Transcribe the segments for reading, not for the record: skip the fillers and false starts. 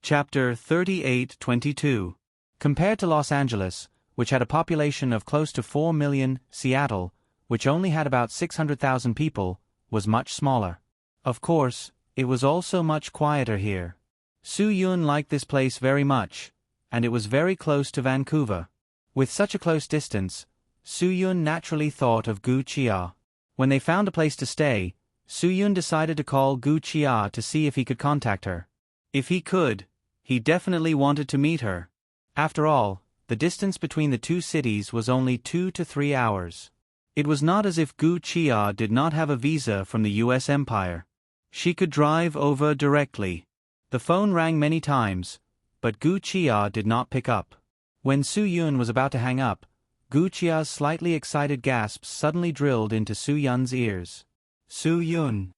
Chapter 38-22. Compared to Los Angeles, which had a population of close to 4 million, Seattle, which only had about 600,000 people, was much smaller. Of course, it was also much quieter here. Su-Yun liked this place very much, and it was very close to Vancouver. With such a close distance, Su-Yun naturally thought of Gu Chia. When they found a place to stay, Su-Yun decided to call Gu Chia to see if he could contact her. If he could, he definitely wanted to meet her. After all, the distance between the two cities was only 2 to 3 hours. It was not as if Gu Chia did not have a visa from the U.S. Empire. She could drive over directly. The phone rang many times, but Gu Chia did not pick up. When Su-Yun was about to hang up, Gu Chia's slightly excited gasps suddenly drilled into Su-Yun's ears. Su-Yun.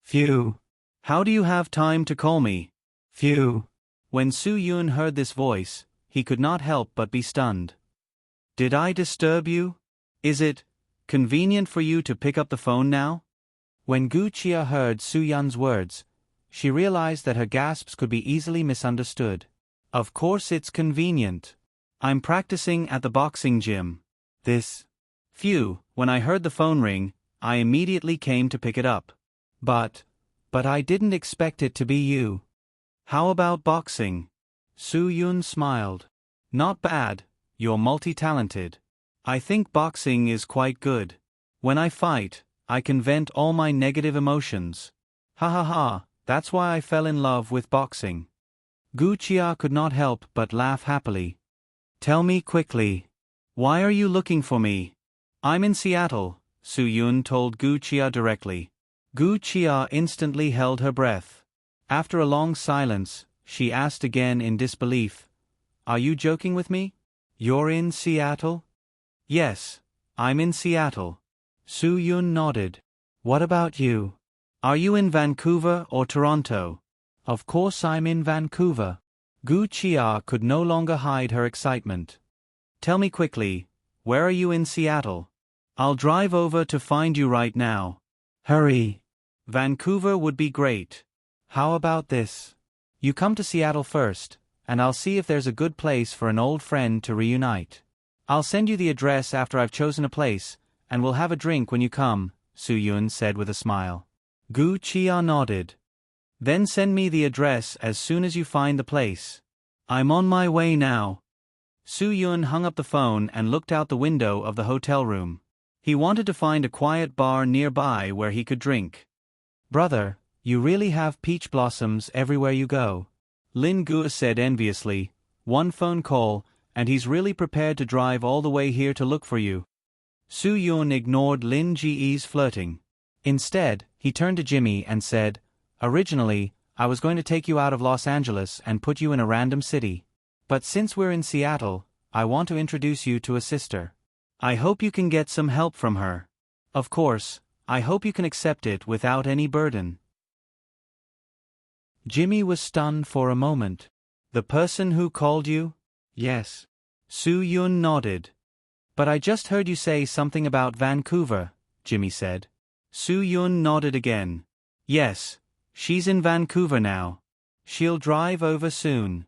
Phew. How do you have time to call me? Phew. When Su-Yun heard this voice, he could not help but be stunned. Did I disturb you? Is it convenient for you to pick up the phone now? When Gu Chia heard Su-Yun's words, she realized that her gasps could be easily misunderstood. Of course it's convenient. I'm practicing at the boxing gym. Phew, when I heard the phone ring, I immediately came to pick it up. But I didn't expect it to be you. How about boxing? Su-Yun smiled. Not bad, you're multi-talented. I think boxing is quite good. When I fight, I can vent all my negative emotions. Ha ha ha, that's why I fell in love with boxing. Gu Chia could not help but laugh happily. Tell me quickly. Why are you looking for me? I'm in Seattle, Su-Yun told Gu Chia directly. Gu Chia instantly held her breath. After a long silence, she asked again in disbelief. Are you joking with me? You're in Seattle? Yes, I'm in Seattle. Su-Yun nodded. What about you? Are you in Vancouver or Toronto? Of course I'm in Vancouver. Gu Chia could no longer hide her excitement. Tell me quickly, where are you in Seattle? I'll drive over to find you right now. Hurry. Vancouver would be great. How about this? You come to Seattle first, and I'll see if there's a good place for an old friend to reunite. I'll send you the address after I've chosen a place, and we'll have a drink when you come, Su-Yun said with a smile. Gu Chia nodded. Then send me the address as soon as you find the place. I'm on my way now. Su-Yun hung up the phone and looked out the window of the hotel room. He wanted to find a quiet bar nearby where he could drink. Brother, you really have peach blossoms everywhere you go. Lin Gu said enviously. One phone call, and he's really prepared to drive all the way here to look for you. Su-Yun ignored Lin Ji's flirting. Instead, he turned to Jimmy and said, Originally, I was going to take you out of Los Angeles and put you in a random city. But since we're in Seattle, I want to introduce you to a sister. I hope you can get some help from her. Of course, I hope you can accept it without any burden. Jimmy was stunned for a moment. The person who called you? Yes. Su-Yun nodded. But I just heard you say something about Vancouver, Jimmy said. Su-Yun nodded again. Yes. She's in Vancouver now. She'll drive over soon.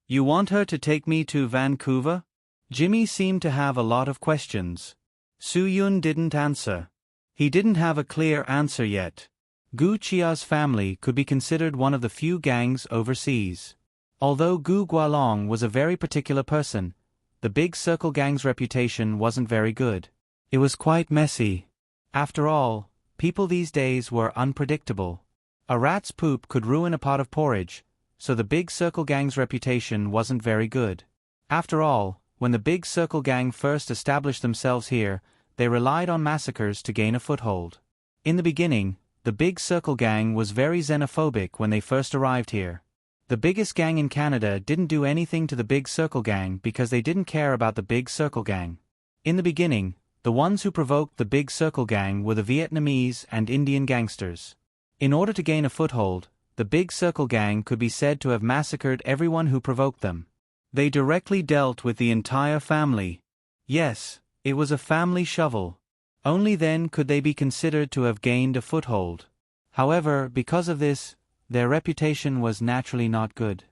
You want her to take me to Vancouver? Jimmy seemed to have a lot of questions. Su-Yun didn't answer. He didn't have a clear answer yet. Gu Chia's family could be considered one of the few gangs overseas. Although Gu Gualong was a very particular person, the Big Circle gang's reputation wasn't very good. It was quite messy. After all, people these days were unpredictable. A rat's poop could ruin a pot of porridge, so the Big Circle gang's reputation wasn't very good. After all, when the Big Circle gang first established themselves here, they relied on massacres to gain a foothold. In the beginning, the Big Circle gang was very xenophobic when they first arrived here. The biggest gang in Canada didn't do anything to the Big Circle gang because they didn't care about the Big Circle gang. In the beginning, the ones who provoked the Big Circle gang were the Vietnamese and Indian gangsters. In order to gain a foothold, the Big Circle gang could be said to have massacred everyone who provoked them. They directly dealt with the entire family. Yes, it was a family shovel. Only then could they be considered to have gained a foothold. However, because of this, their reputation was naturally not good.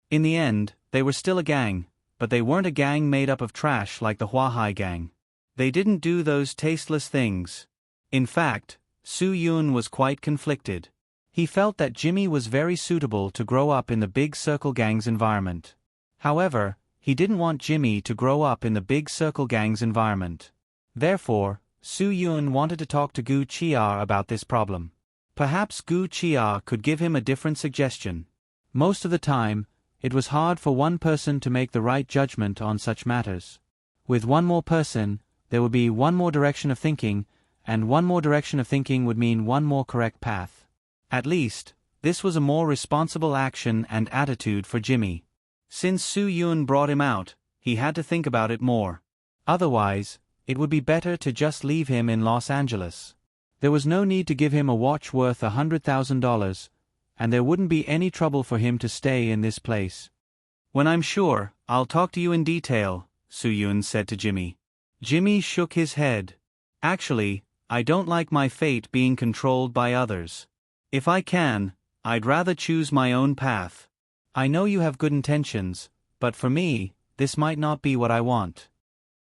In the end, they were still a gang, but they weren't a gang made up of trash like the Huahai gang. They didn't do those tasteless things. In fact, Su Yun was quite conflicted. He felt that Jimmy was very suitable to grow up in the Big Circle Gang's environment. However, he didn't want Jimmy to grow up in the Big Circle Gang's environment. Therefore, Su Yun wanted to talk to Gu Chia about this problem. Perhaps Gu Chia could give him a different suggestion. Most of the time, it was hard for one person to make the right judgment on such matters. With one more person, there would be one more direction of thinking, and one more direction of thinking would mean one more correct path. At least, this was a more responsible action and attitude for Jimmy. Since Su Yun brought him out, he had to think about it more. Otherwise, it would be better to just leave him in Los Angeles. There was no need to give him a watch worth $100,000, and there wouldn't be any trouble for him to stay in this place. When I'm sure, I'll talk to you in detail, Su Yun said to Jimmy. Jimmy shook his head. Actually, I don't like my fate being controlled by others. If I can, I'd rather choose my own path. I know you have good intentions, but for me, this might not be what I want.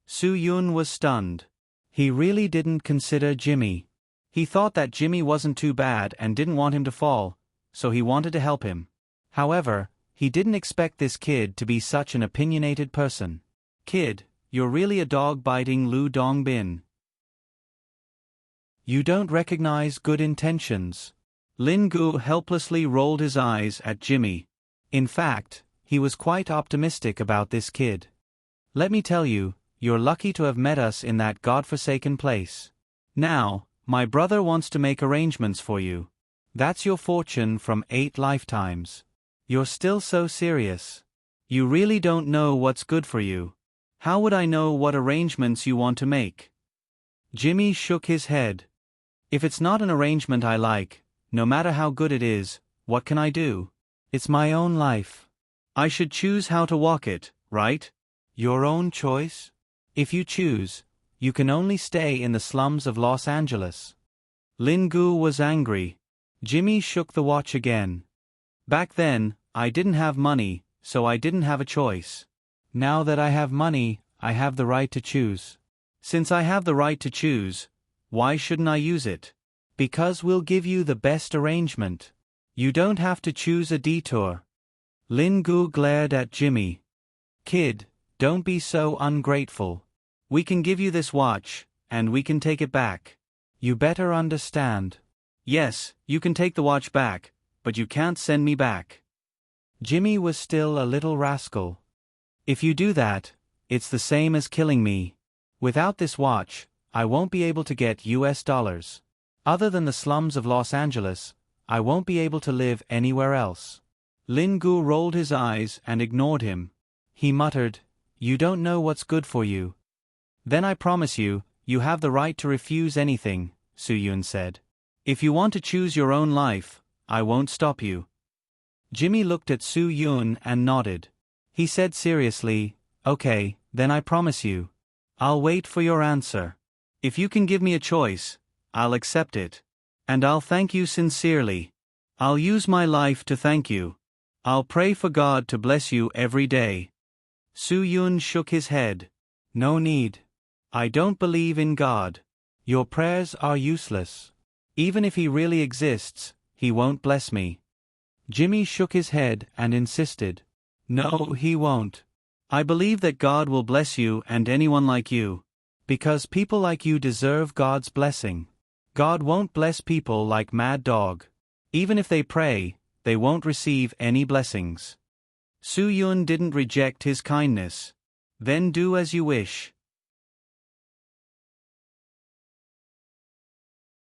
Su Yun was stunned. He really didn't consider Jimmy. He thought that Jimmy wasn't too bad and didn't want him to fall, so he wanted to help him. However, he didn't expect this kid to be such an opinionated person. Kid, you're really a dog-biting Lu Dongbin. You don't recognize good intentions. Lin Gu helplessly rolled his eyes at Jimmy. In fact, he was quite optimistic about this kid. Let me tell you, you're lucky to have met us in that godforsaken place. Now, my brother wants to make arrangements for you. That's your fortune from 8 lifetimes. You're still so serious. You really don't know what's good for you. How would I know what arrangements you want to make? Jimmy shook his head. If it's not an arrangement I like, no matter how good it is, what can I do? It's my own life. I should choose how to walk it, right? Your own choice? If you choose, you can only stay in the slums of Los Angeles. Lin Gu was angry. Jimmy shook the watch again. Back then, I didn't have money, so I didn't have a choice. Now that I have money, I have the right to choose. Since I have the right to choose, why shouldn't I use it? Because we'll give you the best arrangement. You don't have to choose a detour. Lin Gu glared at Jimmy. Kid, don't be so ungrateful. We can give you this watch, and we can take it back. You better understand. Yes, you can take the watch back, but you can't send me back. Jimmy was still a little rascal. If you do that, it's the same as killing me. Without this watch, I won't be able to get US dollars. Other than the slums of Los Angeles, I won't be able to live anywhere else. Lin Gu rolled his eyes and ignored him. He muttered, You don't know what's good for you. Then I promise you, you have the right to refuse anything, Su Yun said. If you want to choose your own life, I won't stop you. Jimmy looked at Su Yun and nodded. He said seriously, Okay, then I promise you. I'll wait for your answer. If you can give me a choice, I'll accept it. And I'll thank you sincerely. I'll use my life to thank you. I'll pray for God to bless you every day. Su Yun shook his head. No need. I don't believe in God. Your prayers are useless. Even if he really exists, he won't bless me. Jimmy shook his head and insisted. No, he won't. I believe that God will bless you and anyone like you. Because people like you deserve God's blessing. God won't bless people like Mad Dog. Even if they pray, they won't receive any blessings. Su Yun didn't reject his kindness. Then do as you wish.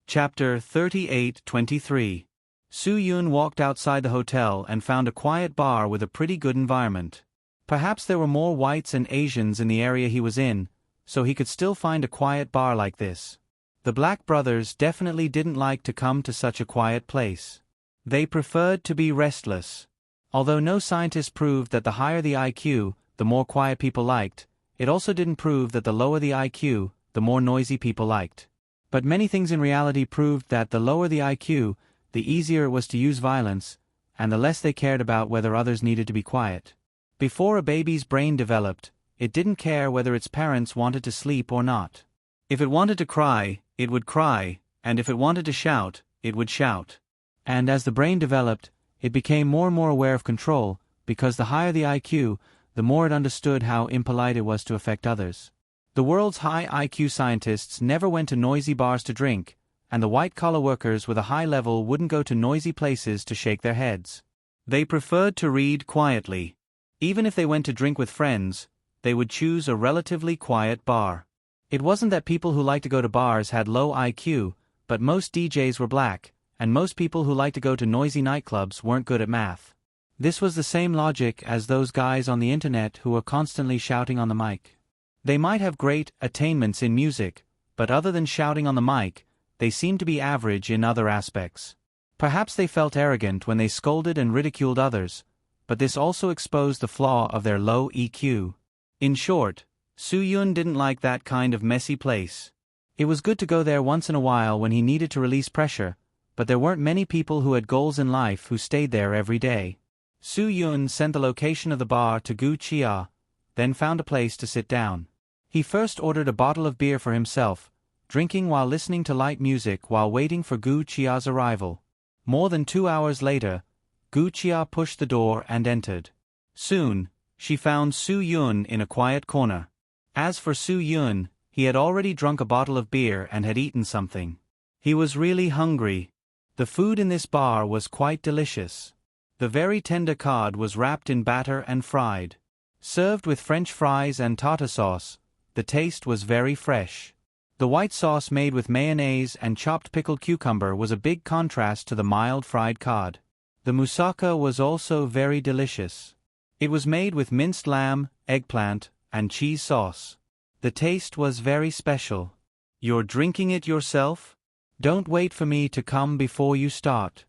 Chapter 38-23. Su Yun walked outside the hotel and found a quiet bar with a pretty good environment. Perhaps there were more whites and Asians in the area he was in, so he could still find a quiet bar like this. The Black brothers definitely didn't like to come to such a quiet place. They preferred to be restless. Although no scientist proved that the higher the IQ, the more quiet people liked, it also didn't prove that the lower the IQ, the more noisy people liked. But many things in reality proved that the lower the IQ, the easier it was to use violence, and the less they cared about whether others needed to be quiet. Before a baby's brain developed, it didn't care whether its parents wanted to sleep or not. If it wanted to cry, it would cry, and if it wanted to shout, it would shout. And as the brain developed, it became more and more aware of control, because the higher the IQ, the more it understood how impolite it was to affect others. The world's high IQ scientists never went to noisy bars to drink, and the white-collar workers with a high level wouldn't go to noisy places to shake their heads. They preferred to read quietly. Even if they went to drink with friends, they would choose a relatively quiet bar. It wasn't that people who liked to go to bars had low IQ, but most DJs were black, and most people who liked to go to noisy nightclubs weren't good at math. This was the same logic as those guys on the internet who were constantly shouting on the mic. They might have great attainments in music, but other than shouting on the mic, they seemed to be average in other aspects. Perhaps they felt arrogant when they scolded and ridiculed others, but this also exposed the flaw of their low EQ. In short, Soo-yoon didn't like that kind of messy place. It was good to go there once in a while when he needed to release pressure, but there weren't many people who had goals in life who stayed there every day. Soo-yoon sent the location of the bar to Gu Chia, then found a place to sit down. He first ordered a bottle of beer for himself, drinking while listening to light music while waiting for Gu Chia's arrival. More than 2 hours later, Gu Chia pushed the door and entered. Soon, she found Soo-yoon in a quiet corner. As for Soo-yoon, he had already drunk a bottle of beer and had eaten something. He was really hungry. The food in this bar was quite delicious. The very tender cod was wrapped in batter and fried. Served with French fries and tartar sauce, the taste was very fresh. The white sauce made with mayonnaise and chopped pickled cucumber was a big contrast to the mild fried cod. The moussaka was also very delicious. It was made with minced lamb, eggplant, and cheese sauce. The taste was very special. You're drinking it yourself? Don't wait for me to come before you start.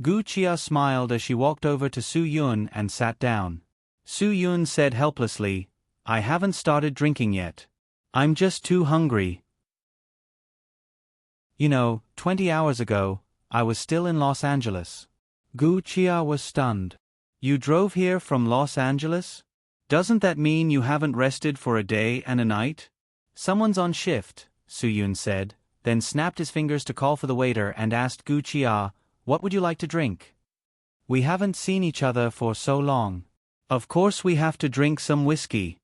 Gu Chia smiled as she walked over to Soo-yoon and sat down. Soo-yoon said helplessly, "I haven't started drinking yet. I'm just too hungry. 20 hours ago, I was still in Los Angeles." Gu Chia was stunned. "You drove here from Los Angeles? Doesn't that mean you haven't rested for a day and a night?" "Someone's on shift," Soo-yoon said, then snapped his fingers to call for the waiter and asked Gu Chia, "What would you like to drink?" "We haven't seen each other for so long." "Of course we have to drink some whiskey,"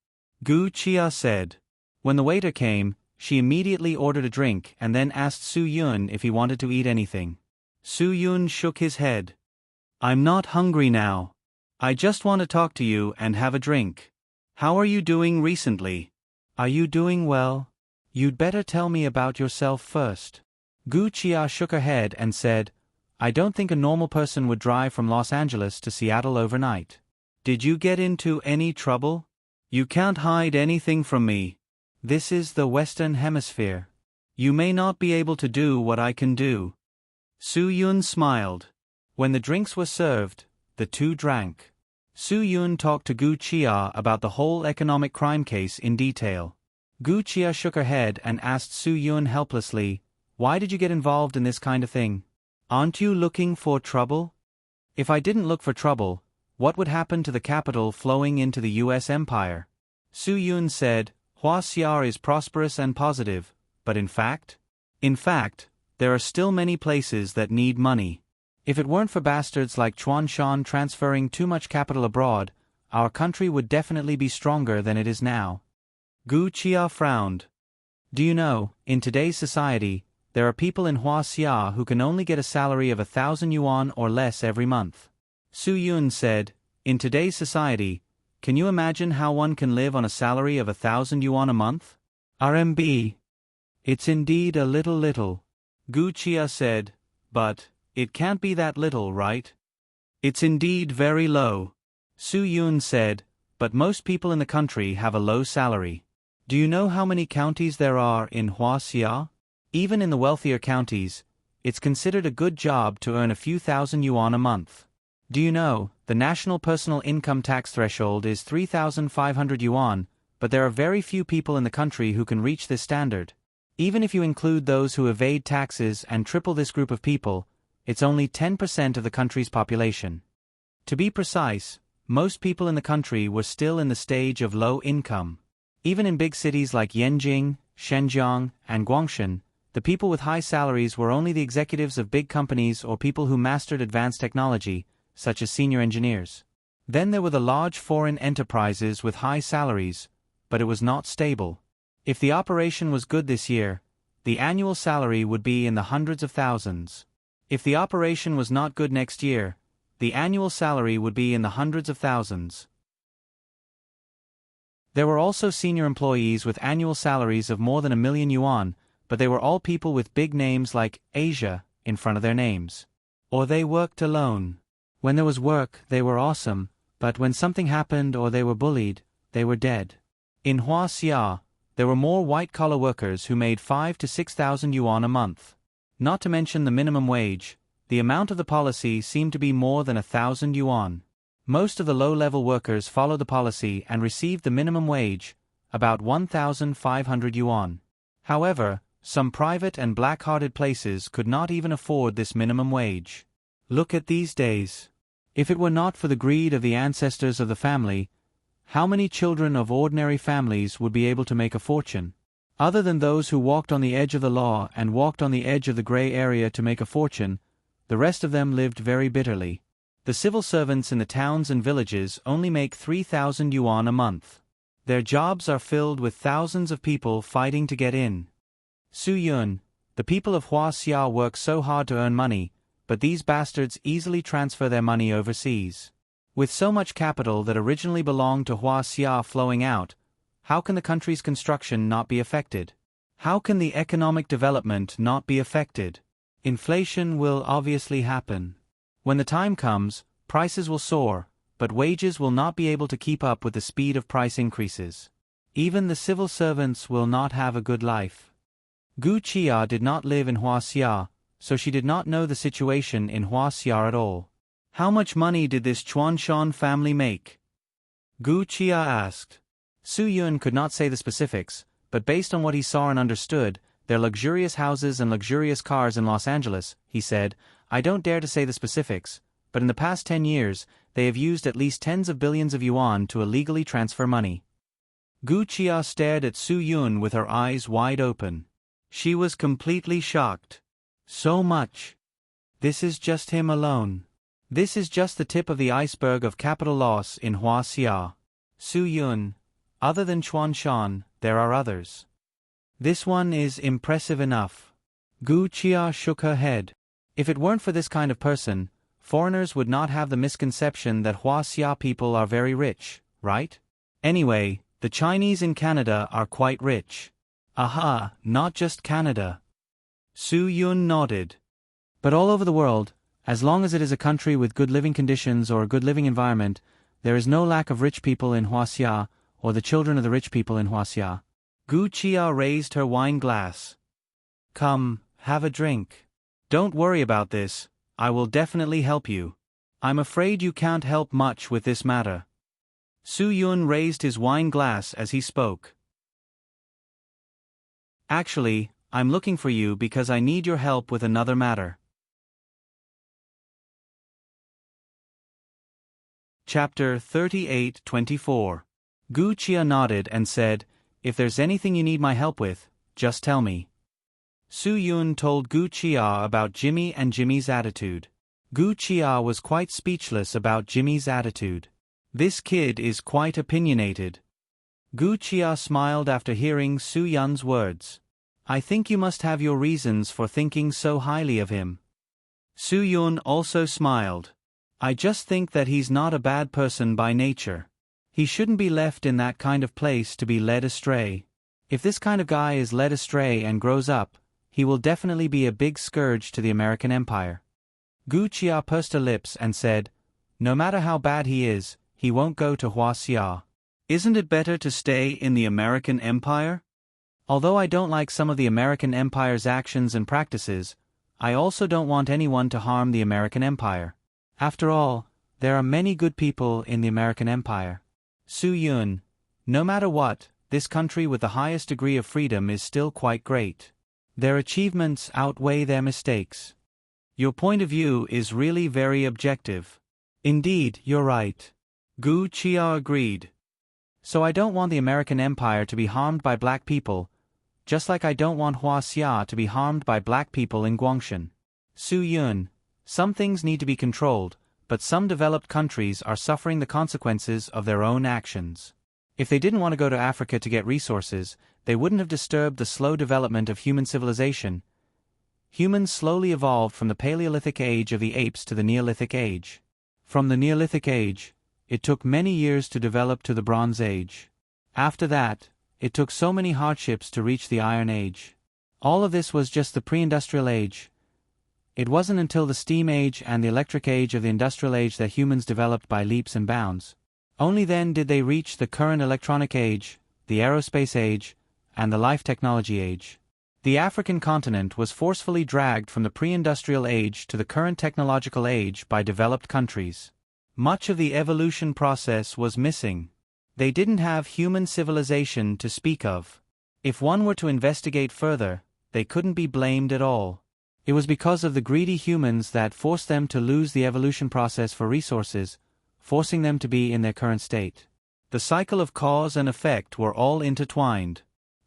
Gu Chia said. When the waiter came, she immediately ordered a drink and then asked Soo-yoon if he wanted to eat anything. Soo-yoon shook his head. "I'm not hungry now. I just want to talk to you and have a drink. How are you doing recently?" "Are you doing well? You'd better tell me about yourself first." Gu Chia shook her head and said, "I don't think a normal person would drive from Los Angeles to Seattle overnight." "Did you get into any trouble? You can't hide anything from me. This is the Western Hemisphere. You may not be able to do what I can do." Soo-yoon smiled. When the drinks were served, the two drank. Soo-yoon talked to Gu Chia about the whole economic crime case in detail. Gu Chia shook her head and asked Soo-yoon helplessly, "Why did you get involved in this kind of thing? Aren't you looking for trouble?" "If I didn't look for trouble, what would happen to the capital flowing into the U.S. empire?" Soo-yoon said, "Hwa-sear is prosperous and positive, but in fact, there are still many places that need money. If it weren't for bastards like Chuan Shan transferring too much capital abroad, our country would definitely be stronger than it is now." Gu Chia frowned. "Do you know, in today's society, there are people in Hwa-sear who can only get a salary of 1,000 yuan or less every month." Soo-yoon said, "In today's society, can you imagine how one can live on a salary of 1,000 yuan a month? RMB. It's indeed a little. Gu Chia said, "But it can't be that little, right? It's indeed very low." Soo-yoon said, "But most people in the country have a low salary. Do you know how many counties there are in Hwa-sear? Even in the wealthier counties, it's considered a good job to earn a few thousand yuan a month. Do you know, the national personal income tax threshold is 3,500 yuan, but there are very few people in the country who can reach this standard. Even if you include those who evade taxes and triple this group of people, it's only 10% of the country's population. To be precise, most people in the country were still in the stage of low income. Even in big cities like Yanjing, Shenzhen, and Guangshan, the people with high salaries were only the executives of big companies or people who mastered advanced technology, such as senior engineers. Then there were the large foreign enterprises with high salaries, but it was not stable. If the operation was good this year, the annual salary would be in the hundreds of thousands. If the operation was not good next year, the annual salary would be in the hundreds of thousands. There were also senior employees with annual salaries of more than 1,000,000 yuan, but they were all people with big names like Asia in front of their names. Or they worked alone. When there was work, they were awesome, but when something happened or they were bullied, they were dead. In Huaxia, there were more white-collar workers who made 5,000 to 6,000 yuan a month. Not to mention the minimum wage, the amount of the policy seemed to be more than 1,000 yuan. Most of the low-level workers followed the policy and received the minimum wage, about 1,500 yuan. However, some private and black-hearted places could not even afford this minimum wage. Look at these days. If it were not for the greed of the ancestors of the family, how many children of ordinary families would be able to make a fortune? Other than those who walked on the edge of the law and walked on the edge of the gray area to make a fortune, the rest of them lived very bitterly. The civil servants in the towns and villages only make 3,000 yuan a month. Their jobs are filled with thousands of people fighting to get in. Su Yun, the people of Huaxia work so hard to earn money, but these bastards easily transfer their money overseas. With so much capital that originally belonged to Huaxia flowing out, how can the country's construction not be affected? How can the economic development not be affected? Inflation will obviously happen. When the time comes, prices will soar, but wages will not be able to keep up with the speed of price increases. Even the civil servants will not have a good life. Gu Chia did not live in Huaxia, so she did not know the situation in Huaxia at all. How much money did this Chuanshan family make? Gu Chia asked. Su Yun could not say the specifics, but based on what he saw and understood, their luxurious houses and luxurious cars in Los Angeles, he said, I don't dare to say the specifics, but in the past 10 years, they have used at least tens of billions of yuan to illegally transfer money. Gu Chia stared at Su Yun with her eyes wide open. She was completely shocked. So much. This is just him alone. This is just the tip of the iceberg of capital loss in Huaxia. Su Yun, other than Chuanshan, there are others. This one is impressive enough. Gu Chia shook her head. If it weren't for this kind of person, foreigners would not have the misconception that Huaxia people are very rich, right? Anyway, the Chinese in Canada are quite rich. Aha, not just Canada. Su Yun nodded. But all over the world, as long as it is a country with good living conditions or a good living environment, there is no lack of rich people in Huaxia, or the children of the rich people in Huaxia. Gu Chia raised her wine glass. Come, have a drink. Don't worry about this, I will definitely help you. I'm afraid you can't help much with this matter. Su Yun raised his wine glass as he spoke. Actually, I'm looking for you because I need your help with another matter. Chapter 38-24. Gu Chia nodded and said, If there's anything you need my help with, just tell me. Su Yun told Gu Chia about Jimmy and Jimmy's attitude. Gu Chia was quite speechless about Jimmy's attitude. This kid is quite opinionated. Gu Chia smiled after hearing Su Yun's words. I think you must have your reasons for thinking so highly of him. Su Yun also smiled. I just think that he's not a bad person by nature. He shouldn't be left in that kind of place to be led astray. If this kind of guy is led astray and grows up, he will definitely be a big scourge to the American Empire. Gu Chia pursed her lips and said, No matter how bad he is, he won't go to Huaxia. Isn't it better to stay in the American Empire? Although I don't like some of the American Empire's actions and practices, I also don't want anyone to harm the American Empire. After all, there are many good people in the American Empire. Su Yun, no matter what, this country with the highest degree of freedom is still quite great. Their achievements outweigh their mistakes. Your point of view is really very objective. Indeed, you're right. Gu Chia agreed. So I don't want the American Empire to be harmed by black people, just like I don't want Hua Xia to be harmed by black people in Guangshan. Su Yun, some things need to be controlled, but some developed countries are suffering the consequences of their own actions. If they didn't want to go to Africa to get resources, they wouldn't have disturbed the slow development of human civilization. Humans slowly evolved from the Paleolithic age of the apes to the Neolithic age. From the Neolithic age, it took many years to develop to the Bronze Age. After that, it took so many hardships to reach the Iron Age. All of this was just the pre-industrial age. It wasn't until the steam age and the electric age of the industrial age that humans developed by leaps and bounds. Only then did they reach the current electronic age, the aerospace age, and the life technology age. The African continent was forcefully dragged from the pre-industrial age to the current technological age by developed countries. Much of the evolution process was missing. They didn't have human civilization to speak of. If one were to investigate further, they couldn't be blamed at all. It was because of the greedy humans that forced them to lose the evolution process for resources, forcing them to be in their current state. The cycle of cause and effect were all intertwined.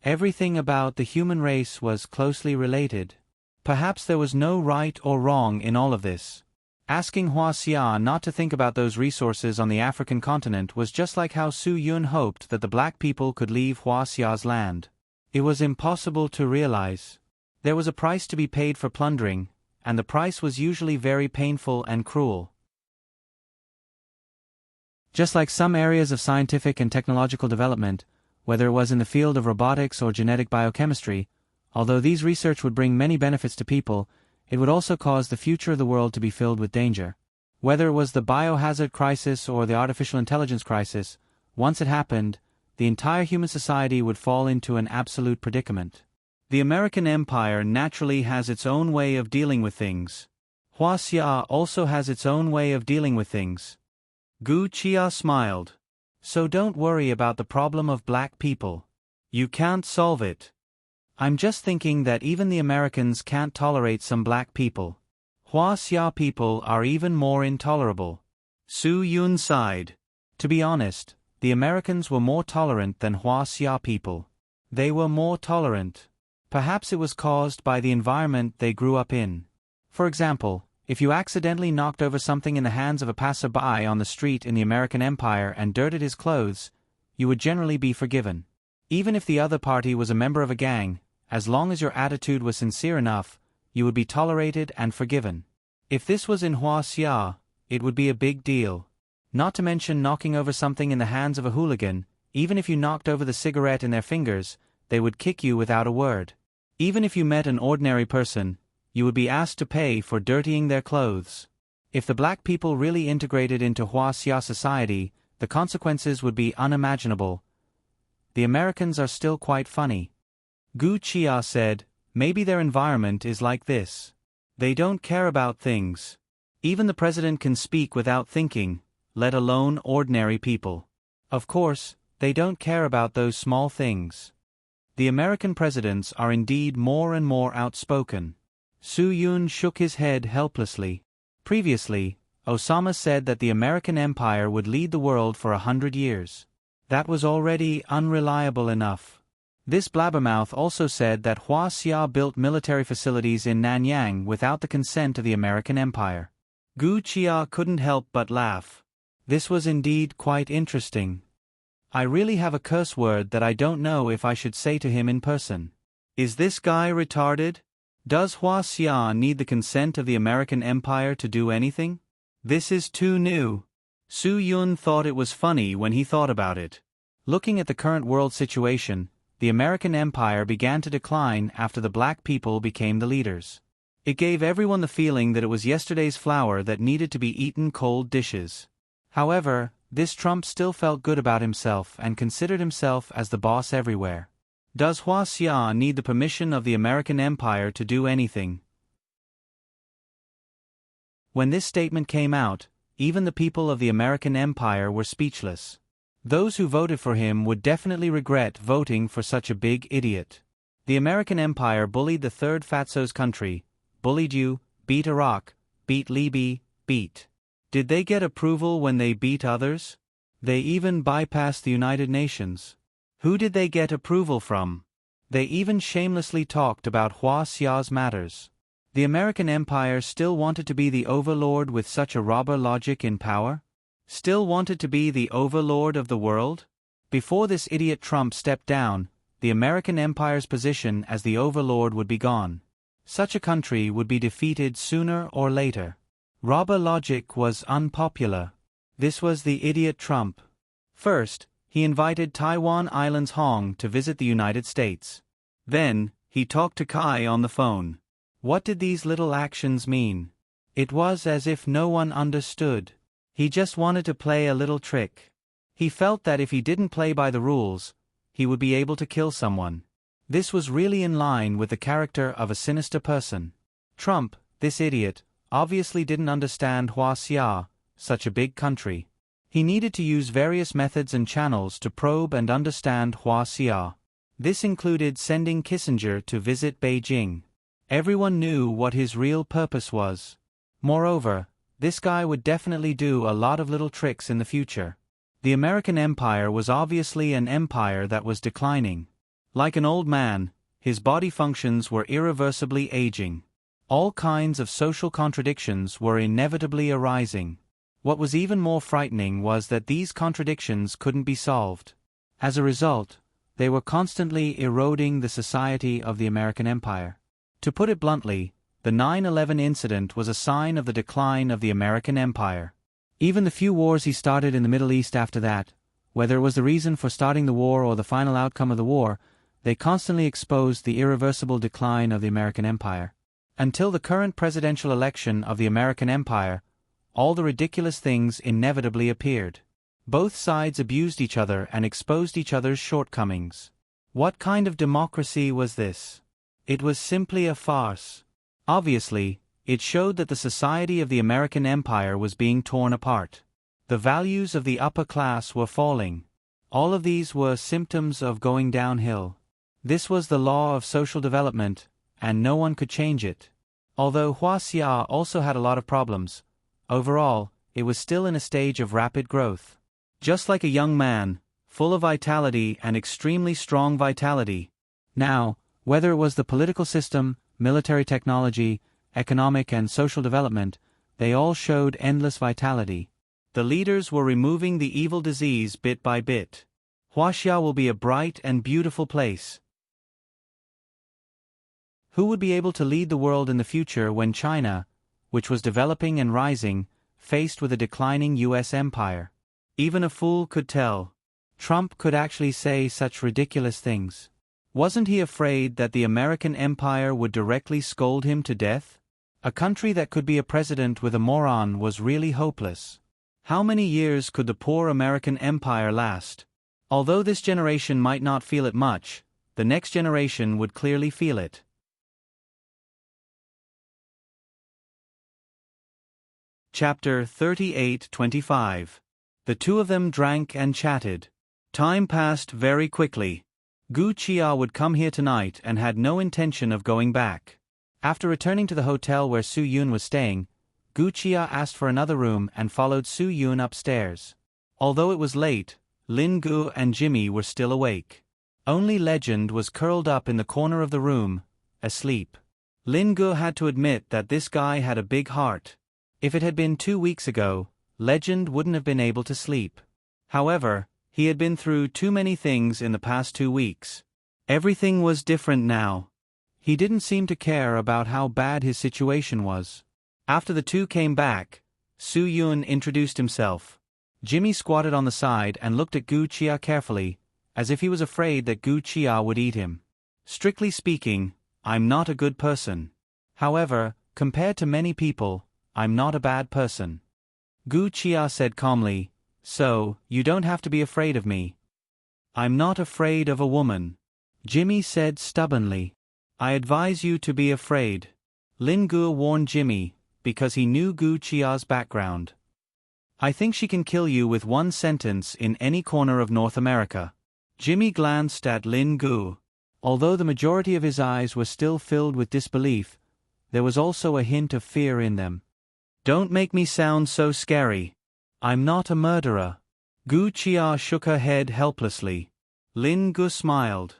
Everything about the human race was closely related. Perhaps there was no right or wrong in all of this. Asking Hua Xia not to think about those resources on the African continent was just like how Su Yun hoped that the black people could leave Hua Xia's land. It was impossible to realize. There was a price to be paid for plundering, and the price was usually very painful and cruel. Just like some areas of scientific and technological development, whether it was in the field of robotics or genetic biochemistry, although these research would bring many benefits to people, it would also cause the future of the world to be filled with danger. Whether it was the biohazard crisis or the artificial intelligence crisis, once it happened, the entire human society would fall into an absolute predicament. The American Empire naturally has its own way of dealing with things. Hua Xia also has its own way of dealing with things. Gu Chia smiled. So don't worry about the problem of black people. You can't solve it. I'm just thinking that even the Americans can't tolerate some black people. Hua Xia people are even more intolerable. Su Yun sighed. To be honest, the Americans were more tolerant than Hua Xia people. They were more tolerant. Perhaps it was caused by the environment they grew up in. For example, if you accidentally knocked over something in the hands of a passerby on the street in the American Empire and dirted his clothes, you would generally be forgiven. Even if the other party was a member of a gang, as long as your attitude was sincere enough, you would be tolerated and forgiven. If this was in Hua Xia, it would be a big deal. Not to mention knocking over something in the hands of a hooligan. Even if you knocked over the cigarette in their fingers, they would kick you without a word. Even if you met an ordinary person, you would be asked to pay for dirtying their clothes. If the black people really integrated into Hua Xia society, the consequences would be unimaginable. The Americans are still quite funny. Gu Chia said, maybe their environment is like this. They don't care about things. Even the president can speak without thinking, let alone ordinary people. Of course, they don't care about those small things. The American presidents are indeed more and more outspoken. Su Yun shook his head helplessly. Previously, Osama said that the American Empire would lead the world for 100 years. That was already unreliable enough. This blabbermouth also said that Hua Xia built military facilities in Nanyang without the consent of the American Empire. Gu Chia couldn't help but laugh. This was indeed quite interesting. I really have a curse word that I don't know if I should say to him in person. Is this guy retarded? Does Hua Xia need the consent of the American Empire to do anything? This is too new. Su Yun thought it was funny when he thought about it. Looking at the current world situation, the American Empire began to decline after the black people became the leaders. It gave everyone the feeling that it was yesterday's flour that needed to be eaten cold dishes. However, this Trump still felt good about himself and considered himself as the boss everywhere. Does Hua Xia need the permission of the American Empire to do anything? When this statement came out, even the people of the American Empire were speechless. Those who voted for him would definitely regret voting for such a big idiot. The American Empire bullied the third Fatso's country, bullied you, beat Iraq, beat Libya, beat Did they get approval when they beat others? They even bypassed the United Nations. Who did they get approval from? They even shamelessly talked about Hua Xia's matters. The American Empire still wanted to be the overlord with such a robber logic in power? Still wanted to be the overlord of the world? Before this idiot Trump stepped down, the American Empire's position as the overlord would be gone. Such a country would be defeated sooner or later. Robber logic was unpopular. This was the idiot Trump. First, he invited Taiwan Islands Hong to visit the United States. Then, he talked to Kai on the phone. What did these little actions mean? It was as if no one understood. He just wanted to play a little trick. He felt that if he didn't play by the rules, he would be able to kill someone. This was really in line with the character of a sinister person. Trump, this idiot, obviously didn't understand Hua Xia, such a big country. He needed to use various methods and channels to probe and understand Hua Xia. This included sending Kissinger to visit Beijing. Everyone knew what his real purpose was. Moreover, this guy would definitely do a lot of little tricks in the future. The American Empire was obviously an empire that was declining. Like an old man, his body functions were irreversibly aging. All kinds of social contradictions were inevitably arising. What was even more frightening was that these contradictions couldn't be solved. As a result, they were constantly eroding the society of the American Empire. To put it bluntly, the 9/11 incident was a sign of the decline of the American Empire. Even the few wars he started in the Middle East after that, whether it was the reason for starting the war or the final outcome of the war, they constantly exposed the irreversible decline of the American Empire. Until the current presidential election of the American Empire, all the ridiculous things inevitably appeared. Both sides abused each other and exposed each other's shortcomings. What kind of democracy was this? It was simply a farce. Obviously, it showed that the society of the American Empire was being torn apart. The values of the upper class were falling. All of these were symptoms of going downhill. This was the law of social development, and no one could change it. Although Hua Xia also had a lot of problems, overall, it was still in a stage of rapid growth. Just like a young man, full of vitality and extremely strong vitality. Now, whether it was the political system, military technology, economic and social development, they all showed endless vitality. The leaders were removing the evil disease bit by bit. Hua Xia will be a bright and beautiful place. Who would be able to lead the world in the future when China, which was developing and rising, faced with a declining U.S. empire? Even a fool could tell. Trump could actually say such ridiculous things. Wasn't he afraid that the American empire would directly scold him to death? A country that could be a president with a moron was really hopeless. How many years could the poor American empire last? Although this generation might not feel it much, the next generation would clearly feel it. Chapter 38-25. The two of them drank and chatted. Time passed very quickly. Gu Chia would come here tonight and had no intention of going back. After returning to the hotel where Su Yun was staying, Gu Chia asked for another room and followed Su Yun upstairs. Although it was late, Lin Gu and Jimmy were still awake. Only Legend was curled up in the corner of the room, asleep. Lin Gu had to admit that this guy had a big heart. If it had been 2 weeks ago, Legend wouldn't have been able to sleep. However, he had been through too many things in the past 2 weeks. Everything was different now. He didn't seem to care about how bad his situation was. After the two came back, Su Yun introduced himself. Jimmy squatted on the side and looked at Gu Chia carefully, as if he was afraid that Gu Chia would eat him. Strictly speaking, I'm not a good person. However, compared to many people, I'm not a bad person. Gu Chia said calmly, so, you don't have to be afraid of me. I'm not afraid of a woman. Jimmy said stubbornly. I advise you to be afraid. Lin Gu warned Jimmy, because he knew Gu Chia's background. I think she can kill you with one sentence in any corner of North America. Jimmy glanced at Lin Gu. Although the majority of his eyes were still filled with disbelief, there was also a hint of fear in them. Don't make me sound so scary. I'm not a murderer. Gu Chia shook her head helplessly. Lin Gu smiled.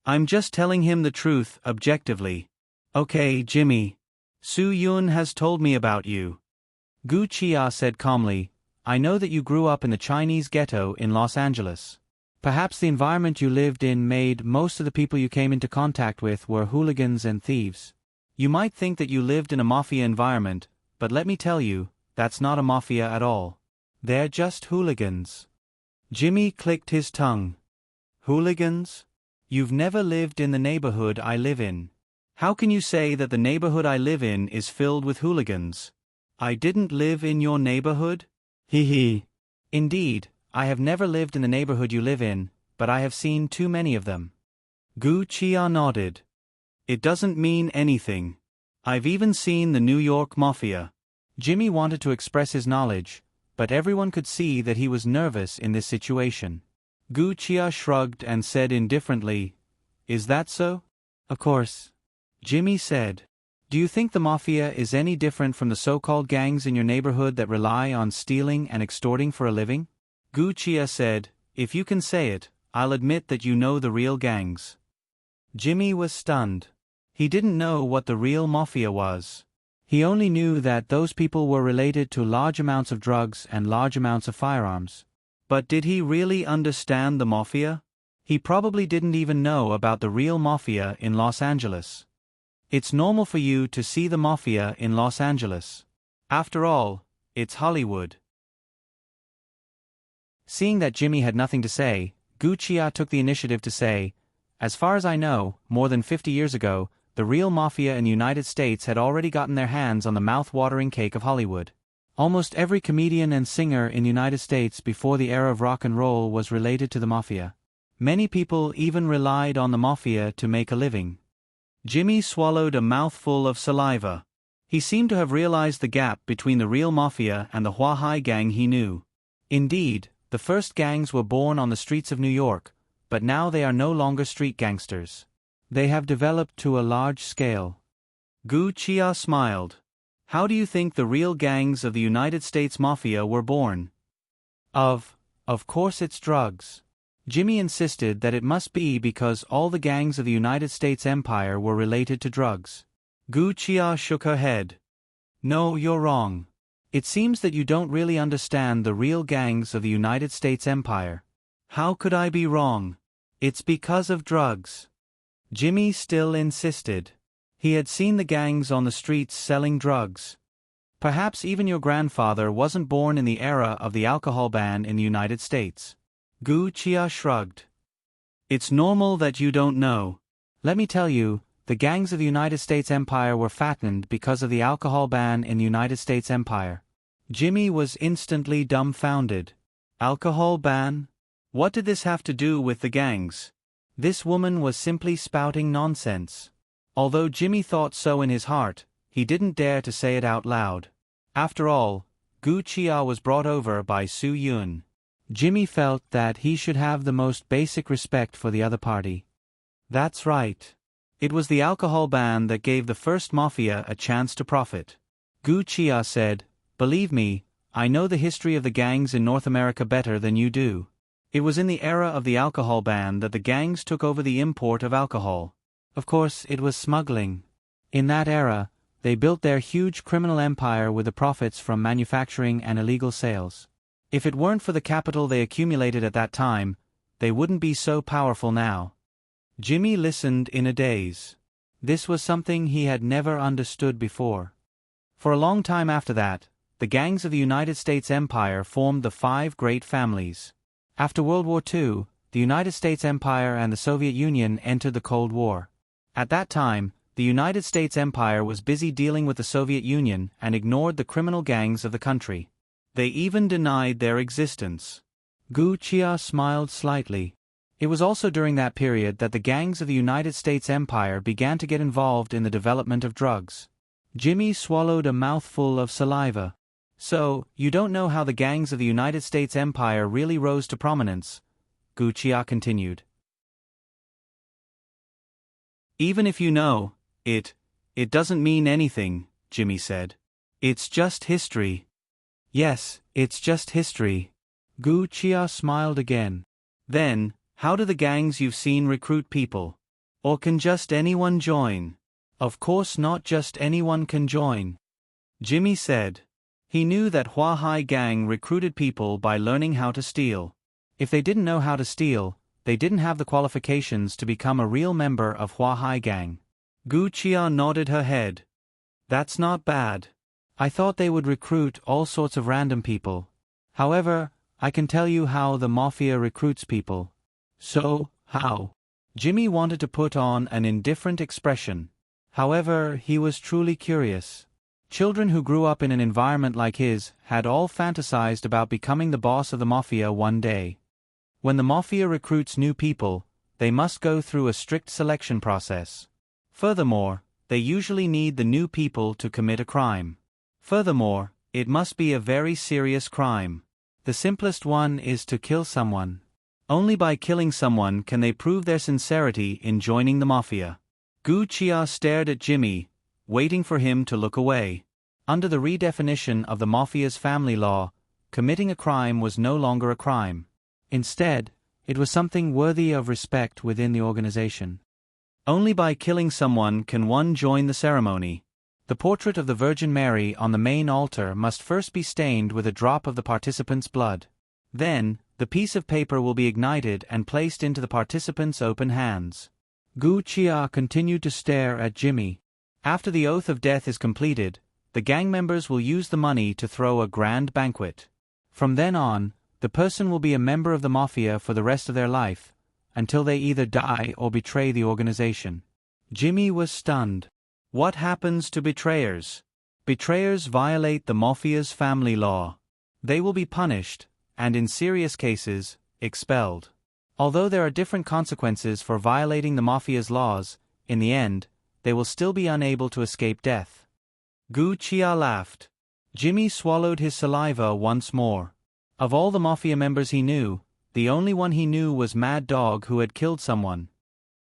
I'm just telling him the truth, objectively. Okay, Jimmy. Su Yun has told me about you. Gu Chia said calmly, I know that you grew up in the Chinese ghetto in Los Angeles. Perhaps the environment you lived in made most of the people you came into contact with were hooligans and thieves. You might think that you lived in a mafia environment, but let me tell you, that's not a mafia at all. They're just hooligans. Jimmy clicked his tongue. Hooligans? You've never lived in the neighborhood I live in. How can you say that the neighborhood I live in is filled with hooligans? I didn't live in your neighborhood? Hee hee. Indeed, I have never lived in the neighborhood you live in, but I have seen too many of them. Gu Chia nodded. It doesn't mean anything. I've even seen the New York Mafia. Jimmy wanted to express his knowledge, but everyone could see that he was nervous in this situation. Gu Chia shrugged and said indifferently, Is that so? Of course. Jimmy said. Do you think the mafia is any different from the so-called gangs in your neighborhood that rely on stealing and extorting for a living? Gu Chia said, If you can say it, I'll admit that you know the real gangs. Jimmy was stunned. He didn't know what the real mafia was. He only knew that those people were related to large amounts of drugs and large amounts of firearms. But did he really understand the mafia? He probably didn't even know about the real mafia in Los Angeles. It's normal for you to see the mafia in Los Angeles. After all, it's Hollywood. Seeing that Jimmy had nothing to say, Gu Chia took the initiative to say, As far as I know, more than 50 years ago, the real mafia in the United States had already gotten their hands on the mouth-watering cake of Hollywood. Almost every comedian and singer in the United States before the era of rock and roll was related to the mafia. Many people even relied on the mafia to make a living. Jimmy swallowed a mouthful of saliva. He seemed to have realized the gap between the real mafia and the Hua Hai gang he knew. Indeed, the first gangs were born on the streets of New York, but now they are no longer street gangsters. They have developed to a large scale. Gu Chia smiled. How do you think the real gangs of the United States Mafia were born? Of course it's drugs. Jimmy insisted that it must be because all the gangs of the United States Empire were related to drugs. Gu Chia shook her head. No, you're wrong. It seems that you don't really understand the real gangs of the United States Empire. How could I be wrong? It's because of drugs. Jimmy still insisted. He had seen the gangs on the streets selling drugs. Perhaps even your grandfather wasn't born in the era of the alcohol ban in the United States. Gu Chia shrugged. It's normal that you don't know. Let me tell you, the gangs of the United States Empire were fattened because of the alcohol ban in the United States Empire. Jimmy was instantly dumbfounded. Alcohol ban? What did this have to do with the gangs? This woman was simply spouting nonsense. Although Jimmy thought so in his heart, he didn't dare to say it out loud. After all, Gu Chia was brought over by Su Yun. Jimmy felt that he should have the most basic respect for the other party. That's right. It was the alcohol ban that gave the first mafia a chance to profit. Gu Chia said, Believe me, I know the history of the gangs in North America better than you do. It was in the era of the alcohol ban that the gangs took over the import of alcohol. Of course, it was smuggling. In that era, they built their huge criminal empire with the profits from manufacturing and illegal sales. If it weren't for the capital they accumulated at that time, they wouldn't be so powerful now. Jimmy listened in a daze. This was something he had never understood before. For a long time after that, the gangs of the United States Empire formed the 5 great families. After World War II, the United States Empire and the Soviet Union entered the Cold War. At that time, the United States Empire was busy dealing with the Soviet Union and ignored the criminal gangs of the country. They even denied their existence. Gu Chia smiled slightly. It was also during that period that the gangs of the United States Empire began to get involved in the development of drugs. Jimmy swallowed a mouthful of saliva. So, you don't know how the gangs of the United States Empire really rose to prominence, Gu Chia continued. Even if you know, it doesn't mean anything, Jimmy said. It's just history. Yes, it's just history. Gu Chia smiled again. Then, how do the gangs you've seen recruit people? Or can just anyone join? Of course not just anyone can join. Jimmy said. He knew that Hua Hai gang recruited people by learning how to steal. If they didn't know how to steal, they didn't have the qualifications to become a real member of Hua Hai gang. Gu Chia nodded her head. That's not bad. I thought they would recruit all sorts of random people. However, I can tell you how the mafia recruits people. So, how? Jimmy wanted to put on an indifferent expression. However, he was truly curious. Children who grew up in an environment like his had all fantasized about becoming the boss of the mafia one day. When the mafia recruits new people, they must go through a strict selection process. Furthermore, they usually need the new people to commit a crime. Furthermore, it must be a very serious crime. The simplest one is to kill someone. Only by killing someone can they prove their sincerity in joining the mafia. Gu Chia stared at Jimmy, waiting for him to look away. Under the redefinition of the mafia's family law, committing a crime was no longer a crime. Instead, it was something worthy of respect within the organization. Only by killing someone can one join the ceremony. The portrait of the Virgin Mary on the main altar must first be stained with a drop of the participant's blood. Then, the piece of paper will be ignited and placed into the participant's open hands. Gu Chia continued to stare at Jimmy. After the oath of death is completed, the gang members will use the money to throw a grand banquet. From then on, the person will be a member of the mafia for the rest of their life, until they either die or betray the organization. Jimmy was stunned. What happens to betrayers? Betrayers violate the mafia's family law. They will be punished, and in serious cases, expelled. Although there are different consequences for violating the mafia's laws, in the end, they will still be unable to escape death. Gu Chia laughed. Jimmy swallowed his saliva once more. Of all the mafia members he knew, the only one he knew was Mad Dog, who had killed someone.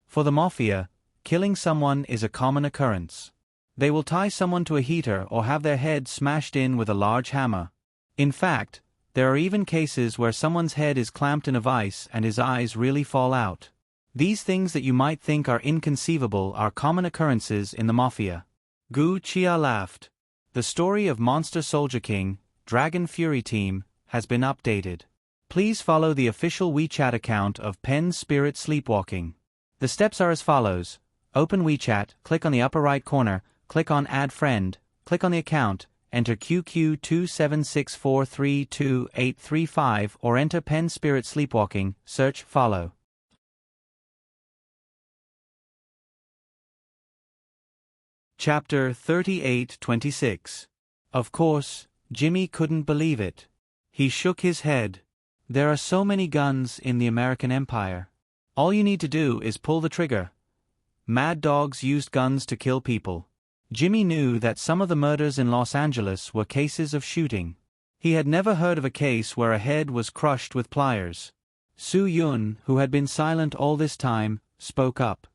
For the mafia, killing someone is a common occurrence. They will tie someone to a heater or have their head smashed in with a large hammer. In fact, there are even cases where someone's head is clamped in a vice and his eyes really fall out. These things that you might think are inconceivable are common occurrences in the mafia. Gu Chia laughed. The story of Monster Soldier King, Dragon Fury Team, has been updated. Please follow the official WeChat account of Pen Spirit Sleepwalking. The steps are as follows. Open WeChat, click on the upper right corner, click on Add Friend, click on the account, enter QQ276432835 or enter Pen Spirit Sleepwalking, search, follow. Chapter 38-26. Of course, Jimmy couldn't believe it. He shook his head. There are so many guns in the American Empire. All you need to do is pull the trigger. Mad Dogs used guns to kill people. Jimmy knew that some of the murders in Los Angeles were cases of shooting. He had never heard of a case where a head was crushed with pliers. Su Yun, who had been silent all this time, spoke up.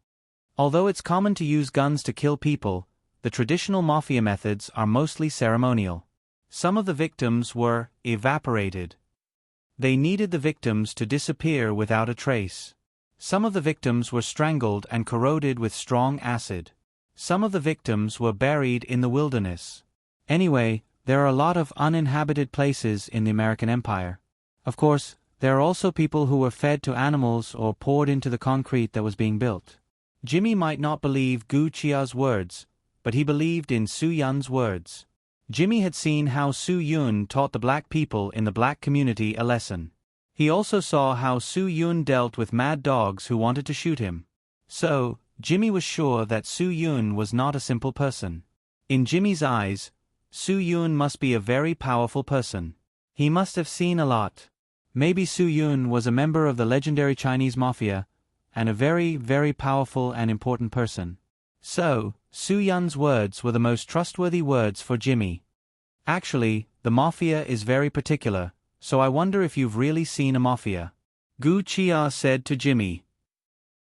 Although it's common to use guns to kill people, the traditional mafia methods are mostly ceremonial. Some of the victims were evaporated. They needed the victims to disappear without a trace. Some of the victims were strangled and corroded with strong acid. Some of the victims were buried in the wilderness. Anyway, there are a lot of uninhabited places in the American Empire. Of course, there are also people who were fed to animals or poured into the concrete that was being built. Jimmy might not believe Gu Chia's words, but he believed in Su Yun's words. Jimmy had seen how Su Yun taught the black people in the black community a lesson. He also saw how Su Yun dealt with mad dogs who wanted to shoot him. So, Jimmy was sure that Su Yun was not a simple person. In Jimmy's eyes, Su Yun must be a very powerful person. He must have seen a lot. Maybe Su Yun was a member of the legendary Chinese mafia, and a very, very powerful and important person. So, Su Yun's words were the most trustworthy words for Jimmy. Actually, the mafia is very particular, so I wonder if you've really seen a mafia. Gu Chia said to Jimmy.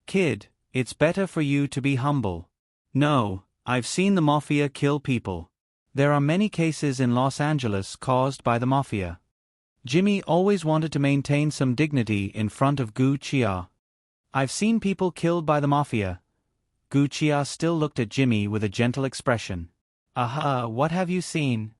Kid, it's better for you to be humble. No, I've seen the mafia kill people. There are many cases in Los Angeles caused by the mafia. Jimmy always wanted to maintain some dignity in front of Gu Chia. I've seen people killed by the mafia. Gu Chia still looked at Jimmy with a gentle expression. Aha, what have you seen?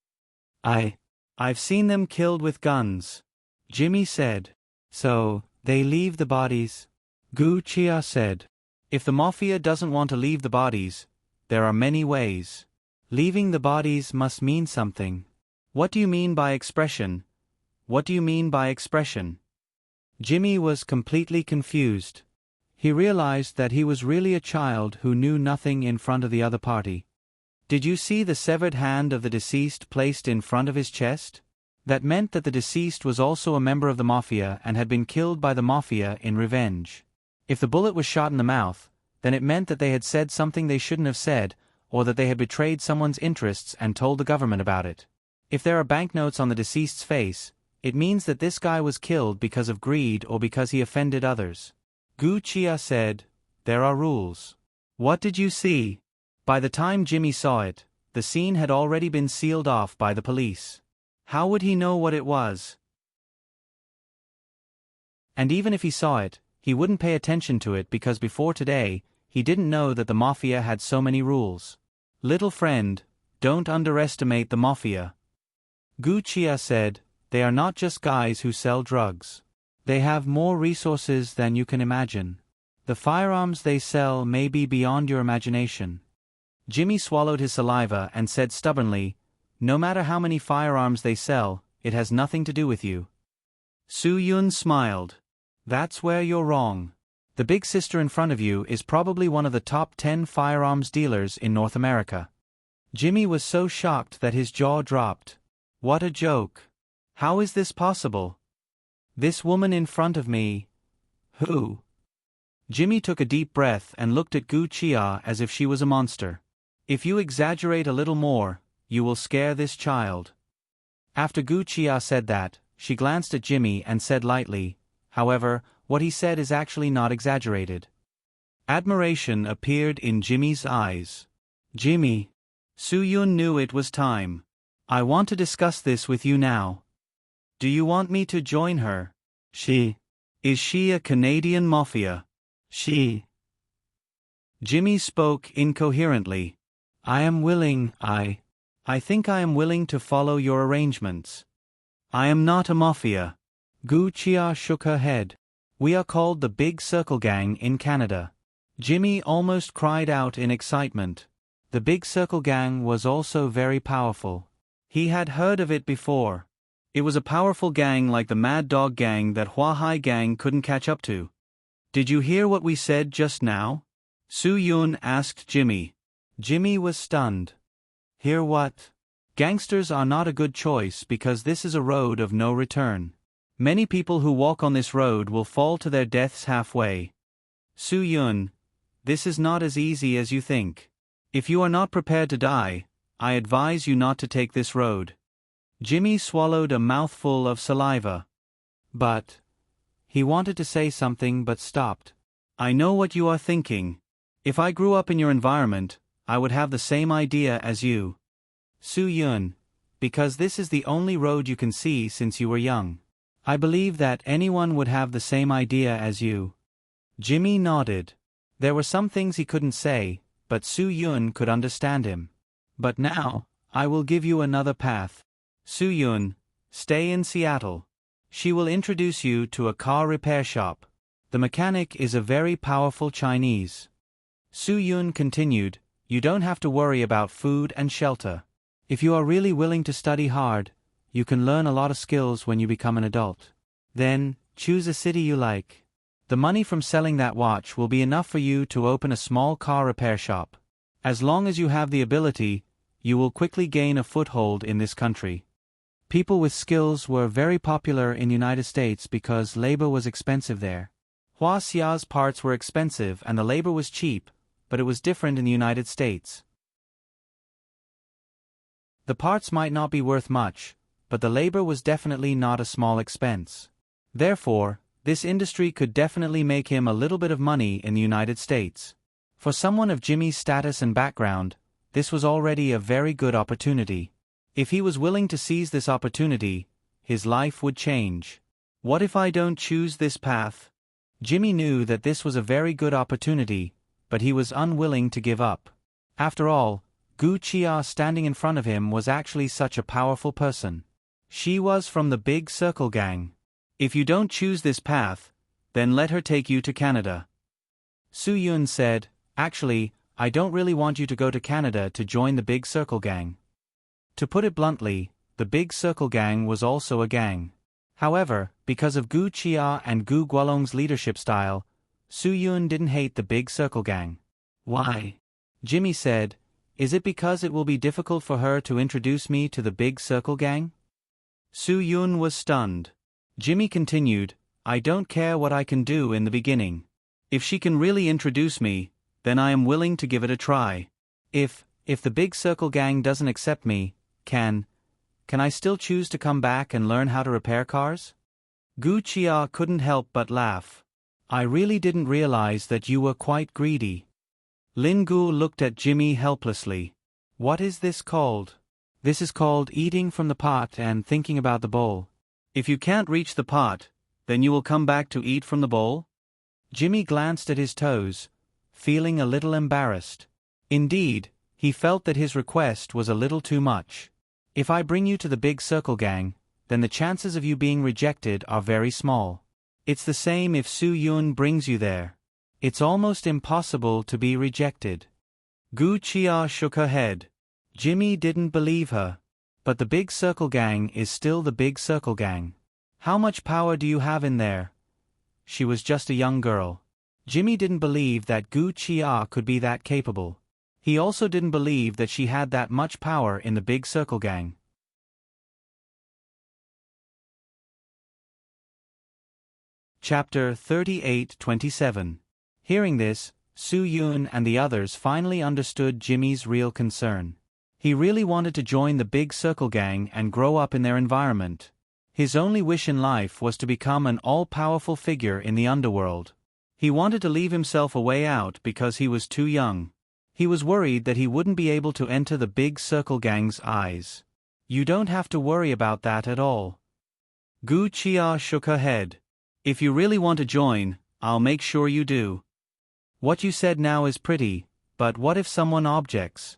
I've seen them killed with guns. Jimmy said. So, they leave the bodies? Gu Chia said. If the mafia doesn't want to leave the bodies, there are many ways. Leaving the bodies must mean something. What do you mean by expression? What do you mean by expression? Jimmy was completely confused. He realized that he was really a child who knew nothing in front of the other party. Did you see the severed hand of the deceased placed in front of his chest? That meant that the deceased was also a member of the mafia and had been killed by the mafia in revenge. If the bullet was shot in the mouth, then it meant that they had said something they shouldn't have said, or that they had betrayed someone's interests and told the government about it. If there are banknotes on the deceased's face, it means that this guy was killed because of greed or because he offended others. Gu Chia said, "There are rules." What did you see? By the time Jimmy saw it, the scene had already been sealed off by the police. How would he know what it was? And even if he saw it, he wouldn't pay attention to it because before today, he didn't know that the mafia had so many rules. Little friend, don't underestimate the mafia. Gu Chia said, "They are not just guys who sell drugs. They have more resources than you can imagine. The firearms they sell may be beyond your imagination." Jimmy swallowed his saliva and said stubbornly, "No matter how many firearms they sell, it has nothing to do with you." Su Yun smiled. "That's where you're wrong. The big sister in front of you is probably one of the top 10 firearms dealers in North America." Jimmy was so shocked that his jaw dropped. What a joke. How is this possible? This woman in front of me. Who? Jimmy took a deep breath and looked at Gu Chia as if she was a monster. If you exaggerate a little more, you will scare this child. After Gu Chia said that, she glanced at Jimmy and said lightly, "However, what he said is actually not exaggerated." Admiration appeared in Jimmy's eyes. "Jimmy." Su Yun knew it was time. "I want to discuss this with you now. Do you want me to join her? Is she a Canadian mafia? Jimmy spoke incoherently. "I am willing, I think I am willing to follow your arrangements. I am not a mafia." Gu Chia shook her head. "We are called the Big Circle Gang in Canada." Jimmy almost cried out in excitement. The Big Circle Gang was also very powerful. He had heard of it before. It was a powerful gang like the Mad Dog Gang that Hua Hai Gang couldn't catch up to. "Did you hear what we said just now?" Su Yun asked Jimmy. Jimmy was stunned. "Hear what?" "Gangsters are not a good choice because this is a road of no return. Many people who walk on this road will fall to their deaths halfway. Su Yun, this is not as easy as you think. If you are not prepared to die, I advise you not to take this road." Jimmy swallowed a mouthful of saliva. But he wanted to say something but stopped. "I know what you are thinking. If I grew up in your environment, I would have the same idea as you. Su Yun, because this is the only road you can see since you were young. I believe that anyone would have the same idea as you." Jimmy nodded. There were some things he couldn't say, but Su Yun could understand him. "But now, I will give you another path. Su Yun, stay in Seattle. She will introduce you to a car repair shop. The mechanic is a very powerful Chinese." Su Yun continued, "You don't have to worry about food and shelter. If you are really willing to study hard, you can learn a lot of skills when you become an adult. Then, choose a city you like. The money from selling that watch will be enough for you to open a small car repair shop. As long as you have the ability, you will quickly gain a foothold in this country." People with skills were very popular in the United States because labor was expensive there. Hua Xia's parts were expensive and the labor was cheap, but it was different in the United States. The parts might not be worth much, but the labor was definitely not a small expense. Therefore, this industry could definitely make him a little bit of money in the United States. For someone of Jimmy's status and background, this was already a very good opportunity. If he was willing to seize this opportunity, his life would change. What if I don't choose this path? Jimmy knew that this was a very good opportunity, but he was unwilling to give up. After all, Gu Chia standing in front of him was actually such a powerful person. She was from the Big Circle Gang. If you don't choose this path, then let her take you to Canada. Su Yun said, actually, I don't really want you to go to Canada to join the Big Circle Gang. To put it bluntly, the Big Circle Gang was also a gang. However, because of Gu Chia and Gu Guolong's leadership style, Su Yun didn't hate the Big Circle Gang. Why? Jimmy said, is it because it will be difficult for her to introduce me to the Big Circle Gang? Su Yun was stunned. Jimmy continued, I don't care what I can do in the beginning. If she can really introduce me, then I am willing to give it a try. If the Big Circle Gang doesn't accept me, can I still choose to come back and learn how to repair cars? Gu Chia couldn't help but laugh. I really didn't realize that you were quite greedy. Lin Gu looked at Jimmy helplessly. What is this called? This is called eating from the pot and thinking about the bowl. If you can't reach the pot, then you will come back to eat from the bowl? Jimmy glanced at his toes, feeling a little embarrassed. Indeed, he felt that his request was a little too much. If I bring you to the Big Circle Gang, then the chances of you being rejected are very small. It's the same if Su Yun brings you there. It's almost impossible to be rejected. Gu Chia shook her head. Jimmy didn't believe her. But the Big Circle Gang is still the Big Circle Gang. How much power do you have in there? She was just a young girl. Jimmy didn't believe that Gu Chia could be that capable. He also didn't believe that she had that much power in the Big Circle Gang. Chapter 38-27. Hearing this, Su Yun and the others finally understood Jimmy's real concern. He really wanted to join the Big Circle Gang and grow up in their environment. His only wish in life was to become an all-powerful figure in the underworld. He wanted to leave himself a way out because he was too young. He was worried that he wouldn't be able to enter the Big Circle Gang's eyes. You don't have to worry about that at all. Gu Chia shook her head. If you really want to join, I'll make sure you do. What you said now is pretty, but what if someone objects?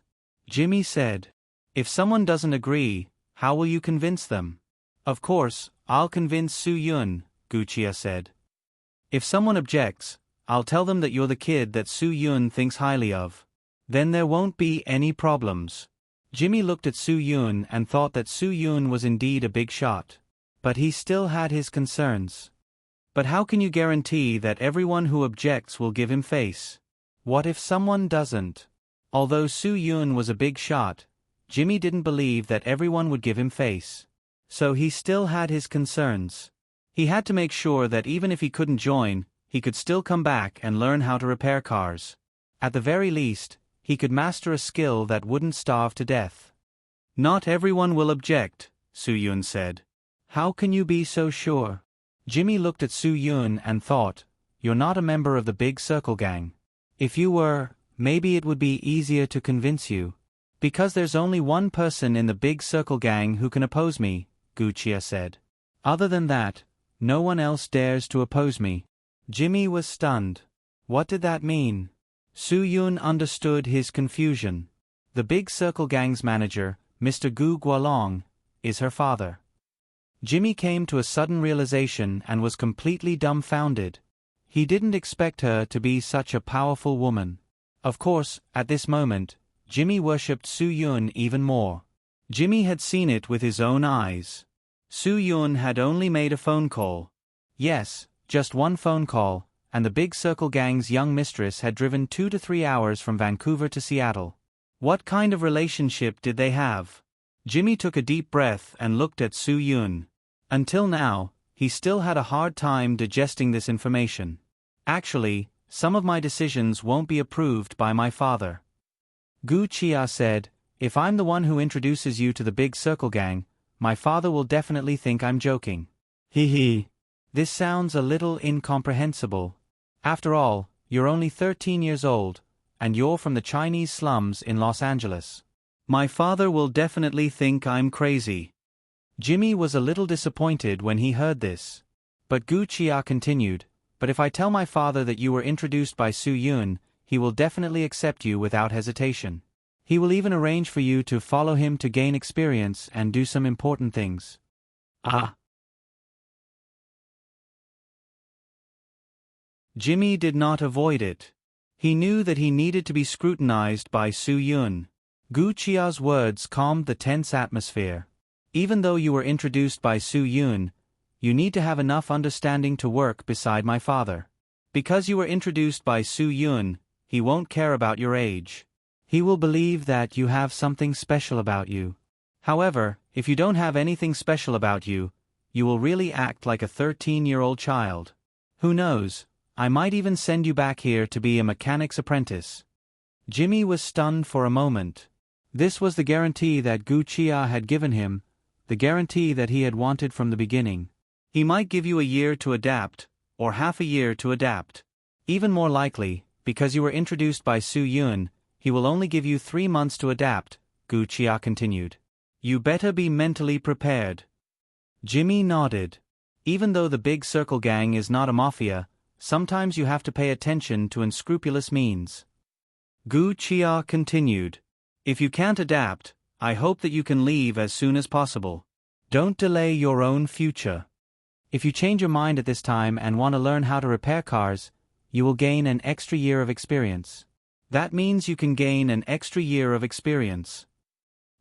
Jimmy said. If someone doesn't agree, how will you convince them? Of course, I'll convince Su Yun, Gu Chia said. If someone objects, I'll tell them that you're the kid that Su Yun thinks highly of. Then there won't be any problems. Jimmy looked at Su Yun and thought that Su Yun was indeed a big shot. But he still had his concerns. But how can you guarantee that everyone who objects will give him face? What if someone doesn't? Although Su Yun was a big shot, Jimmy didn't believe that everyone would give him face. So he still had his concerns. He had to make sure that even if he couldn't join, he could still come back and learn how to repair cars. At the very least, he could master a skill that wouldn't starve to death. Not everyone will object, Su Yun said. How can you be so sure? Jimmy looked at Su Yun and thought, you're not a member of the Big Circle Gang. If you were, maybe it would be easier to convince you. Because there's only one person in the Big Circle Gang who can oppose me, Gu Chia said. Other than that, no one else dares to oppose me. Jimmy was stunned. What did that mean? Su Yun understood his confusion. The Big Circle Gang's manager, Mr. Gu Guolong, is her father. Jimmy came to a sudden realization and was completely dumbfounded. He didn't expect her to be such a powerful woman. Of course, at this moment, Jimmy worshipped Su Yun even more. Jimmy had seen it with his own eyes. Su Yun had only made a phone call. Yes, just one phone call, and the Big Circle Gang's young mistress had driven 2 to 3 hours from Vancouver to Seattle. What kind of relationship did they have? Jimmy took a deep breath and looked at Su Yun. Until now, he still had a hard time digesting this information. Actually, some of my decisions won't be approved by my father. Gu Chia said, if I'm the one who introduces you to the Big Circle Gang, my father will definitely think I'm joking. Hee. This sounds a little incomprehensible. After all, you're only 13 years old, and you're from the Chinese slums in Los Angeles. My father will definitely think I'm crazy. Jimmy was a little disappointed when he heard this. But Gu Chia continued, but if I tell my father that you were introduced by Su Yun, he will definitely accept you without hesitation. He will even arrange for you to follow him to gain experience and do some important things. Ah. Jimmy did not avoid it. He knew that he needed to be scrutinized by Su Yun. Gu Chia's words calmed the tense atmosphere. Even though you were introduced by Su Yun, you need to have enough understanding to work beside my father. Because you were introduced by Su Yun, he won't care about your age. He will believe that you have something special about you. However, if you don't have anything special about you, you will really act like a 13-year-old child. Who knows, I might even send you back here to be a mechanic's apprentice. Jimmy was stunned for a moment. This was the guarantee that Gu Chia had given him, the guarantee that he had wanted from the beginning. He might give you a year to adapt, or half a year to adapt. Even more likely, because you were introduced by Su Yun, he will only give you 3 months to adapt, Gu Chia continued. You better be mentally prepared. Jimmy nodded. Even though the Big Circle Gang is not a mafia, sometimes you have to pay attention to unscrupulous means. Gu Chia continued. If you can't adapt, I hope that you can leave as soon as possible. Don't delay your own future. If you change your mind at this time and want to learn how to repair cars, you will gain an extra year of experience. That means you can gain an extra year of experience.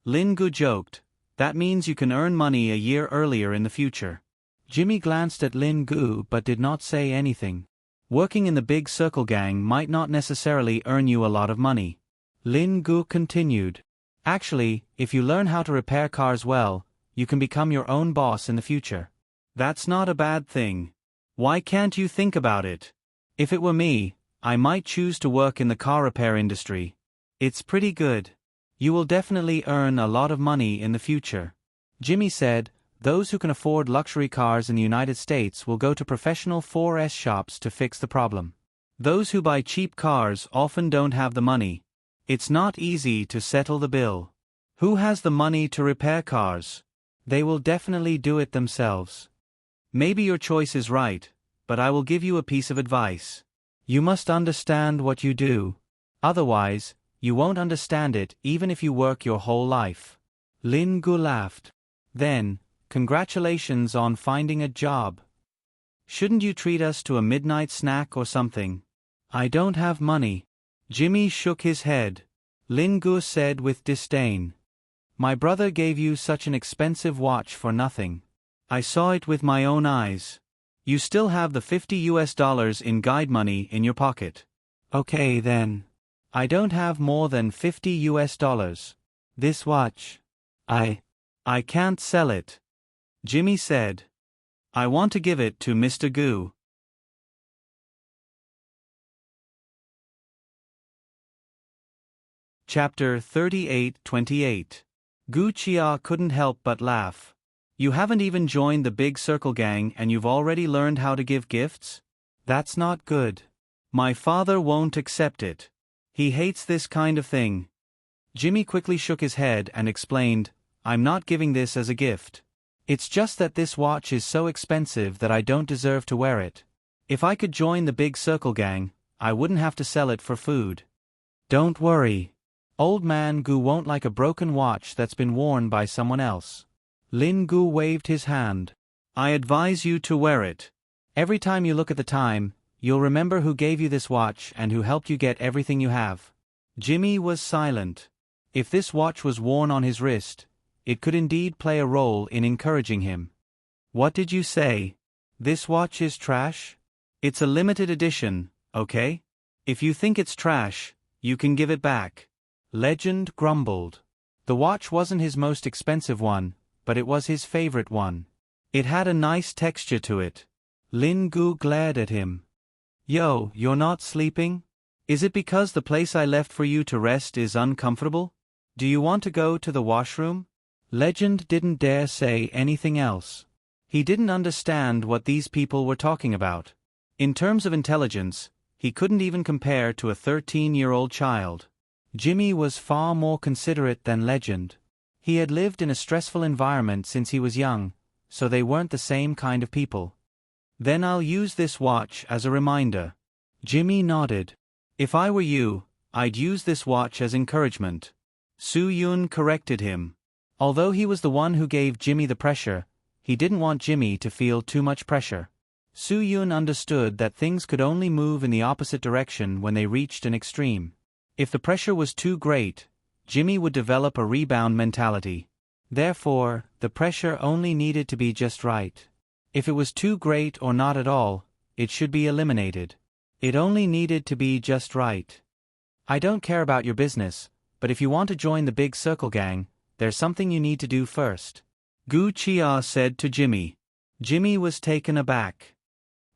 Lin Gu joked. That means you can earn money a year earlier in the future. Jimmy glanced at Lin Gu but did not say anything. Working in the Big Circle Gang might not necessarily earn you a lot of money. Lin Gu continued. Actually, if you learn how to repair cars well, you can become your own boss in the future. That's not a bad thing. Why can't you think about it? If it were me, I might choose to work in the car repair industry. It's pretty good. You will definitely earn a lot of money in the future. Jimmy said, those who can afford luxury cars in the United States will go to professional 4S shops to fix the problem. Those who buy cheap cars often don't have the money. It's not easy to settle the bill. Who has the money to repair cars? They will definitely do it themselves. Maybe your choice is right, but I will give you a piece of advice. You must understand what you do. Otherwise, you won't understand it even if you work your whole life. Lin Gu laughed. Then, congratulations on finding a job. Shouldn't you treat us to a midnight snack or something? I don't have money. Jimmy shook his head. Lin Gu said with disdain. My brother gave you such an expensive watch for nothing. I saw it with my own eyes. You still have the $50 in guide money in your pocket. Okay then. I don't have more than $50. This watch. I can't sell it. Jimmy said. I want to give it to Mr. Gu. Chapter 38:28. Gu Chia couldn't help but laugh. You haven't even joined the Big Circle Gang and you've already learned how to give gifts? That's not good. My father won't accept it. He hates this kind of thing. Jimmy quickly shook his head and explained, I'm not giving this as a gift. It's just that this watch is so expensive that I don't deserve to wear it. If I could join the Big Circle Gang, I wouldn't have to sell it for food. Don't worry. Old man Gu won't like a broken watch that's been worn by someone else. Lin Gu waved his hand. I advise you to wear it. Every time you look at the time, you'll remember who gave you this watch and who helped you get everything you have. Jimmy was silent. If this watch was worn on his wrist, it could indeed play a role in encouraging him. What did you say? This watch is trash? It's a limited edition, okay? If you think it's trash, you can give it back. Legend grumbled. The watch wasn't his most expensive one, but it was his favorite one. It had a nice texture to it. Lin Gu glared at him. Yo, you're not sleeping? Is it because the place I left for you to rest is uncomfortable? Do you want to go to the washroom? Legend didn't dare say anything else. He didn't understand what these people were talking about. In terms of intelligence, he couldn't even compare to a 13-year-old child. Jimmy was far more considerate than Legend. He had lived in a stressful environment since he was young, so they weren't the same kind of people. Then I'll use this watch as a reminder. Jimmy nodded. If I were you, I'd use this watch as encouragement. Soo-yoon corrected him. Although he was the one who gave Jimmy the pressure, he didn't want Jimmy to feel too much pressure. Soo-yoon understood that things could only move in the opposite direction when they reached an extreme. If the pressure was too great, Jimmy would develop a rebound mentality. Therefore, the pressure only needed to be just right. If it was too great or not at all, it should be eliminated. It only needed to be just right. I don't care about your business, but if you want to join the Big Circle Gang, there's something you need to do first. Gu Chia said to Jimmy. Jimmy was taken aback.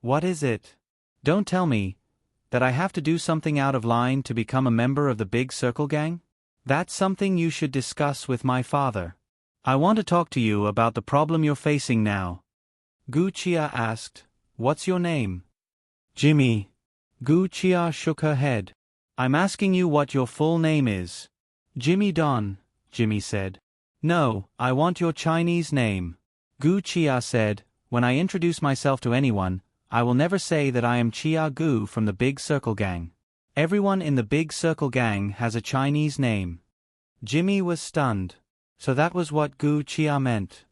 What is it? Don't tell me that I have to do something out of line to become a member of the Big Circle Gang? That's something you should discuss with my father. I want to talk to you about the problem you're facing now. Gu Chia asked, What's your name? Jimmy. Gu Chia shook her head. I'm asking you what your full name is. Jimmy Don, Jimmy said. No, I want your Chinese name. Gu Chia said, When I introduce myself to anyone, I will never say that I am Chia Gu from the Big Circle Gang. Everyone in the Big Circle Gang has a Chinese name. Jimmy was stunned. So that was what Gu Chia meant.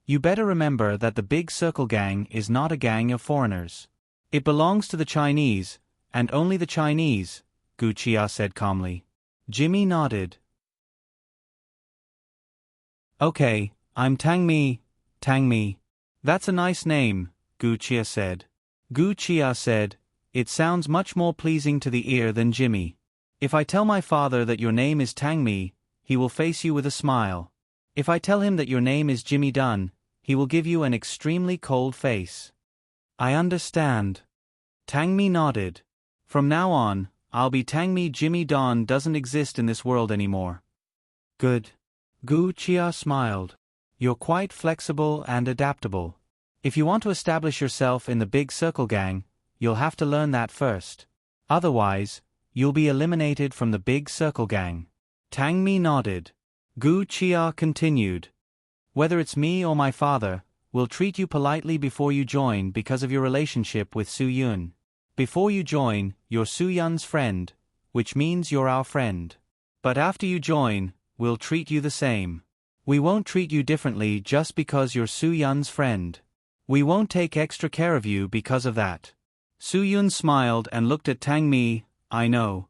You better remember that the Big Circle Gang is not a gang of foreigners. It belongs to the Chinese, and only the Chinese, Gu Chia said calmly. Jimmy nodded. Okay, I'm Tang Mi. That's a nice name, Gu Chia said. Gu Chia said, It sounds much more pleasing to the ear than Jimmy. If I tell my father that your name is Tang Mi, he will face you with a smile. If I tell him that your name is Jimmy Dunn, he will give you an extremely cold face. I understand. Tang Mi nodded. From now on, I'll be Tang Mi. Jimmy Don doesn't exist in this world anymore. Good. Gu Chia smiled. You're quite flexible and adaptable. If you want to establish yourself in the Big Circle Gang, you'll have to learn that first. Otherwise, you'll be eliminated from the Big Circle Gang. Tang Mi nodded. Gu Chia continued. Whether it's me or my father, we'll treat you politely before you join because of your relationship with Soo-yoon. Before you join, you're Soo-yoon's friend, which means you're our friend. But after you join, we'll treat you the same. We won't treat you differently just because you're Soo-yoon's friend. We won't take extra care of you because of that. Soo-yoon smiled and looked at Tang Mi. I know.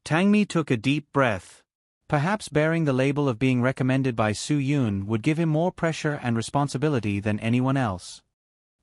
Tang Mi took a deep breath. Perhaps bearing the label of being recommended by Soo-yoon would give him more pressure and responsibility than anyone else.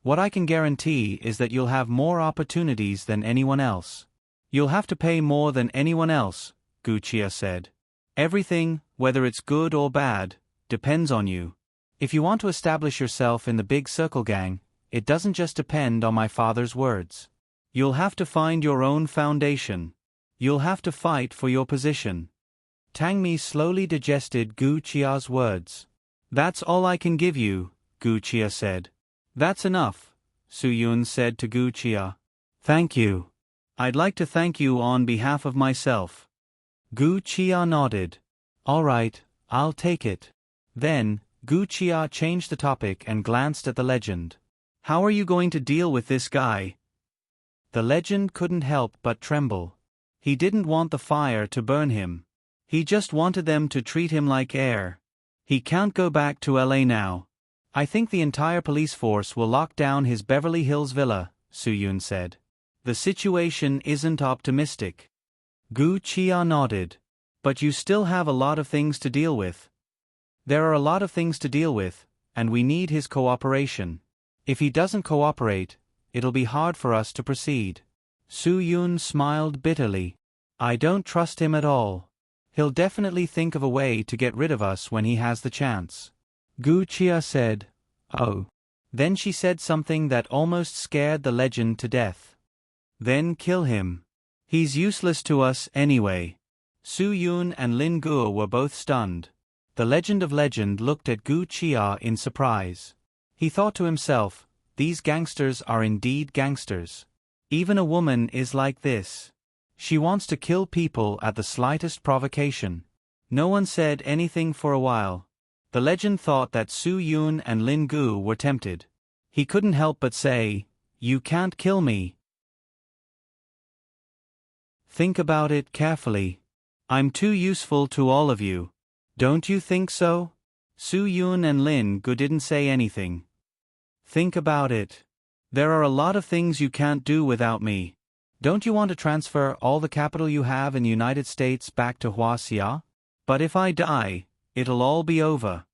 What I can guarantee is that you'll have more opportunities than anyone else. You'll have to pay more than anyone else, Gu Chia said. Everything, whether it's good or bad, depends on you. If you want to establish yourself in the Big Circle Gang, it doesn't just depend on my father's words. You'll have to find your own foundation. You'll have to fight for your position. Tang Mi slowly digested Gu Chia's words. That's all I can give you, Gu Chia said. That's enough, Soo-yoon said to Gu Chia. Thank you. I'd like to thank you on behalf of myself. Gu Chia nodded. All right, I'll take it. Then, Gu Chia changed the topic and glanced at the legend. How are you going to deal with this guy? The legend couldn't help but tremble. He didn't want the fire to burn him. He just wanted them to treat him like air. He can't go back to LA now. I think the entire police force will lock down his Beverly Hills villa, Soo-yoon said. The situation isn't optimistic. Gu Chia nodded. But you still have a lot of things to deal with. There are a lot of things to deal with, and we need his cooperation. If he doesn't cooperate, it'll be hard for us to proceed. Soo-yoon smiled bitterly. I don't trust him at all. He'll definitely think of a way to get rid of us when he has the chance. Gu Chia said, Oh. Then she said something that almost scared the legend to death. Then kill him. He's useless to us anyway. Soo-yoon and Lin Guo were both stunned. The Legend of Legend looked at Gu Chia in surprise. He thought to himself, these gangsters are indeed gangsters. Even a woman is like this. She wants to kill people at the slightest provocation. No one said anything for a while. The legend thought that Su Yun and Lin Gu were tempted. He couldn't help but say, "You can't kill me." Think about it carefully. I'm too useful to all of you. Don't you think so? Su Yun and Lin Gu didn't say anything. Think about it. There are a lot of things you can't do without me. Don't you want to transfer all the capital you have in the United States back to Huaxia? But if I die, it'll all be over.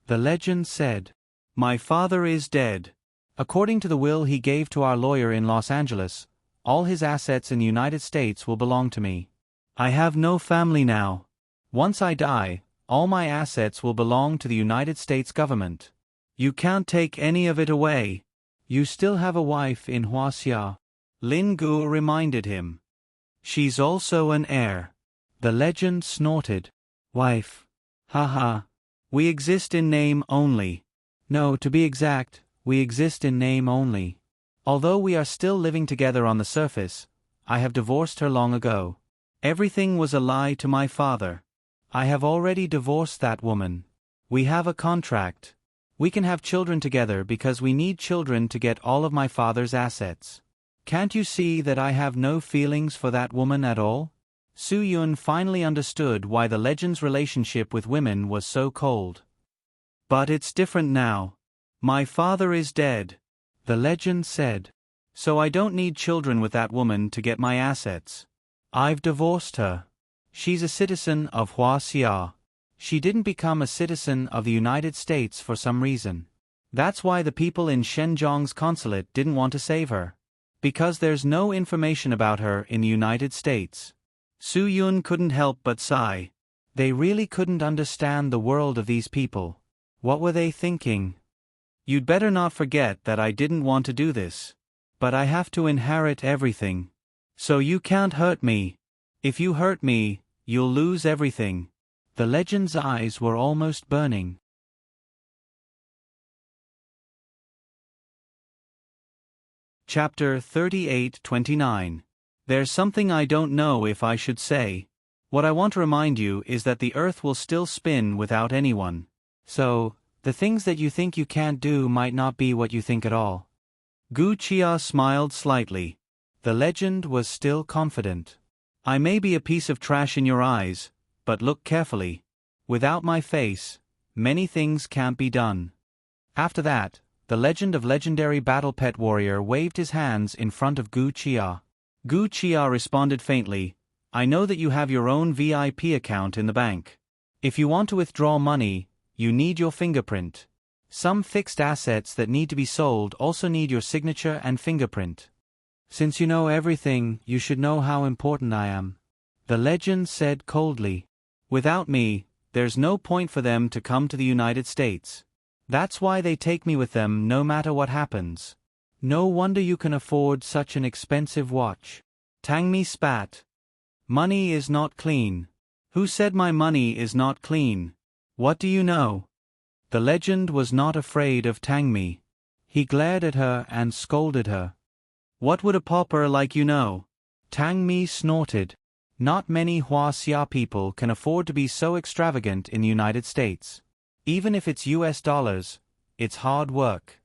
The legend said, "My father is dead. According to the will he gave to our lawyer in Los Angeles, all his assets in the United States will belong to me. I have no family now. Once I die, all my assets will belong to the United States government. You can't take any of it away. You still have a wife in Huaxia." Lin Gu reminded him. "She's also an heir." The legend snorted. "Wife. Ha. We exist in name only. No, to be exact, we exist in name only. Although we are still living together on the surface, I have divorced her long ago. Everything was a lie to my father. I have already divorced that woman. We have a contract. We can have children together because we need children to get all of my father's assets. Can't you see that I have no feelings for that woman at all?" Su Yun finally understood why the legend's relationship with women was so cold. "But it's different now. My father is dead," the legend said. "So I don't need children with that woman to get my assets. I've divorced her. She's a citizen of Huaxia. She didn't become a citizen of the United States for some reason. That's why the people in Shenzhong's consulate didn't want to save her. Because there's no information about her in the United States." Su Yun couldn't help but sigh. They really couldn't understand the world of these people. What were they thinking? "You'd better not forget that I didn't want to do this. But I have to inherit everything. So you can't hurt me. If you hurt me, you'll lose everything." The legend's eyes were almost burning. Chapter 38-29. There's something I don't know if I should say. What I want to remind you is that the earth will still spin without anyone. So, the things that you think you can't do might not be what you think at all. Gu Chia smiled slightly. The legend was still confident. "I may be a piece of trash in your eyes, but look carefully. Without my face, many things can't be done." After that, the legend of legendary battle pet warrior waved his hands in front of Gu Chia. Gu Chia responded faintly, "I know that you have your own VIP account in the bank. If you want to withdraw money, you need your fingerprint. Some fixed assets that need to be sold also need your signature and fingerprint. Since you know everything, you should know how important I am," the legend said coldly. "Without me, there's no point for them to come to the United States. That's why they take me with them no matter what happens. No wonder you can afford such an expensive watch." Tang Mi spat. "Money is not clean." "Who said my money is not clean? What do you know?" The legend was not afraid of Tang Mi. He glared at her and scolded her. "What would a pauper like you know?" Tang Mi snorted. "Not many Huaxia people can afford to be so extravagant in the United States. Even if it's US dollars, it's hard work.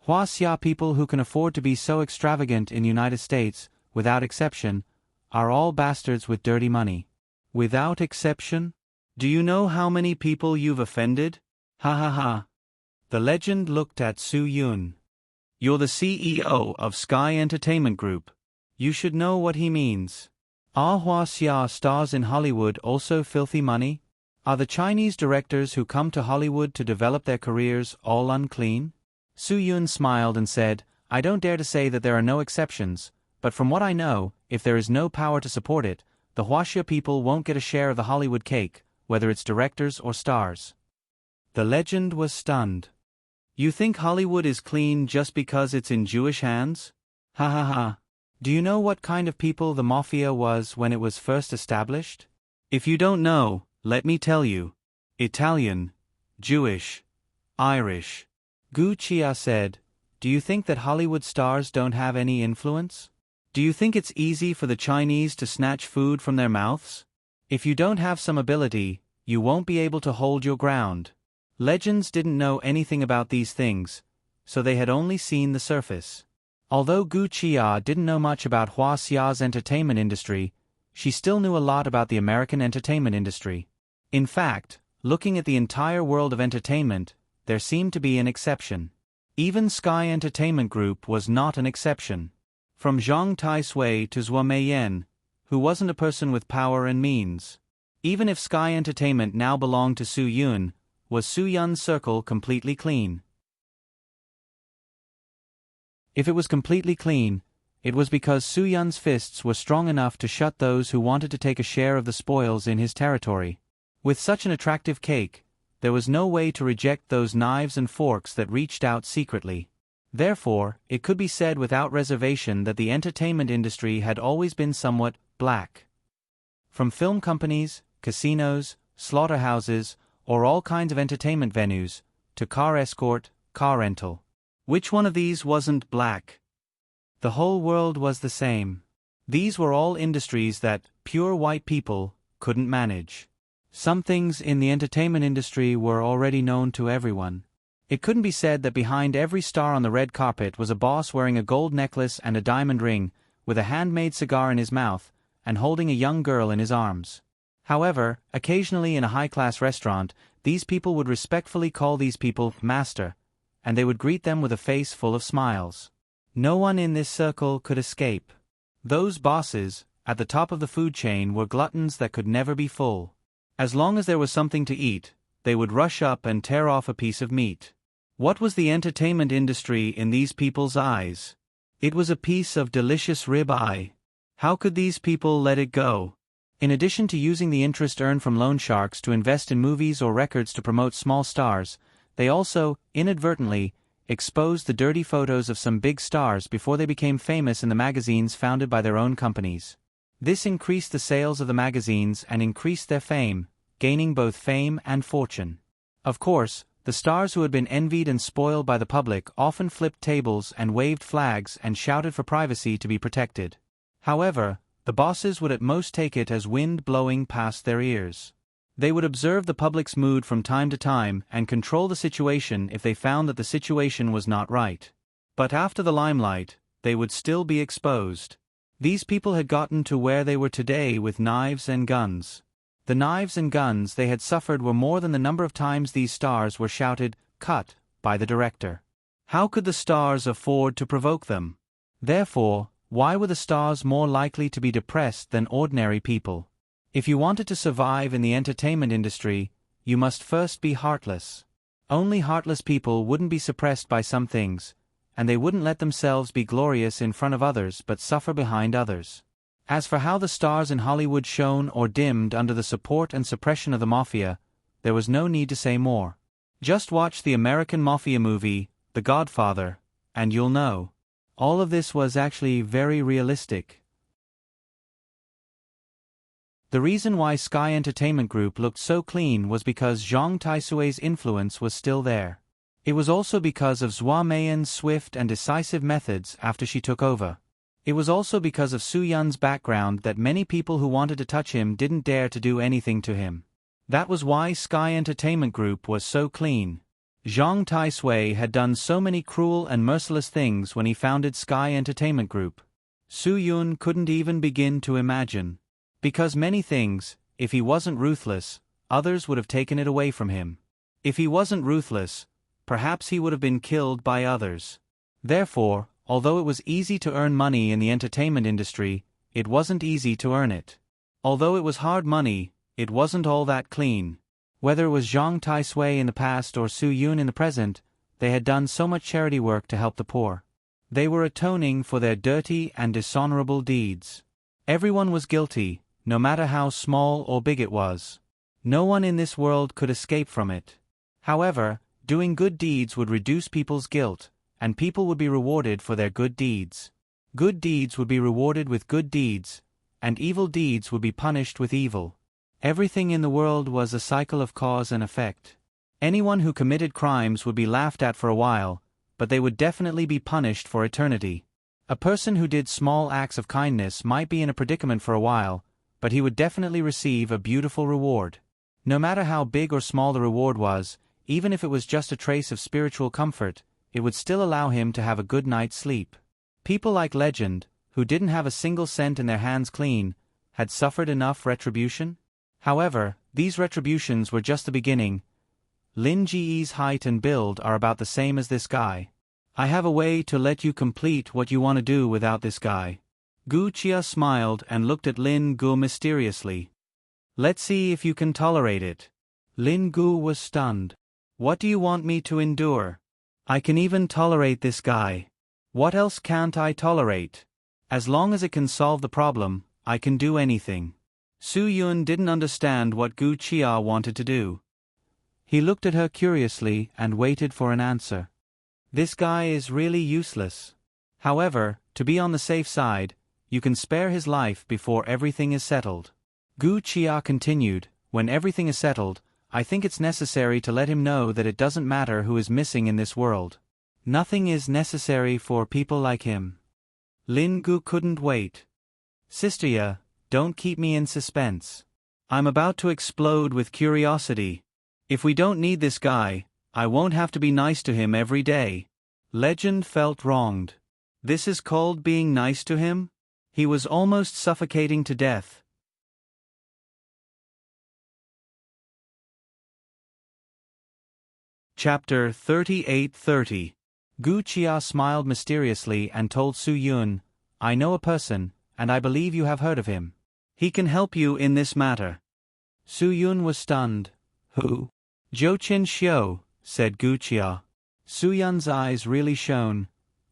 Huaxia people who can afford to be so extravagant in the United States, without exception, are all bastards with dirty money." "Without exception? Do you know how many people you've offended?" Ha. The legend looked at Su Yun. "You're the CEO of Sky Entertainment Group. You should know what he means. Are Huaxia stars in Hollywood also filthy money? Are the Chinese directors who come to Hollywood to develop their careers all unclean?" Su Yun smiled and said, "I don't dare to say that there are no exceptions, but from what I know, if there is no power to support it, the Huaxia people won't get a share of the Hollywood cake, whether it's directors or stars." The legend was stunned. "You think Hollywood is clean just because it's in Jewish hands? Ha. Do you know what kind of people the mafia was when it was first established? If you don't know, let me tell you. Italian, Jewish, Irish." Gu Chia said, "Do you think that Hollywood stars don't have any influence? Do you think it's easy for the Chinese to snatch food from their mouths? If you don't have some ability, you won't be able to hold your ground. Legends didn't know anything about these things, so they had only seen the surface. Although Gu Qia didn't know much about Hua Xia's entertainment industry, she still knew a lot about the American entertainment industry. In fact, looking at the entire world of entertainment, there seemed to be an exception. Even Sky Entertainment Group was not an exception. From Zhang Taisui to Zhua Meiyan, who wasn't a person with power and means. Even if Sky Entertainment now belonged to Su Yun, was Su Yun's circle completely clean? If it was completely clean, it was because Su Yun's fists were strong enough to shut those who wanted to take a share of the spoils in his territory. With such an attractive cake, there was no way to reject those knives and forks that reached out secretly. Therefore, it could be said without reservation that the entertainment industry had always been somewhat black. From film companies, casinos, slaughterhouses, or all kinds of entertainment venues, to car escort, car rental. Which one of these wasn't black? The whole world was the same. These were all industries that pure white people couldn't manage. Some things in the entertainment industry were already known to everyone. It couldn't be said that behind every star on the red carpet was a boss wearing a gold necklace and a diamond ring, with a handmade cigar in his mouth, and holding a young girl in his arms. However, occasionally in a high-class restaurant, these people would respectfully call these people master, and they would greet them with a face full of smiles. No one in this circle could escape. Those bosses, at the top of the food chain, were gluttons that could never be full. As long as there was something to eat, they would rush up and tear off a piece of meat. What was the entertainment industry in these people's eyes? It was a piece of delicious rib-eye. How could these people let it go? In addition to using the interest earned from loan sharks to invest in movies or records to promote small stars, they also, inadvertently, exposed the dirty photos of some big stars before they became famous in the magazines founded by their own companies. This increased the sales of the magazines and increased their fame, gaining both fame and fortune. Of course, the stars who had been envied and spoiled by the public often flipped tables and waved flags and shouted for privacy to be protected. However, the bosses would at most take it as wind blowing past their ears. They would observe the public's mood from time to time and control the situation if they found that the situation was not right. But after the limelight, they would still be exposed. These people had gotten to where they were today with knives and guns. The knives and guns they had suffered were more than the number of times these stars were shouted, "Cut," by the director. How could the stars afford to provoke them? Therefore, why were the stars more likely to be depressed than ordinary people? If you wanted to survive in the entertainment industry, you must first be heartless. Only heartless people wouldn't be suppressed by some things, and they wouldn't let themselves be glorious in front of others but suffer behind others. As for how the stars in Hollywood shone or dimmed under the support and suppression of the mafia, there was no need to say more. Just watch the American mafia movie, The Godfather, and you'll know. All of this was actually very realistic. The reason why Sky Entertainment Group looked so clean was because Zhang Taisui's influence was still there. It was also because of Zhua Meiyan's swift and decisive methods after she took over. It was also because of Su Yun's background that many people who wanted to touch him didn't dare to do anything to him. That was why Sky Entertainment Group was so clean. Zhang Taisui had done so many cruel and merciless things when he founded Sky Entertainment Group. Su Yun couldn't even begin to imagine. Because many things, if he wasn't ruthless, others would have taken it away from him. If he wasn't ruthless, perhaps he would have been killed by others. Therefore, although it was easy to earn money in the entertainment industry, it wasn't easy to earn it. Although it was hard money, it wasn't all that clean. Whether it was Zhang Taisui in the past or Su Yun in the present, they had done so much charity work to help the poor. They were atoning for their dirty and dishonorable deeds. Everyone was guilty, no matter how small or big it was. No one in this world could escape from it. However, doing good deeds would reduce people's guilt, and people would be rewarded for their good deeds. Good deeds would be rewarded with good deeds, and evil deeds would be punished with evil. Everything in the world was a cycle of cause and effect. Anyone who committed crimes would be laughed at for a while, but they would definitely be punished for eternity. A person who did small acts of kindness might be in a predicament for a while, but he would definitely receive a beautiful reward. No matter how big or small the reward was, even if it was just a trace of spiritual comfort, it would still allow him to have a good night's sleep. People like Legend, who didn't have a single cent in their hands clean, had suffered enough retribution. However, these retributions were just the beginning. Lin Ji's height and build are about the same as this guy. I have a way to let you complete what you want to do without this guy. Gu Chia smiled and looked at Lin Gu mysteriously. Let's see if you can tolerate it. Lin Gu was stunned. What do you want me to endure? I can even tolerate this guy. What else can't I tolerate? As long as it can solve the problem, I can do anything. Su Yun didn't understand what Gu Chia wanted to do. He looked at her curiously and waited for an answer. This guy is really useless. However, to be on the safe side, you can spare his life before everything is settled. Gu Chia continued, when everything is settled, I think it's necessary to let him know that it doesn't matter who is missing in this world. Nothing is necessary for people like him. Lin Gu couldn't wait. Sister Ya, don't keep me in suspense. I'm about to explode with curiosity. If we don't need this guy, I won't have to be nice to him every day. Legend felt wronged. This is called being nice to him? He was almost suffocating to death. Chapter 38:30. Gu Chia smiled mysteriously and told Su Yun, I know a person, and I believe you have heard of him. He can help you in this matter. Su Yun was stunned. Who? Jochin Xiu, said Gu Chia. Su Yun's eyes really shone.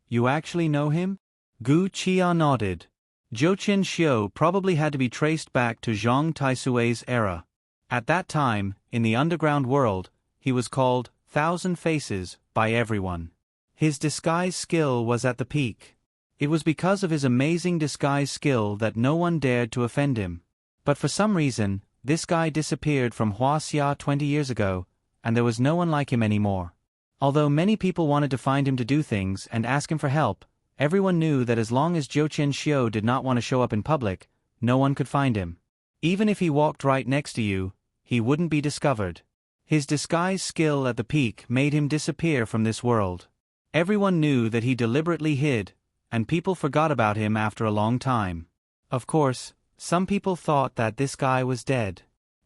You actually know him? Gu Chia nodded. Jochin Xiu probably had to be traced back to Zhang Taisui's era. At that time, in the underground world, he was called Thousand Faces by everyone. His disguise skill was at the peak. It was because of his amazing disguise skill that no one dared to offend him. But for some reason, this guy disappeared from Huaxia 20 years ago, and there was no one like him anymore. Although many people wanted to find him to do things and ask him for help, everyone knew that as long as Jochin Xiu did not want to show up in public, no one could find him. Even if he walked right next to you, he wouldn't be discovered. His disguise skill at the peak made him disappear from this world. Everyone knew that he deliberately hid, and people forgot about him after a long time. Of course, some people thought that this guy was dead.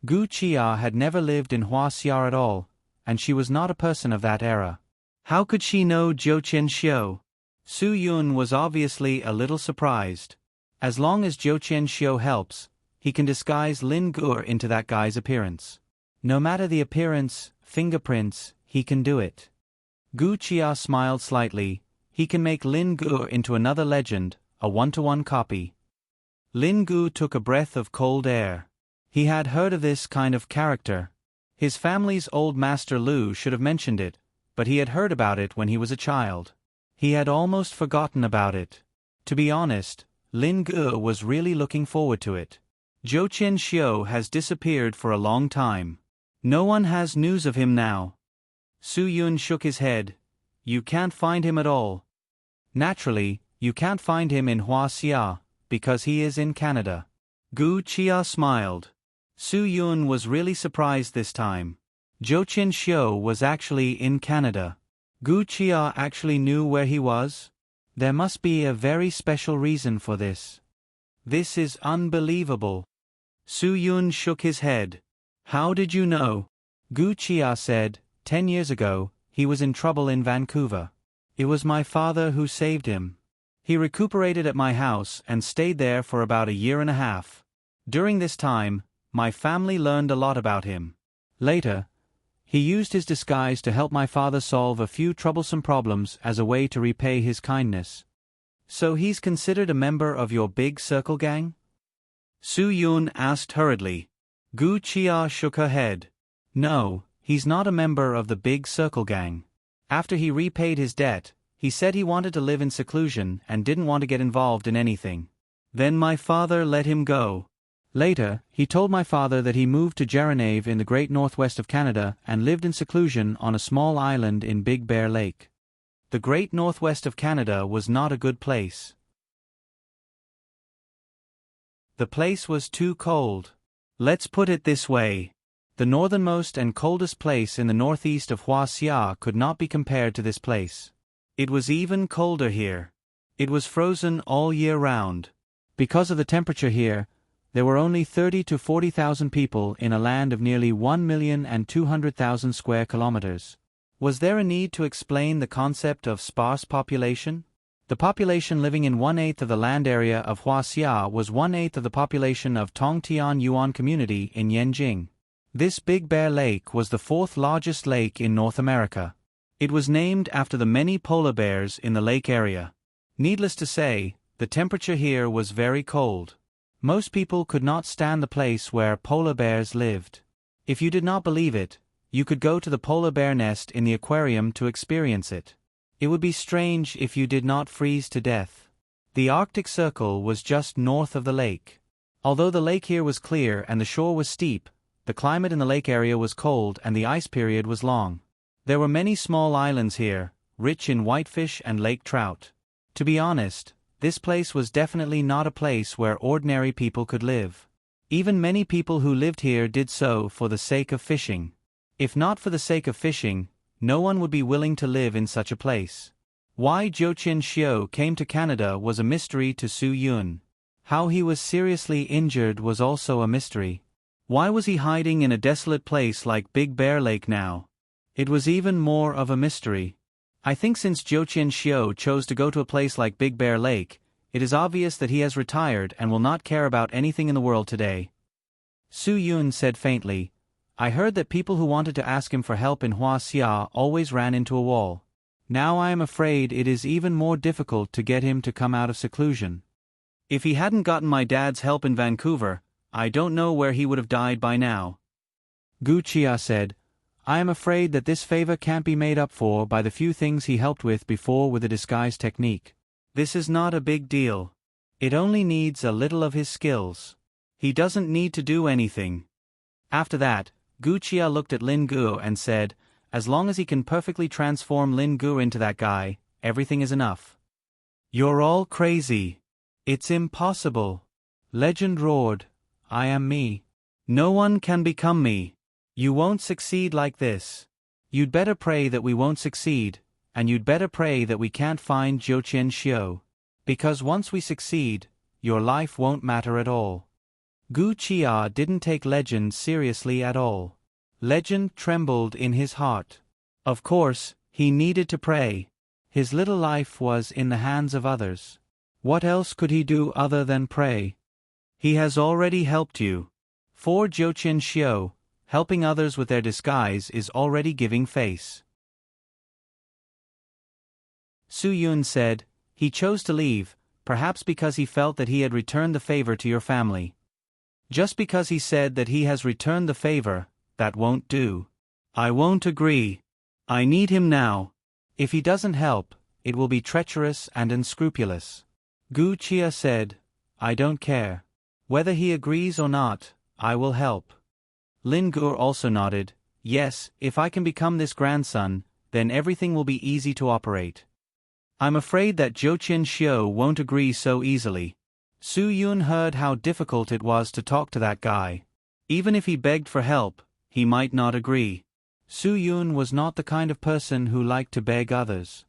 Gu Chia had never lived in Huaxia at all, and she was not a person of that era. How could she know Jochin Xiu? Su Yun was obviously a little surprised. As long as Jochin Xiu helps, he can disguise Lin Gu into that guy's appearance. No matter the appearance, fingerprints, he can do it. Gu Chia smiled slightly. He can make Lin Gu into another legend, a one-to-one copy. Lin Gu took a breath of cold air. He had heard of this kind of character. His family's old master Lu should have mentioned it, but he had heard about it when he was a child. He had almost forgotten about it. To be honest, Lin Gu was really looking forward to it. Jochin Xiu has disappeared for a long time. No one has news of him now. Su Yun shook his head. You can't find him at all. Naturally, you can't find him in Huaxia, because he is in Canada. Gu Chia smiled. Su Yun was really surprised this time. Jochin Xiu was actually in Canada. Gu Chia actually knew where he was? There must be a very special reason for this. This is unbelievable. Su Yun shook his head. How did you know? Gu Chia said, 10 years ago, he was in trouble in Vancouver. It was my father who saved him. He recuperated at my house and stayed there for about a year and a half. During this time, my family learned a lot about him. Later, he used his disguise to help my father solve a few troublesome problems as a way to repay his kindness. So he's considered a member of your big circle gang? Su Yun asked hurriedly. Gu Chia shook her head. No, he's not a member of the big circle gang. After he repaid his debt, he said he wanted to live in seclusion and didn't want to get involved in anything. Then my father let him go. Later, he told my father that he moved to Gerenave in the great northwest of Canada and lived in seclusion on a small island in Big Bear Lake. The great northwest of Canada was not a good place. The place was too cold. Let's put it this way. The northernmost and coldest place in the northeast of Huaxia could not be compared to this place. It was even colder here. It was frozen all year round. Because of the temperature here, there were only 30 to 40,000 people in a land of nearly 1,200,000 square kilometers. Was there a need to explain the concept of sparse population? The population living in 1/8 of the land area of Huaxia was 1/8 of the population of Tongtian Yuan community in Yanjing. This Big Bear Lake was the fourth largest lake in North America. It was named after the many polar bears in the lake area. Needless to say, the temperature here was very cold. Most people could not stand the place where polar bears lived. If you did not believe it, you could go to the polar bear nest in the aquarium to experience it. It would be strange if you did not freeze to death. The Arctic Circle was just north of the lake. Although the lake here was clear and the shore was steep, the climate in the lake area was cold and the ice period was long. There were many small islands here, rich in whitefish and lake trout. To be honest, this place was definitely not a place where ordinary people could live. Even many people who lived here did so for the sake of fishing. If not for the sake of fishing, no one would be willing to live in such a place. Why Zhou Qianxiu came to Canada was a mystery to Su Yun. How he was seriously injured was also a mystery. Why was he hiding in a desolate place like Big Bear Lake now? It was even more of a mystery. I think since Zhou Qianxiu chose to go to a place like Big Bear Lake, it is obvious that he has retired and will not care about anything in the world today. Su Yun said faintly, I heard that people who wanted to ask him for help in Huaxia always ran into a wall. Now I am afraid it is even more difficult to get him to come out of seclusion. If he hadn't gotten my dad's help in Vancouver, I don't know where he would have died by now. Gu Chia said, I am afraid that this favor can't be made up for by the few things he helped with before with the disguise technique. This is not a big deal. It only needs a little of his skills. He doesn't need to do anything. After that, Gu Chia looked at Lin Gu and said, as long as he can perfectly transform Lin Gu into that guy, everything is enough. You're all crazy. It's impossible. Legend roared, I am me. No one can become me. You won't succeed like this. You'd better pray that we won't succeed, and you'd better pray that we can't find Zhou Qianxiu. Because once we succeed, your life won't matter at all. Gu Chia didn't take Legend seriously at all. Legend trembled in his heart. Of course, he needed to pray. His little life was in the hands of others. What else could he do other than pray? He has already helped you. For Zhou Qianxiu, helping others with their disguise is already giving face. Su Yun said, he chose to leave, perhaps because he felt that he had returned the favor to your family. Just because he said that he has returned the favor, that won't do. I won't agree. I need him now. If he doesn't help, it will be treacherous and unscrupulous. Gu Chia said, I don't care. Whether he agrees or not, I will help. Lin Gu also nodded, yes, if I can become this grandson, then everything will be easy to operate. I'm afraid that Zhou Qianxiu won't agree so easily. Su Yun heard how difficult it was to talk to that guy. Even if he begged for help, he might not agree. Su Yun was not the kind of person who liked to beg others.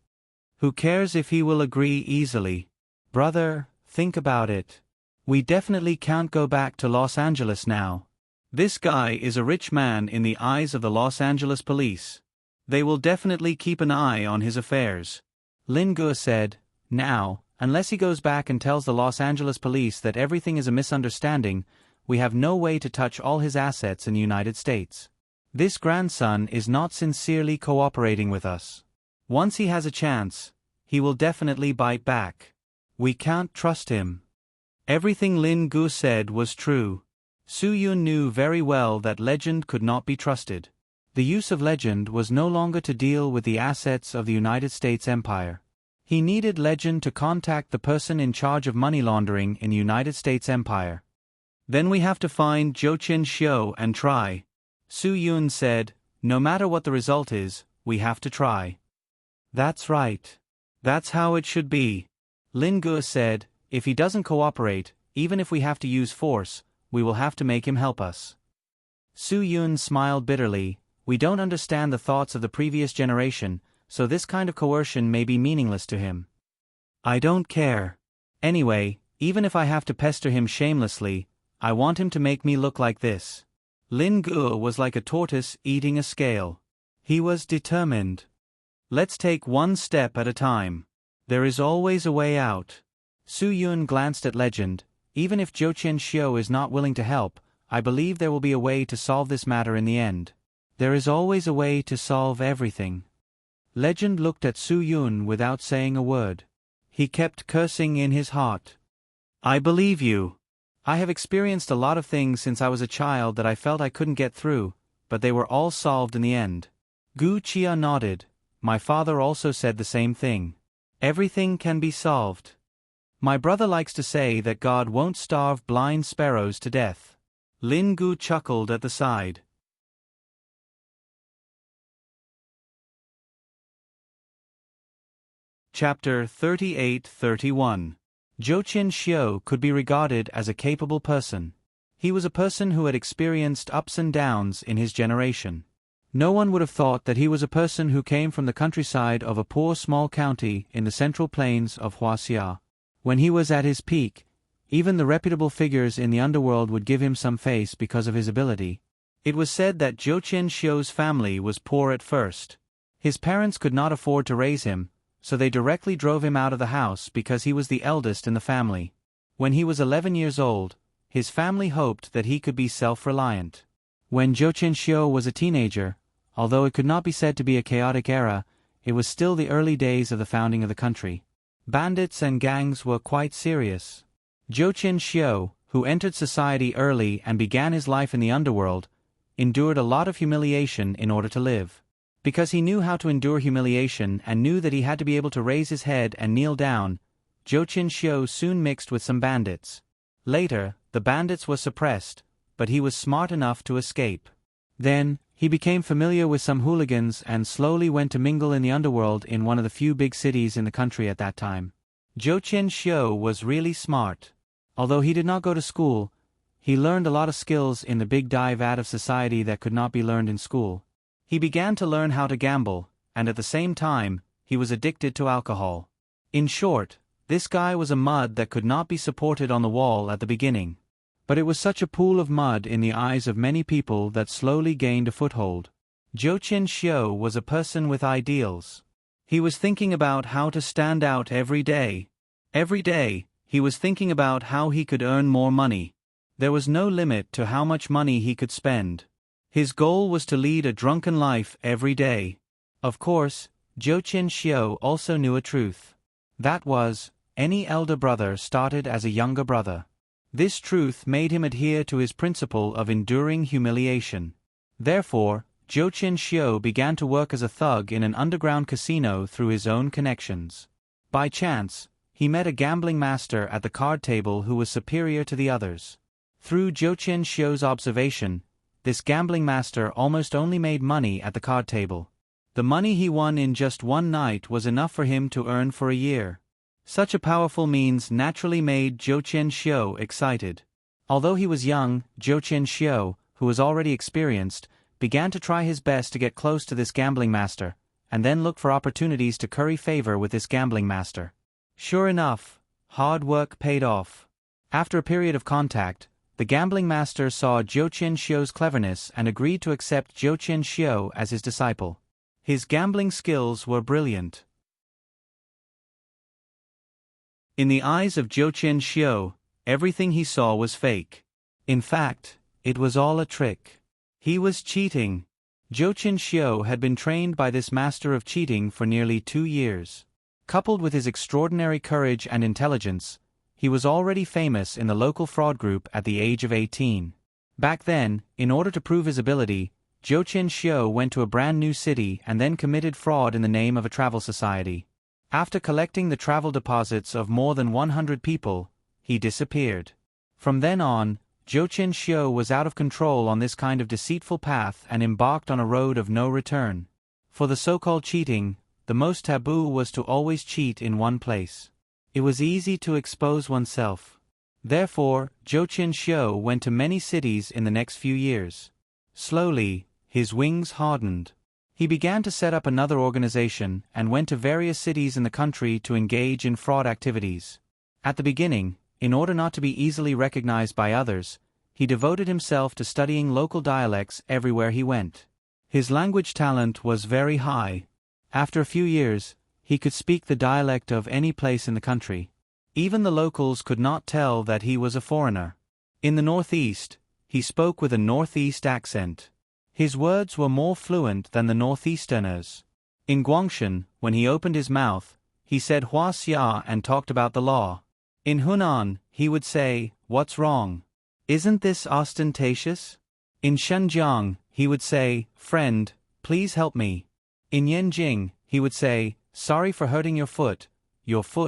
Who cares if he will agree easily? Brother, think about it. We definitely can't go back to Los Angeles now. This guy is a rich man in the eyes of the Los Angeles police. They will definitely keep an eye on his affairs. Lin Gu said, now, unless he goes back and tells the Los Angeles police that everything is a misunderstanding, we have no way to touch all his assets in the United States. This grandson is not sincerely cooperating with us. Once he has a chance, he will definitely bite back. We can't trust him. Everything Lin Gu said was true. Su Yun knew very well that Legend could not be trusted. The use of Legend was no longer to deal with the assets of the United States Empire. He needed Legend to contact the person in charge of money laundering in the United States Empire. Then we have to find Zhou Qianxiu and try. Su Yun said, no matter what the result is, we have to try. That's right. That's how it should be. Lin Gu said, if he doesn't cooperate, even if we have to use force, we will have to make him help us. Su Yun smiled bitterly. We don't understand the thoughts of the previous generation, so this kind of coercion may be meaningless to him. I don't care. Anyway, even if I have to pester him shamelessly, I want him to make me look like this. Lin Guo was like a tortoise eating a scale. He was determined. Let's take one step at a time. There is always a way out. Su Yun glanced at Legend. Even if Zhou Qianxiu is not willing to help, I believe there will be a way to solve this matter in the end. There is always a way to solve everything. Legend looked at Su Yun without saying a word. He kept cursing in his heart. I believe you. I have experienced a lot of things since I was a child that I felt I couldn't get through, but they were all solved in the end. Gu Qia nodded. My father also said the same thing. Everything can be solved. My brother likes to say that God won't starve blind sparrows to death. Lin Gu chuckled at the side. Chapter 38-31. Zhou Qianxiu could be regarded as a capable person. He was a person who had experienced ups and downs in his generation. No one would have thought that he was a person who came from the countryside of a poor small county in the central plains of Huaxia. When he was at his peak, even the reputable figures in the underworld would give him some face because of his ability. It was said that Zhou Qianxiu's family was poor at first. His parents could not afford to raise him, so they directly drove him out of the house because he was the eldest in the family. When he was 11 years old, his family hoped that he could be self-reliant. When Zhou Qianxiu was a teenager, although it could not be said to be a chaotic era, it was still the early days of the founding of the country. Bandits and gangs were quite serious. Zhou Qianxiu, who entered society early and began his life in the underworld, endured a lot of humiliation in order to live. Because he knew how to endure humiliation and knew that he had to be able to raise his head and kneel down, Zhou Qianxiu soon mixed with some bandits. Later, the bandits were suppressed, but he was smart enough to escape. Then, he became familiar with some hooligans and slowly went to mingle in the underworld in one of the few big cities in the country at that time. Zhou Qianxiu was really smart. Although he did not go to school, he learned a lot of skills in the big dive out of society that could not be learned in school. He began to learn how to gamble, and at the same time, he was addicted to alcohol. In short, this guy was a mud that could not be supported on the wall at the beginning. But it was such a pool of mud in the eyes of many people that slowly gained a foothold. Zhou Qianxiu was a person with ideals. He was thinking about how to stand out every day. Every day, he was thinking about how he could earn more money. There was no limit to how much money he could spend. His goal was to lead a drunken life every day. Of course, Zhou Qianxiu also knew a truth. That was, any elder brother started as a younger brother. This truth made him adhere to his principle of enduring humiliation. Therefore, Zhou Qianxiu began to work as a thug in an underground casino through his own connections. By chance, he met a gambling master at the card table who was superior to the others. Through Zhou Qianxiu's observation, this gambling master almost only made money at the card table. The money he won in just one night was enough for him to earn for a year. Such a powerful means naturally made Zhou Qianxiu excited. Although he was young, Zhou Qianxiu, who was already experienced, began to try his best to get close to this gambling master, and then look for opportunities to curry favor with this gambling master. Sure enough, hard work paid off. After a period of contact, the gambling master saw Zhou Qianxiu's cleverness and agreed to accept Zhou Qianxiu as his disciple. His gambling skills were brilliant. In the eyes of Zhou Qianxiu, everything he saw was fake. In fact, it was all a trick. He was cheating. Zhou Qianxiu had been trained by this master of cheating for nearly 2 years. Coupled with his extraordinary courage and intelligence, he was already famous in the local fraud group at the age of 18. Back then, in order to prove his ability, Zhou Qianxiu went to a brand new city and then committed fraud in the name of a travel society. After collecting the travel deposits of more than 100 people, he disappeared. From then on, Zhou Qianxiu was out of control on this kind of deceitful path and embarked on a road of no return. For the so-called cheating, the most taboo was to always cheat in one place. It was easy to expose oneself. Therefore, Zhou Qianxiu went to many cities in the next few years. Slowly, his wings hardened. He began to set up another organization and went to various cities in the country to engage in fraud activities. At the beginning, in order not to be easily recognized by others, he devoted himself to studying local dialects everywhere he went. His language talent was very high. After a few years, he could speak the dialect of any place in the country. Even the locals could not tell that he was a foreigner. In the Northeast, he spoke with a Northeast accent. His words were more fluent than the Northeasterners. In Guangshan, when he opened his mouth, he said Hua Xia and talked about the law. In Hunan, he would say, "What's wrong? Isn't this ostentatious?" In Shenzhen, he would say, "Friend, please help me." In Yanjing, he would say, "Sorry for hurting your foot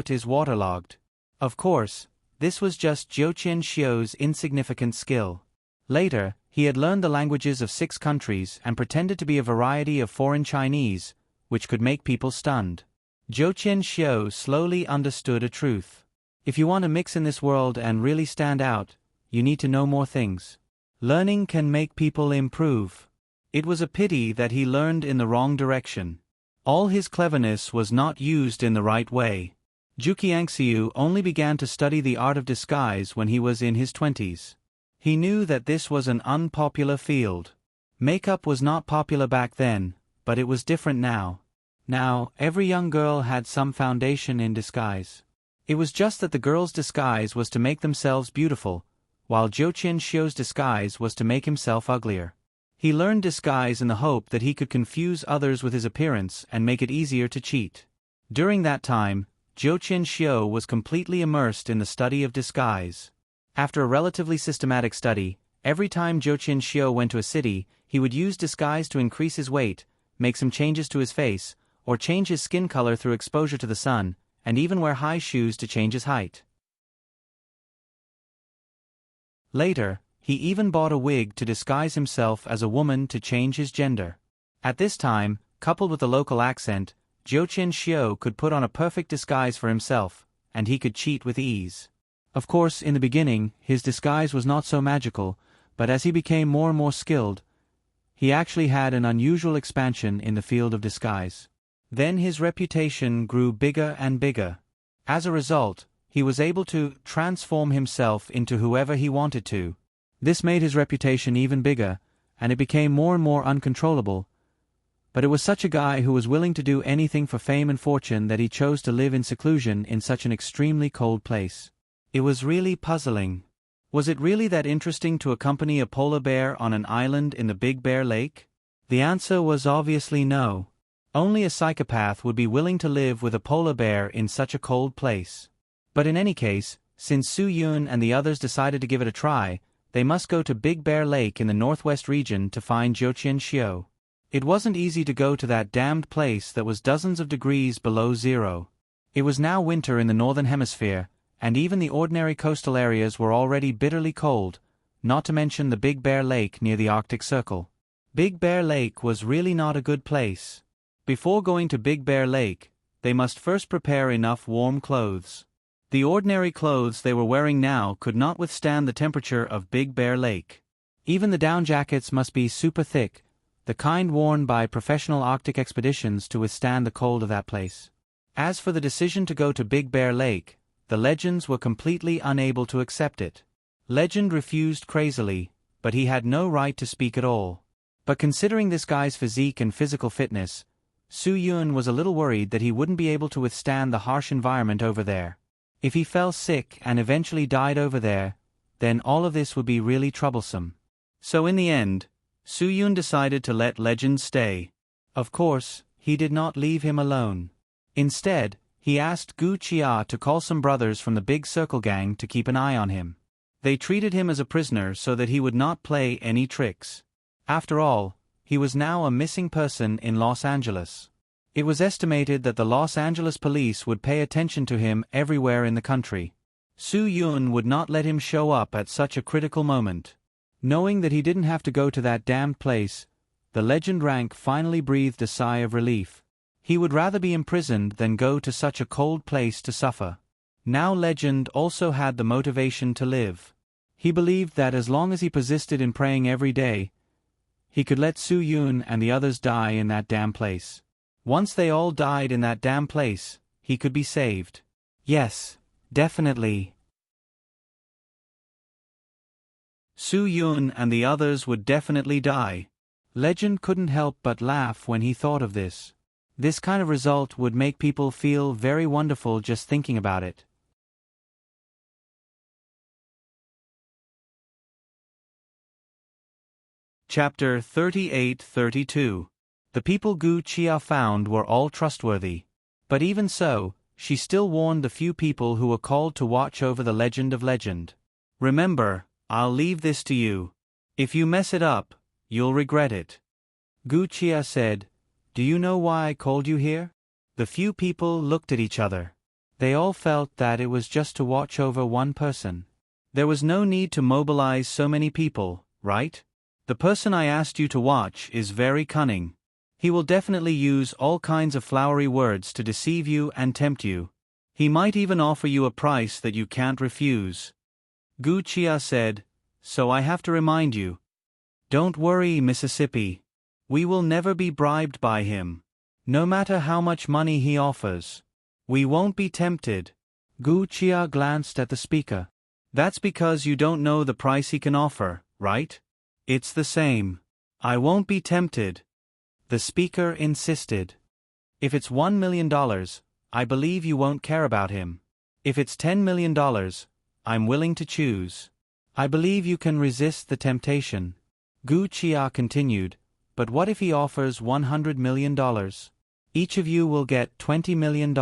is waterlogged." Of course, this was just Zhou Qianxiu's insignificant skill. Later, he had learned the languages of 6 countries and pretended to be a variety of foreign Chinese, which could make people stunned. Zhou Qianxiu slowly understood a truth. If you want to mix in this world and really stand out, you need to know more things. Learning can make people improve. It was a pity that he learned in the wrong direction. All his cleverness was not used in the right way. Zhu Qiangxiu only began to study the art of disguise when he was in his 20s. He knew that this was an unpopular field. Makeup was not popular back then, but it was different now. Now, every young girl had some foundation in disguise. It was just that the girl's disguise was to make themselves beautiful, while Zhou Qianxiu's disguise was to make himself uglier. He learned disguise in the hope that he could confuse others with his appearance and make it easier to cheat. During that time, Zhou Qianxiu was completely immersed in the study of disguise. After a relatively systematic study, every time Zhou Qianxiu went to a city, he would use disguise to increase his weight, make some changes to his face, or change his skin color through exposure to the sun, and even wear high shoes to change his height. Later, he even bought a wig to disguise himself as a woman to change his gender. At this time, coupled with the local accent, Zhou Qianxiu could put on a perfect disguise for himself, and he could cheat with ease. Of course, in the beginning, his disguise was not so magical, but as he became more and more skilled, he actually had an unusual expansion in the field of disguise. Then his reputation grew bigger and bigger. As a result, he was able to transform himself into whoever he wanted to. This made his reputation even bigger, and it became more and more uncontrollable. But it was such a guy who was willing to do anything for fame and fortune that he chose to live in seclusion in such an extremely cold place. It was really puzzling. Was it really that interesting to accompany a polar bear on an island in the Big Bear Lake? The answer was obviously no. Only a psychopath would be willing to live with a polar bear in such a cold place. But in any case, since Su Yun and the others decided to give it a try, they must go to Big Bear Lake in the northwest region to find Zhou Qianxiu. It wasn't easy to go to that damned place that was dozens of degrees below zero. It was now winter in the northern hemisphere, and even the ordinary coastal areas were already bitterly cold, not to mention the Big Bear Lake near the Arctic Circle. Big Bear Lake was really not a good place. Before going to Big Bear Lake, they must first prepare enough warm clothes. The ordinary clothes they were wearing now could not withstand the temperature of Big Bear Lake. Even the down jackets must be super thick, the kind worn by professional Arctic expeditions to withstand the cold of that place. As for the decision to go to Big Bear Lake, the Legends were completely unable to accept it. Legend refused crazily, but he had no right to speak at all. But considering this guy's physique and physical fitness, Su Yun was a little worried that he wouldn't be able to withstand the harsh environment over there. If he fell sick and eventually died over there, then all of this would be really troublesome. So in the end, Su Yun decided to let Legend stay. Of course, he did not leave him alone. Instead, he asked Gu Chia to call some brothers from the Big Circle gang to keep an eye on him. They treated him as a prisoner so that he would not play any tricks. After all, he was now a missing person in Los Angeles. It was estimated that the Los Angeles police would pay attention to him everywhere in the country. Su Yun would not let him show up at such a critical moment. Knowing that he didn't have to go to that damned place, the Legend rank finally breathed a sigh of relief. He would rather be imprisoned than go to such a cold place to suffer. Now Legend also had the motivation to live. He believed that as long as he persisted in praying every day, he could let Su Yun and the others die in that damn place. Once they all died in that damn place, he could be saved. Yes, definitely. Su Yun and the others would definitely die. Legend couldn't help but laugh when he thought of this. This kind of result would make people feel very wonderful just thinking about it. Chapter 38-32. The people Gu Chia found were all trustworthy. But even so, she still warned the few people who were called to watch over the legend of Legend. Remember, I'll leave this to you. If you mess it up, you'll regret it. Gu Chia said, "Do you know why I called you here?" The few people looked at each other. They all felt that it was just to watch over one person. There was no need to mobilize so many people, right? The person I asked you to watch is very cunning. He will definitely use all kinds of flowery words to deceive you and tempt you. He might even offer you a price that you can't refuse. Gu Chia said, "So I have to remind you. Don't worry, Mississippi. We will never be bribed by him. No matter how much money he offers. We won't be tempted." Gu Chia glanced at the speaker. "That's because you don't know the price he can offer, right? It's the same. I won't be tempted." The speaker insisted. "If it's $1 million, I believe you won't care about him. If it's $10 million, I'm willing to choose. I believe you can resist the temptation." Gu Chia continued, "But what if he offers $100 million? Each of you will get $20 million.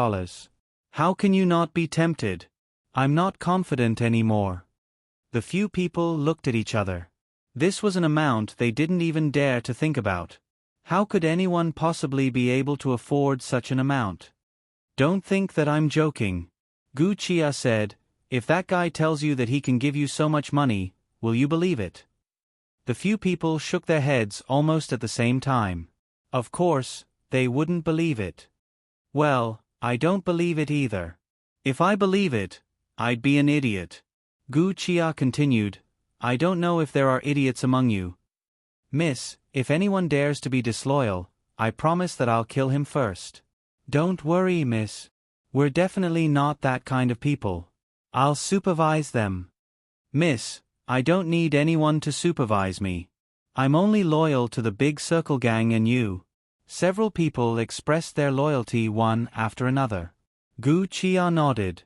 How can you not be tempted?" "I'm not confident anymore." The few people looked at each other. This was an amount they didn't even dare to think about. How could anyone possibly be able to afford such an amount? "Don't think that I'm joking." Gu Chia said, "If that guy tells you that he can give you so much money, will you believe it?" The few people shook their heads almost at the same time. Of course, they wouldn't believe it. "Well, I don't believe it either. If I believe it, I'd be an idiot." Gu Chia continued, "I don't know if there are idiots among you. Miss, if anyone dares to be disloyal, I promise that I'll kill him first." "Don't worry, miss. We're definitely not that kind of people. I'll supervise them." "Miss, I don't need anyone to supervise me. I'm only loyal to the Big Circle Gang and you." Several people expressed their loyalty one after another. Gu Chia nodded.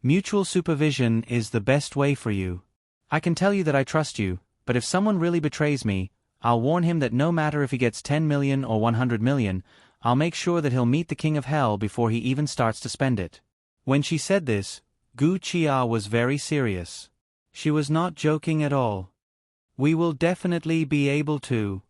"Mutual supervision is the best way for you. I can tell you that I trust you, but if someone really betrays me, I'll warn him that no matter if he gets 10 million or 100 million, I'll make sure that he'll meet the king of hell before he even starts to spend it." When she said this, Gu Chia was very serious. She was not joking at all. "We will definitely be able to."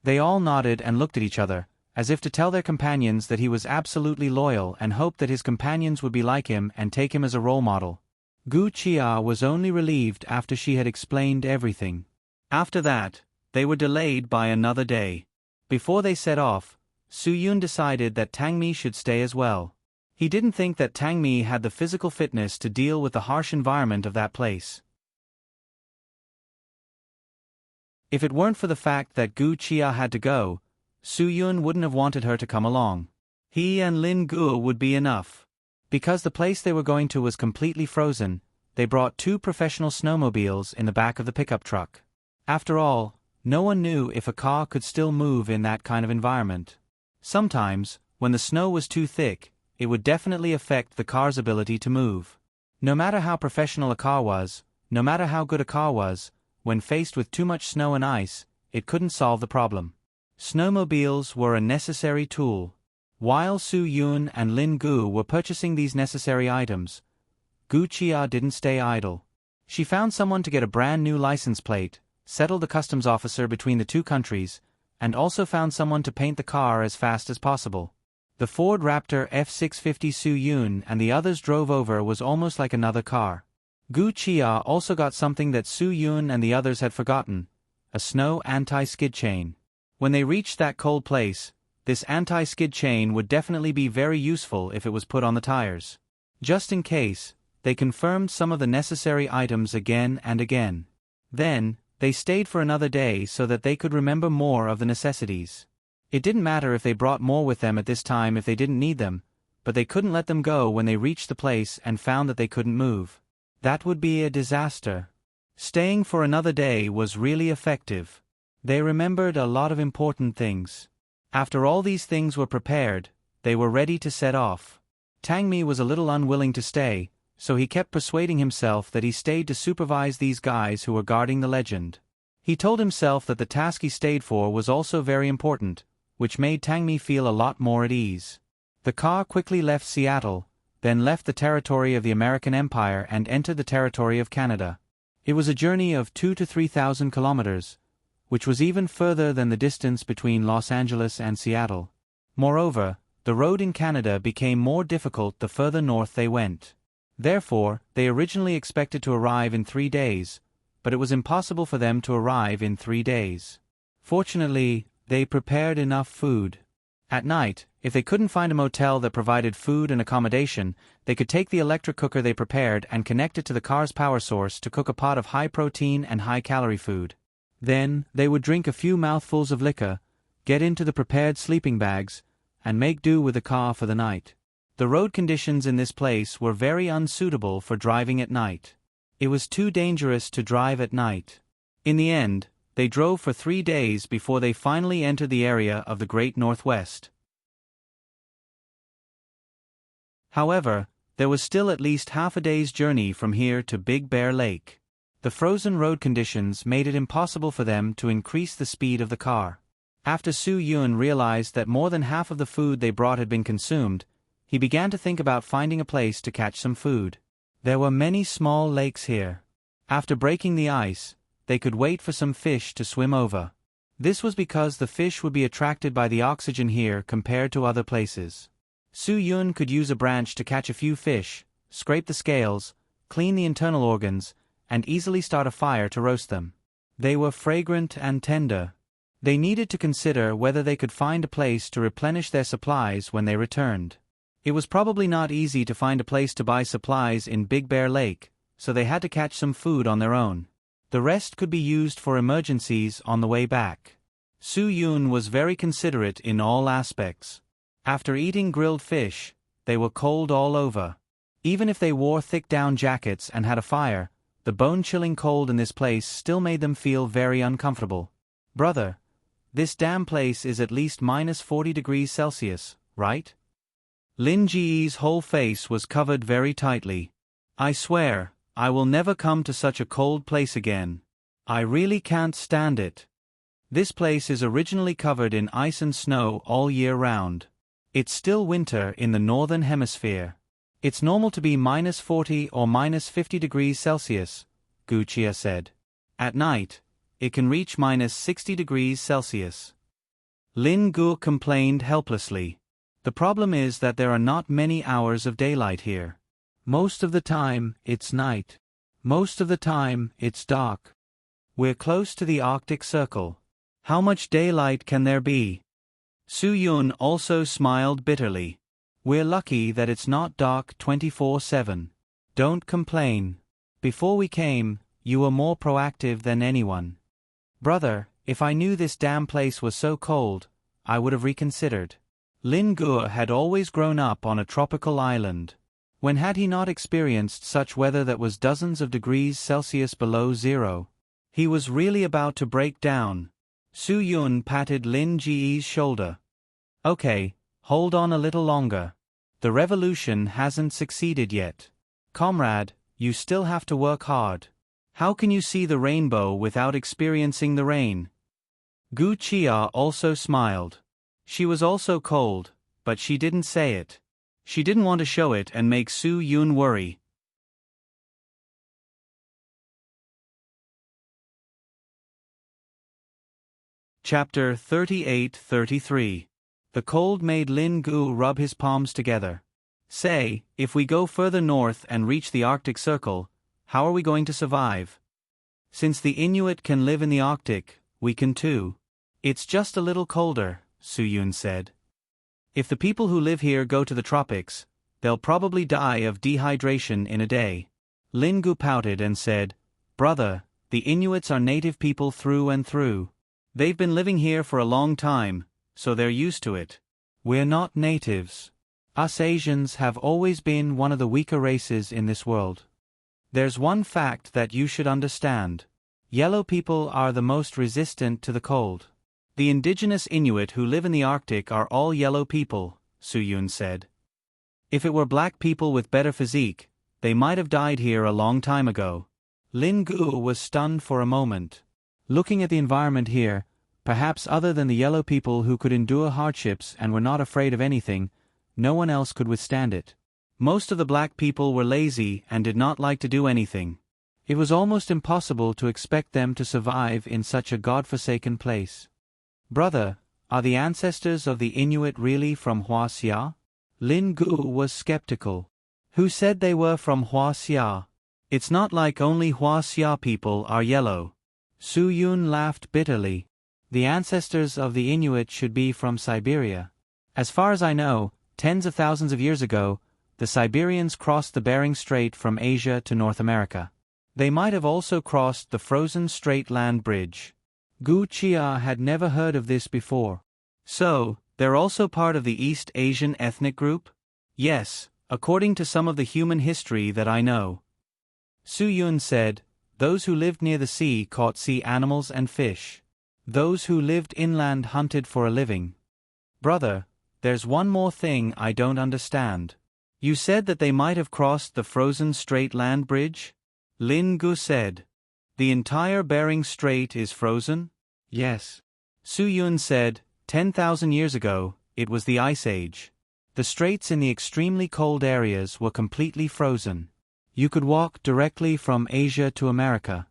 They all nodded and looked at each other, as if to tell their companions that he was absolutely loyal and hoped that his companions would be like him and take him as a role model. Gu Chia was only relieved after she had explained everything. After that, they were delayed by another day. Before they set off, Su Yun decided that Tang Mi should stay as well. He didn't think that Tang Mi had the physical fitness to deal with the harsh environment of that place. If it weren't for the fact that Gu Chia had to go, Su Yun wouldn't have wanted her to come along. He and Lin Gu would be enough. Because the place they were going to was completely frozen, they brought 2 professional snowmobiles in the back of the pickup truck. After all, no one knew if a car could still move in that kind of environment. Sometimes, when the snow was too thick, it would definitely affect the car's ability to move. No matter how professional a car was, no matter how good a car was, when faced with too much snow and ice, it couldn't solve the problem. Snowmobiles were a necessary tool. While Su Yun and Lin Gu were purchasing these necessary items, Gu Chia didn't stay idle. She found someone to get a brand new license plate, settled the customs officer between the 2 countries, and also found someone to paint the car as fast as possible. The Ford Raptor F650 Su Yun and the others drove over was almost like another car. Gu Chia also got something that Su Yun and the others had forgotten: a snow anti-skid chain. When they reached that cold place, this anti-skid chain would definitely be very useful if it was put on the tires. Just in case, they confirmed some of the necessary items again and again. Then, they stayed for another day so that they could remember more of the necessities. It didn't matter if they brought more with them at this time if they didn't need them, but they couldn't let them go when they reached the place and found that they couldn't move. That would be a disaster. Staying for another day was really effective. They remembered a lot of important things. After all these things were prepared, they were ready to set off. Tangmi was a little unwilling to stay, so he kept persuading himself that he stayed to supervise these guys who were guarding the legend. He told himself that the task he stayed for was also very important, which made Tangmi feel a lot more at ease. The car quickly left Seattle, then left the territory of the American Empire and entered the territory of Canada. It was a journey of 2,000 to 3,000 kilometers, which was even further than the distance between Los Angeles and Seattle. Moreover, the road in Canada became more difficult the further north they went. Therefore, they originally expected to arrive in 3 days, but it was impossible for them to arrive in 3 days. Fortunately, they prepared enough food. At night, if they couldn't find a motel that provided food and accommodation, they could take the electric cooker they prepared and connect it to the car's power source to cook a pot of high-protein and high-calorie food. Then, they would drink a few mouthfuls of liquor, get into the prepared sleeping bags, and make do with the car for the night. The road conditions in this place were very unsuitable for driving at night. It was too dangerous to drive at night. In the end, they drove for 3 days before they finally entered the area of the Great Northwest. However, there was still at least half a day's journey from here to Big Bear Lake. The frozen road conditions made it impossible for them to increase the speed of the car. After Su Yun realized that more than half of the food they brought had been consumed, he began to think about finding a place to catch some food. There were many small lakes here. After breaking the ice, they could wait for some fish to swim over. This was because the fish would be attracted by the oxygen here compared to other places. Su Yun could use a branch to catch a few fish, scrape the scales, clean the internal organs, and easily start a fire to roast them. They were fragrant and tender. They needed to consider whether they could find a place to replenish their supplies when they returned. It was probably not easy to find a place to buy supplies in Big Bear Lake, so they had to catch some food on their own. The rest could be used for emergencies on the way back. Su Yun was very considerate in all aspects. After eating grilled fish, they were cold all over. Even if they wore thick down jackets and had a fire, the bone-chilling cold in this place still made them feel very uncomfortable. "Brother, this damn place is at least minus 40 degrees Celsius, right?" Lin Ji's whole face was covered very tightly. "I swear, I will never come to such a cold place again. I really can't stand it. This place is originally covered in ice and snow all year round. It's still winter in the northern hemisphere. It's normal to be minus 40 or minus 50 degrees Celsius," Gu Chia said. "At night, it can reach minus 60 degrees Celsius." Lin Gu complained helplessly. "The problem is that there are not many hours of daylight here. Most of the time, it's night. Most of the time, it's dark. We're close to the Arctic Circle. How much daylight can there be?" Su Yun also smiled bitterly. "We're lucky that it's not dark 24/7. Don't complain. Before we came, you were more proactive than anyone. Brother, if I knew this damn place was so cold, I would have reconsidered." Lin Gu had always grown up on a tropical island. When had he not experienced such weather that was dozens of degrees Celsius below zero? He was really about to break down. Su Yun patted Lin Ji's shoulder. "Okay, hold on a little longer. The revolution hasn't succeeded yet. Comrade, you still have to work hard. How can you see the rainbow without experiencing the rain?" Gu Chia also smiled. She was also cold, but she didn't say it. She didn't want to show it and make Su Yun worry. Chapter 38-33. The cold made Lin Gu rub his palms together. "Say, if we go further north and reach the Arctic Circle, how are we going to survive? Since the Inuit can live in the Arctic, we can too." "It's just a little colder," Su Yun said. "If the people who live here go to the tropics, They'll probably die of dehydration in a day. Lin Gu pouted and said, "Brother, the Inuits are native people through and through. They've been living here for a long time, so they're used to it. We're not natives. Us Asians have always been one of the weaker races in this world. There's one fact that you should understand. Yellow people are the most resistant to the cold. The indigenous Inuit who live in the Arctic are all yellow people," Su Yun said. "If it were black people with better physique, they might have died here a long time ago." Lin Gu was stunned for a moment. Looking at the environment here, perhaps other than the yellow people who could endure hardships and were not afraid of anything, no one else could withstand it. Most of the black people were lazy and did not like to do anything. It was almost impossible to expect them to survive in such a godforsaken place. "Brother, are the ancestors of the Inuit really from Huaxia?" Lin Gu was skeptical. "Who said they were from Huaxia? It's not like only Huaxia people are yellow." Su Yun laughed bitterly. "The ancestors of the Inuit should be from Siberia. As far as I know, tens of thousands of years ago, the Siberians crossed the Bering Strait from Asia to North America. They might have also crossed the frozen Strait Land Bridge." Gu Chia had never heard of this before. "So, they're also part of the East Asian ethnic group?" "Yes, according to some of the human history that I know." Su Yun said, "Those who lived near the sea caught sea animals and fish. Those who lived inland hunted for a living. Brother, there's one more thing I don't understand. You said that they might have crossed the frozen Strait Land Bridge?" Lin Gu said, "The entire Bering Strait is frozen?" "Yes." Su Yun said, 10,000 years ago, it was the Ice Age. The straits in the extremely cold areas were completely frozen. You could walk directly from Asia to America."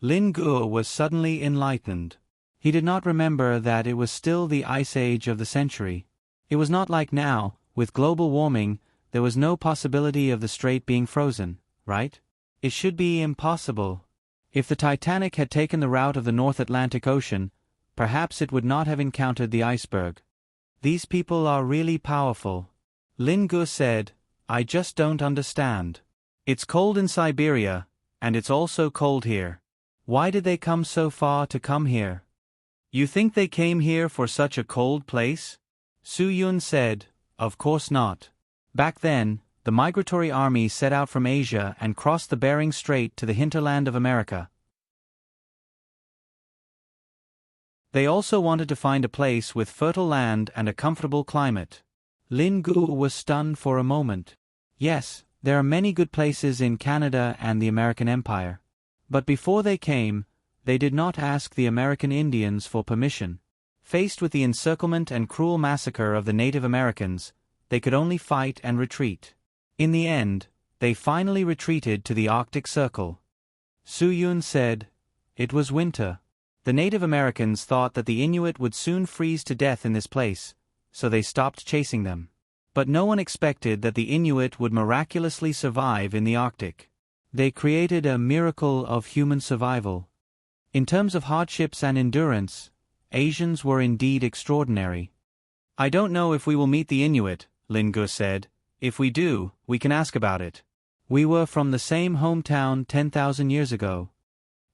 Lin Gu was suddenly enlightened. He did not remember that it was still the Ice Age of the century. It was not like now, with global warming, there was no possibility of the strait being frozen, right? It should be impossible. If the Titanic had taken the route of the North Atlantic Ocean, perhaps it would not have encountered the iceberg. "These people are really powerful." Lin Gu said, "I just don't understand. It's cold in Siberia, and it's also cold here. Why did they come so far to come here?" "You think they came here for such a cold place?" Su Yun said, "Of course not. Back then, the migratory armies set out from Asia and crossed the Bering Strait to the hinterland of America. They also wanted to find a place with fertile land and a comfortable climate." Lin Gu was stunned for a moment. "Yes, there are many good places in Canada and the American Empire. But before they came, they did not ask the American Indians for permission. Faced with the encirclement and cruel massacre of the Native Americans, they could only fight and retreat. In the end, they finally retreated to the Arctic Circle." Su Yun said, "It was winter. The Native Americans thought that the Inuit would soon freeze to death in this place, so they stopped chasing them. But no one expected that the Inuit would miraculously survive in the Arctic. They created a miracle of human survival. In terms of hardships and endurance, Asians were indeed extraordinary." "I don't know if we will meet the Inuit," Lin Gu said. "If we do, we can ask about it. We were from the same hometown 10,000 years ago."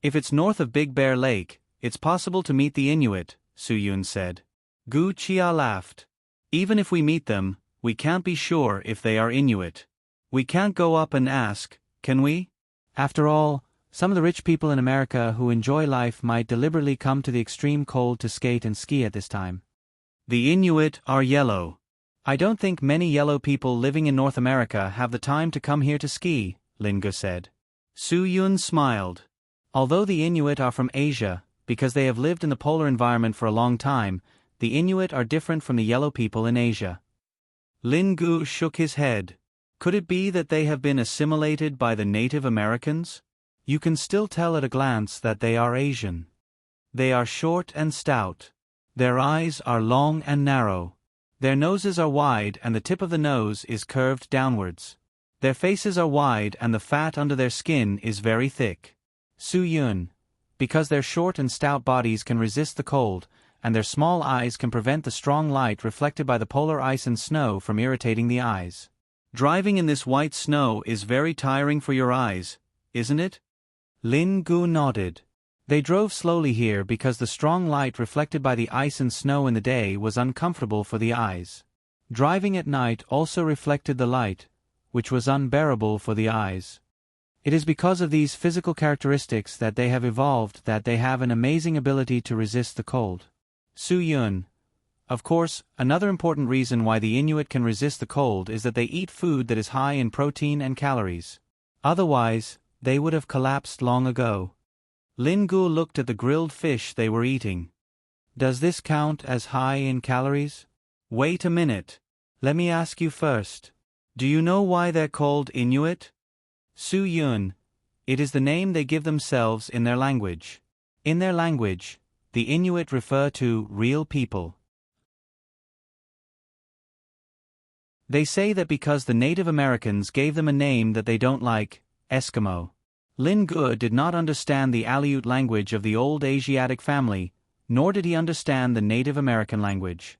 "If it's north of Big Bear Lake, it's possible to meet the Inuit," Su Yun said. Gu Chia laughed. "Even if we meet them, we can't be sure if they are Inuit. We can't go up and ask, can we? After all, some of the rich people in America who enjoy life might deliberately come to the extreme cold to skate and ski at this time." "The Inuit are yellow. I don't think many yellow people living in North America have the time to come here to ski," Lin Gu said. Su Yun smiled. "Although the Inuit are from Asia, because they have lived in the polar environment for a long time, the Inuit are different from the yellow people in Asia." Lin Gu shook his head. "Could it be that they have been assimilated by the Native Americans? You can still tell at a glance that they are Asian. They are short and stout. Their eyes are long and narrow. Their noses are wide and the tip of the nose is curved downwards. Their faces are wide and the fat under their skin is very thick." Su Yun, "Because their short and stout bodies can resist the cold, and their small eyes can prevent the strong light reflected by the polar ice and snow from irritating the eyes. Driving in this white snow is very tiring for your eyes, isn't it? Lin Gu nodded. They drove slowly here because the strong light reflected by the ice and snow in the day was uncomfortable for the eyes. Driving at night also reflected the light, which was unbearable for the eyes. It is because of these physical characteristics that they have evolved that they have an amazing ability to resist the cold. Su Yun. Of course, another important reason why the Inuit can resist the cold is that they eat food that is high in protein and calories. Otherwise, they would have collapsed long ago. Lin Gu looked at the grilled fish they were eating. Does this count as high in calories? Wait a minute. Let me ask you first. Do you know why they're called Inuit? Su Yun. It is the name they give themselves in their language. In their language, the Inuit refer to real people. They say that because the Native Americans gave them a name that they don't like, Eskimo. Lin Gu did not understand the Aleut language of the old Asiatic family, nor did he understand the Native American language.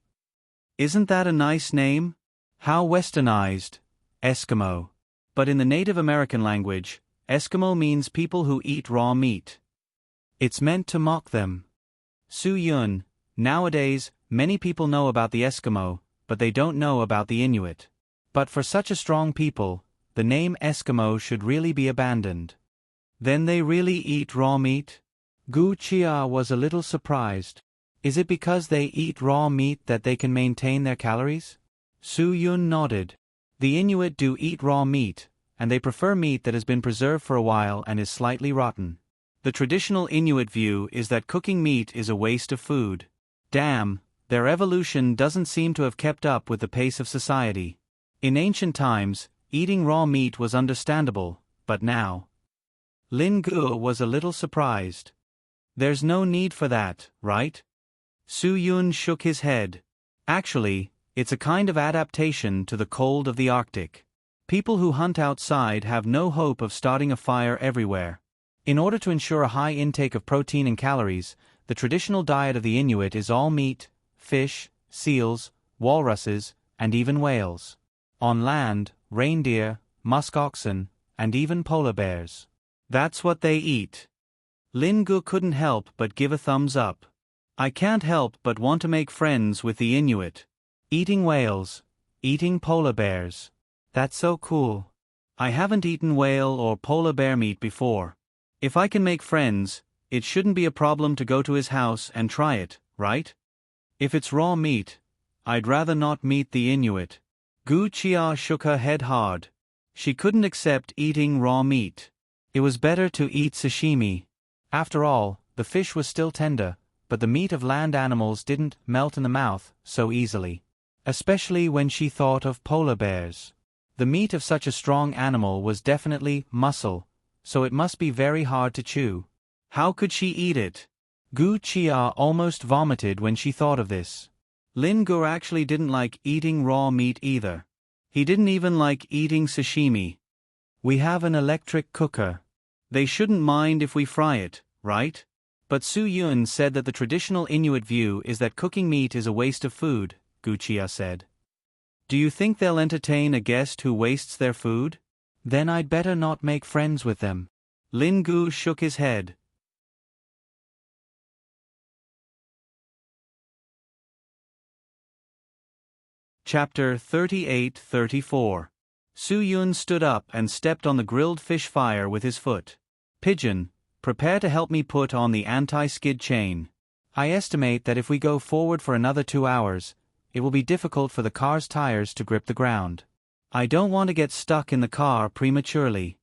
Isn't that a nice name? How westernized, Eskimo. But in the Native American language, Eskimo means people who eat raw meat. It's meant to mock them. Su Yun. Nowadays, many people know about the Eskimo, but they don't know about the Inuit. But for such a strong people, the name Eskimo should really be abandoned. Then they really eat raw meat? Gu Chia was a little surprised. Is it because they eat raw meat that they can maintain their calories? Su Yun nodded. The Inuit do eat raw meat, and they prefer meat that has been preserved for a while and is slightly rotten. The traditional Inuit view is that cooking meat is a waste of food. Damn, their evolution doesn't seem to have kept up with the pace of society. In ancient times, eating raw meat was understandable, but now. Lin Gu was a little surprised. There's no need for that, right? Su Yun shook his head. Actually, it's a kind of adaptation to the cold of the Arctic. People who hunt outside have no hope of starting a fire everywhere. In order to ensure a high intake of protein and calories, the traditional diet of the Inuit is all meat, fish, seals, walruses, and even whales. On land, reindeer, musk oxen, and even polar bears. That's what they eat. Lin Gu couldn't help but give a thumbs up. I can't help but want to make friends with the Inuit. Eating whales, eating polar bears. That's so cool. I haven't eaten whale or polar bear meat before. If I can make friends, it shouldn't be a problem to go to his house and try it, right? If it's raw meat, I'd rather not meet the Inuit. Gu Chia shook her head hard. She couldn't accept eating raw meat. It was better to eat sashimi. After all, the fish was still tender, but the meat of land animals didn't melt in the mouth so easily. Especially when she thought of polar bears. The meat of such a strong animal was definitely muscle, so it must be very hard to chew. How could she eat it? Gu Chia almost vomited when she thought of this. Lin Gu actually didn't like eating raw meat either. He didn't even like eating sashimi. We have an electric cooker. They shouldn't mind if we fry it, right? But Su Yun said that the traditional Inuit view is that cooking meat is a waste of food, Gu Chia said. Do you think they'll entertain a guest who wastes their food? Then I'd better not make friends with them. Lin Gu shook his head. Chapter 38-34. Su Yun stood up and stepped on the grilled fish fire with his foot. Pigeon, prepare to help me put on the anti-skid chain. I estimate that if we go forward for another 2 hours, it will be difficult for the car's tires to grip the ground. I don't want to get stuck in the car prematurely.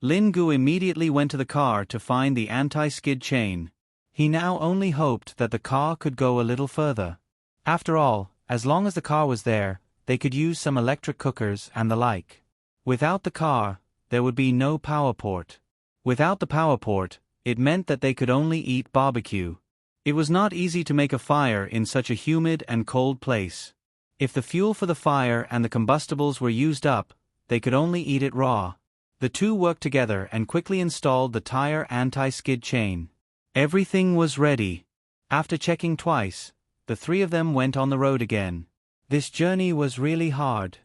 Lin Gu immediately went to the car to find the anti-skid chain. He now only hoped that the car could go a little further. After all, as long as the car was there, they could use some electric cookers and the like. Without the car, there would be no power port. Without the power port, it meant that they could only eat barbecue. It was not easy to make a fire in such a humid and cold place. If the fuel for the fire and the combustibles were used up, they could only eat it raw. The two worked together and quickly installed the tire anti-skid chain. Everything was ready. After checking twice, the three of them went on the road again. This journey was really hard.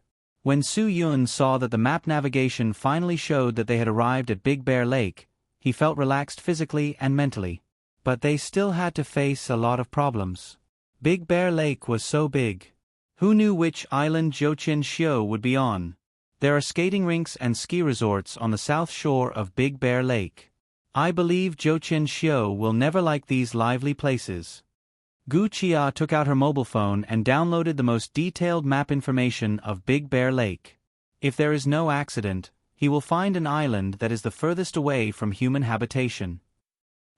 When Su Yun saw that the map navigation finally showed that they had arrived at Big Bear Lake, he felt relaxed physically and mentally. But they still had to face a lot of problems. Big Bear Lake was so big. Who knew which island Jiuqianxiu would be on? There are skating rinks and ski resorts on the south shore of Big Bear Lake. I believe Jiuqianxiu will never like these lively places. Gu Qia took out her mobile phone and downloaded the most detailed map information of Big Bear Lake. If there is no accident, he will find an island that is the furthest away from human habitation.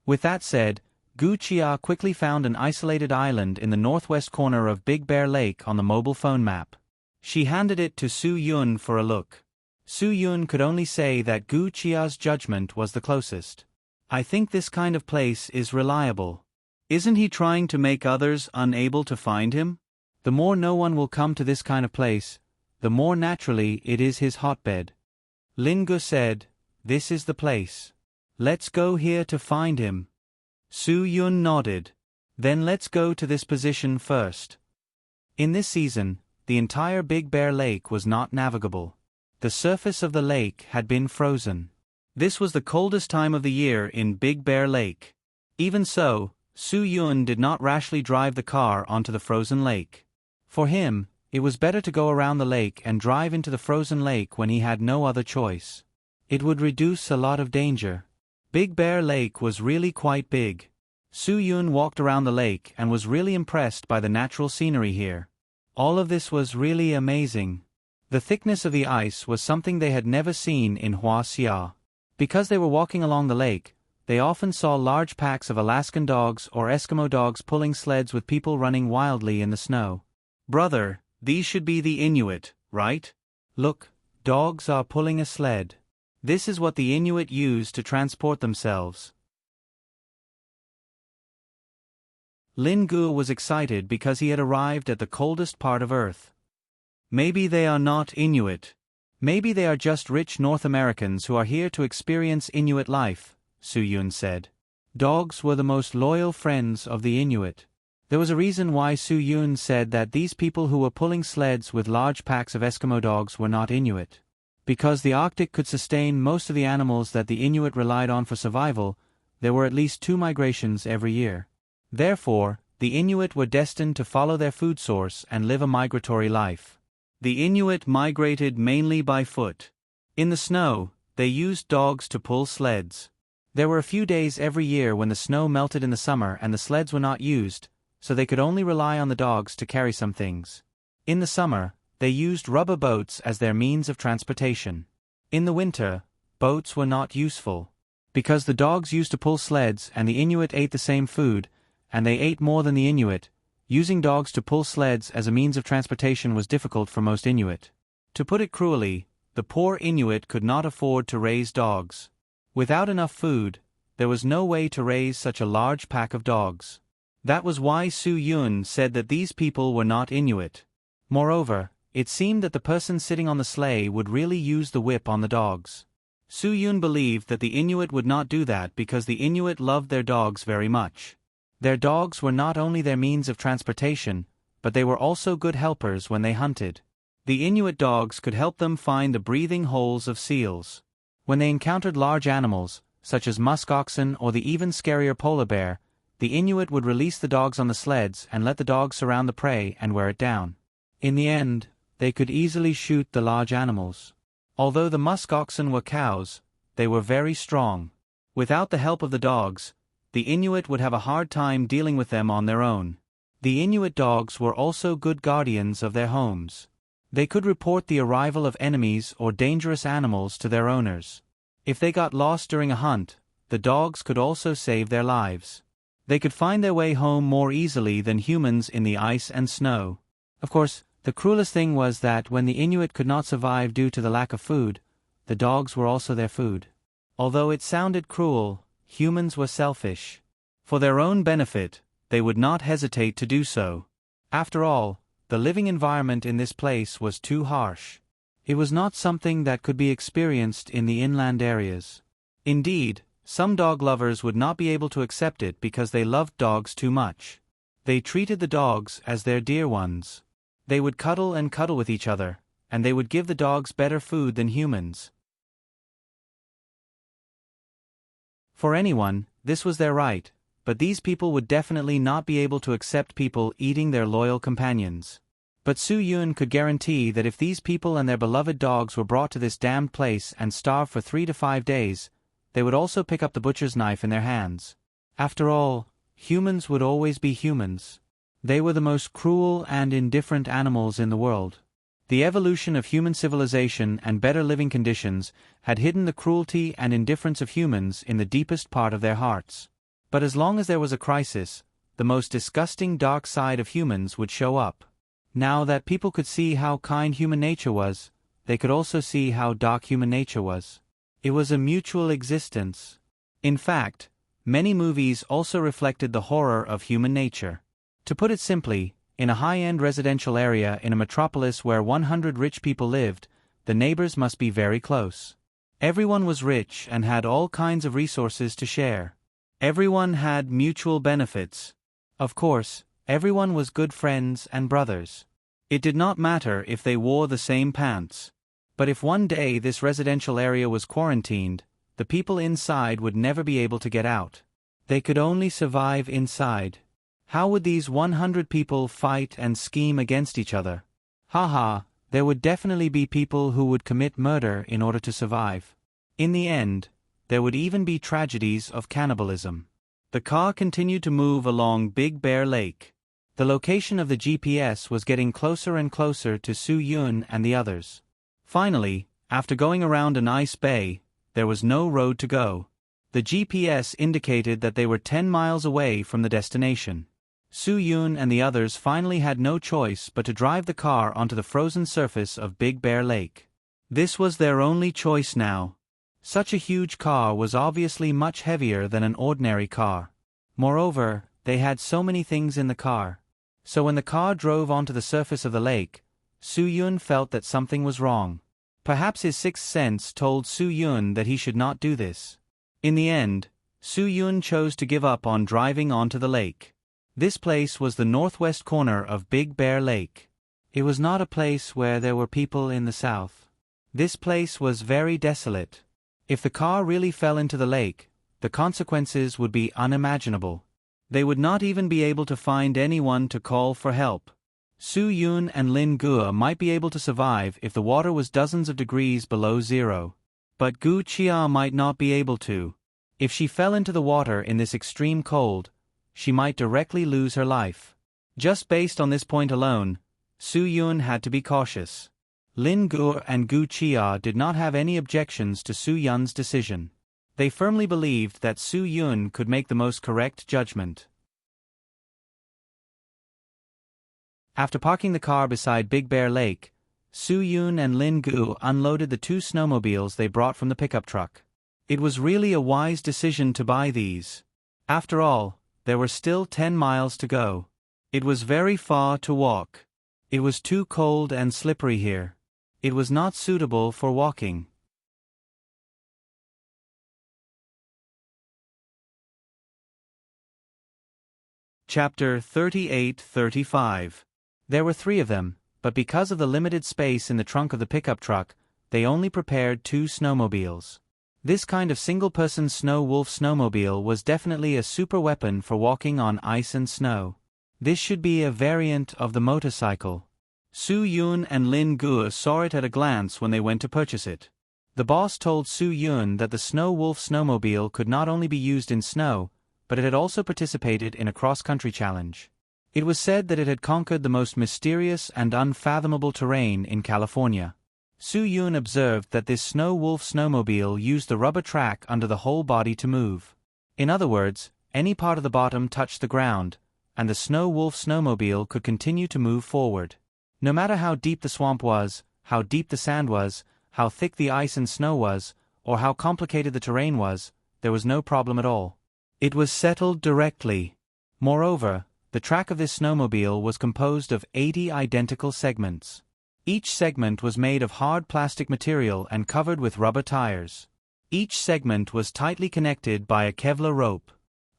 With that said, Gu Qia quickly found an isolated island in the northwest corner of Big Bear Lake on the mobile phone map. She handed it to Su Yun for a look. Su Yun could only say that Gu Qia's judgment was the closest. I think this kind of place is reliable. Isn't he trying to make others unable to find him? The more no one will come to this kind of place, the more naturally it is his hotbed. Lin Gu said, "This is the place. Let's go here to find him." Su Yun nodded. "Then let's go to this position first." In this season, the entire Big Bear Lake was not navigable. The surface of the lake had been frozen. This was the coldest time of the year in Big Bear Lake. Even so, Su Yun did not rashly drive the car onto the frozen lake. For him, it was better to go around the lake and drive into the frozen lake when he had no other choice. It would reduce a lot of danger. Big Bear Lake was really quite big. Su Yun walked around the lake and was really impressed by the natural scenery here. All of this was really amazing. The thickness of the ice was something they had never seen in Huaxia. Because they were walking along the lake, they often saw large packs of Alaskan dogs or Eskimo dogs pulling sleds with people running wildly in the snow. "Brother, these should be the Inuit, right? Look, dogs are pulling a sled. This is what the Inuit use to transport themselves." Lin Gu was excited because he had arrived at the coldest part of Earth. Maybe they are not Inuit. Maybe they are just rich North Americans who are here to experience Inuit life, Su Yun said. Dogs were the most loyal friends of the Inuit. There was a reason why Su Yun said that these people who were pulling sleds with large packs of Eskimo dogs were not Inuit. Because the Arctic could sustain most of the animals that the Inuit relied on for survival, there were at least 2 migrations every year. Therefore, the Inuit were destined to follow their food source and live a migratory life. The Inuit migrated mainly by foot. In the snow, they used dogs to pull sleds. There were a few days every year when the snow melted in the summer and the sleds were not used, so they could only rely on the dogs to carry some things. In the summer, they used rubber boats as their means of transportation. In the winter, boats were not useful. Because the dogs used to pull sleds and the Inuit ate the same food, and they ate more than the Inuit, using dogs to pull sleds as a means of transportation was difficult for most Inuit. To put it cruelly, the poor Inuit could not afford to raise dogs. Without enough food, there was no way to raise such a large pack of dogs. That was why Su Yun said that these people were not Inuit. Moreover, it seemed that the person sitting on the sleigh would really use the whip on the dogs. Su Yun believed that the Inuit would not do that because the Inuit loved their dogs very much. Their dogs were not only their means of transportation, but they were also good helpers when they hunted. The Inuit dogs could help them find the breathing holes of seals. When they encountered large animals, such as musk oxen or the even scarier polar bear, the Inuit would release the dogs on the sleds and let the dogs surround the prey and wear it down. In the end, they could easily shoot the large animals. Although the musk oxen were cows, they were very strong. Without the help of the dogs, the Inuit would have a hard time dealing with them on their own. The Inuit dogs were also good guardians of their homes. They could report the arrival of enemies or dangerous animals to their owners. If they got lost during a hunt, the dogs could also save their lives. They could find their way home more easily than humans in the ice and snow. Of course, the cruelest thing was that when the Inuit could not survive due to the lack of food, the dogs were also their food. Although it sounded cruel, humans were selfish. For their own benefit, they would not hesitate to do so. After all, the living environment in this place was too harsh. It was not something that could be experienced in the inland areas. Indeed, some dog lovers would not be able to accept it because they loved dogs too much. They treated the dogs as their dear ones. They would cuddle and cuddle with each other, and they would give the dogs better food than humans. For anyone, this was their right, but these people would definitely not be able to accept people eating their loyal companions. But Su Yun could guarantee that if these people and their beloved dogs were brought to this damned place and starved for 3 to 5 days, they would also pick up the butcher's knife in their hands. After all, humans would always be humans. They were the most cruel and indifferent animals in the world. The evolution of human civilization and better living conditions had hidden the cruelty and indifference of humans in the deepest part of their hearts. But as long as there was a crisis, the most disgusting dark side of humans would show up. Now that people could see how kind human nature was, they could also see how dark human nature was. It was a mutual existence. In fact, many movies also reflected the horror of human nature. To put it simply, in a high-end residential area in a metropolis where 100 rich people lived, the neighbors must be very close. Everyone was rich and had all kinds of resources to share. Everyone had mutual benefits. Of course, everyone was good friends and brothers. It did not matter if they wore the same pants. But if one day this residential area was quarantined, the people inside would never be able to get out. They could only survive inside. How would these 100 people fight and scheme against each other? Haha, there would definitely be people who would commit murder in order to survive. In the end, there would even be tragedies of cannibalism. The car continued to move along Big Bear Lake. The location of the GPS was getting closer and closer to Su Yun and the others. Finally, after going around an ice bay, there was no road to go. The GPS indicated that they were 10 miles away from the destination. Su Yun and the others finally had no choice but to drive the car onto the frozen surface of Big Bear Lake. This was their only choice now. Such a huge car was obviously much heavier than an ordinary car. Moreover, they had so many things in the car. So when the car drove onto the surface of the lake, Su Yun felt that something was wrong. Perhaps his sixth sense told Su Yun that he should not do this. In the end, Su Yun chose to give up on driving onto the lake. This place was the northwest corner of Big Bear Lake. It was not a place where there were people in the south. This place was very desolate. If the car really fell into the lake, the consequences would be unimaginable. They would not even be able to find anyone to call for help. Su Yun and Lin Guo might be able to survive if the water was dozens of degrees below zero. But Gu Qia might not be able to. If she fell into the water in this extreme cold, she might directly lose her life. Just based on this point alone, Su Yun had to be cautious. Lin Guo and Gu Qia did not have any objections to Su Yun's decision. They firmly believed that Su Yun could make the most correct judgment. After parking the car beside Big Bear Lake, Su Yun and Lin Guo unloaded the 2 snowmobiles they brought from the pickup truck. It was really a wise decision to buy these. After all, there were still 10 miles to go. It was very far to walk. It was too cold and slippery here. It was not suitable for walking. Chapter 38-35. There were 3 of them, but because of the limited space in the trunk of the pickup truck, they only prepared 2 snowmobiles. This kind of single-person snow wolf snowmobile was definitely a super weapon for walking on ice and snow. This should be a variant of the motorcycle. Su Yun and Lin Guo saw it at a glance when they went to purchase it. The boss told Su Yun that the Snow Wolf snowmobile could not only be used in snow, but it had also participated in a cross-country challenge. It was said that it had conquered the most mysterious and unfathomable terrain in California. Su Yun observed that this Snow Wolf snowmobile used the rubber track under the whole body to move. In other words, any part of the bottom touched the ground, and the Snow Wolf snowmobile could continue to move forward. No matter how deep the swamp was, how deep the sand was, how thick the ice and snow was, or how complicated the terrain was, there was no problem at all. It was settled directly. Moreover, the track of this snowmobile was composed of 80 identical segments. Each segment was made of hard plastic material and covered with rubber tires. Each segment was tightly connected by a Kevlar rope.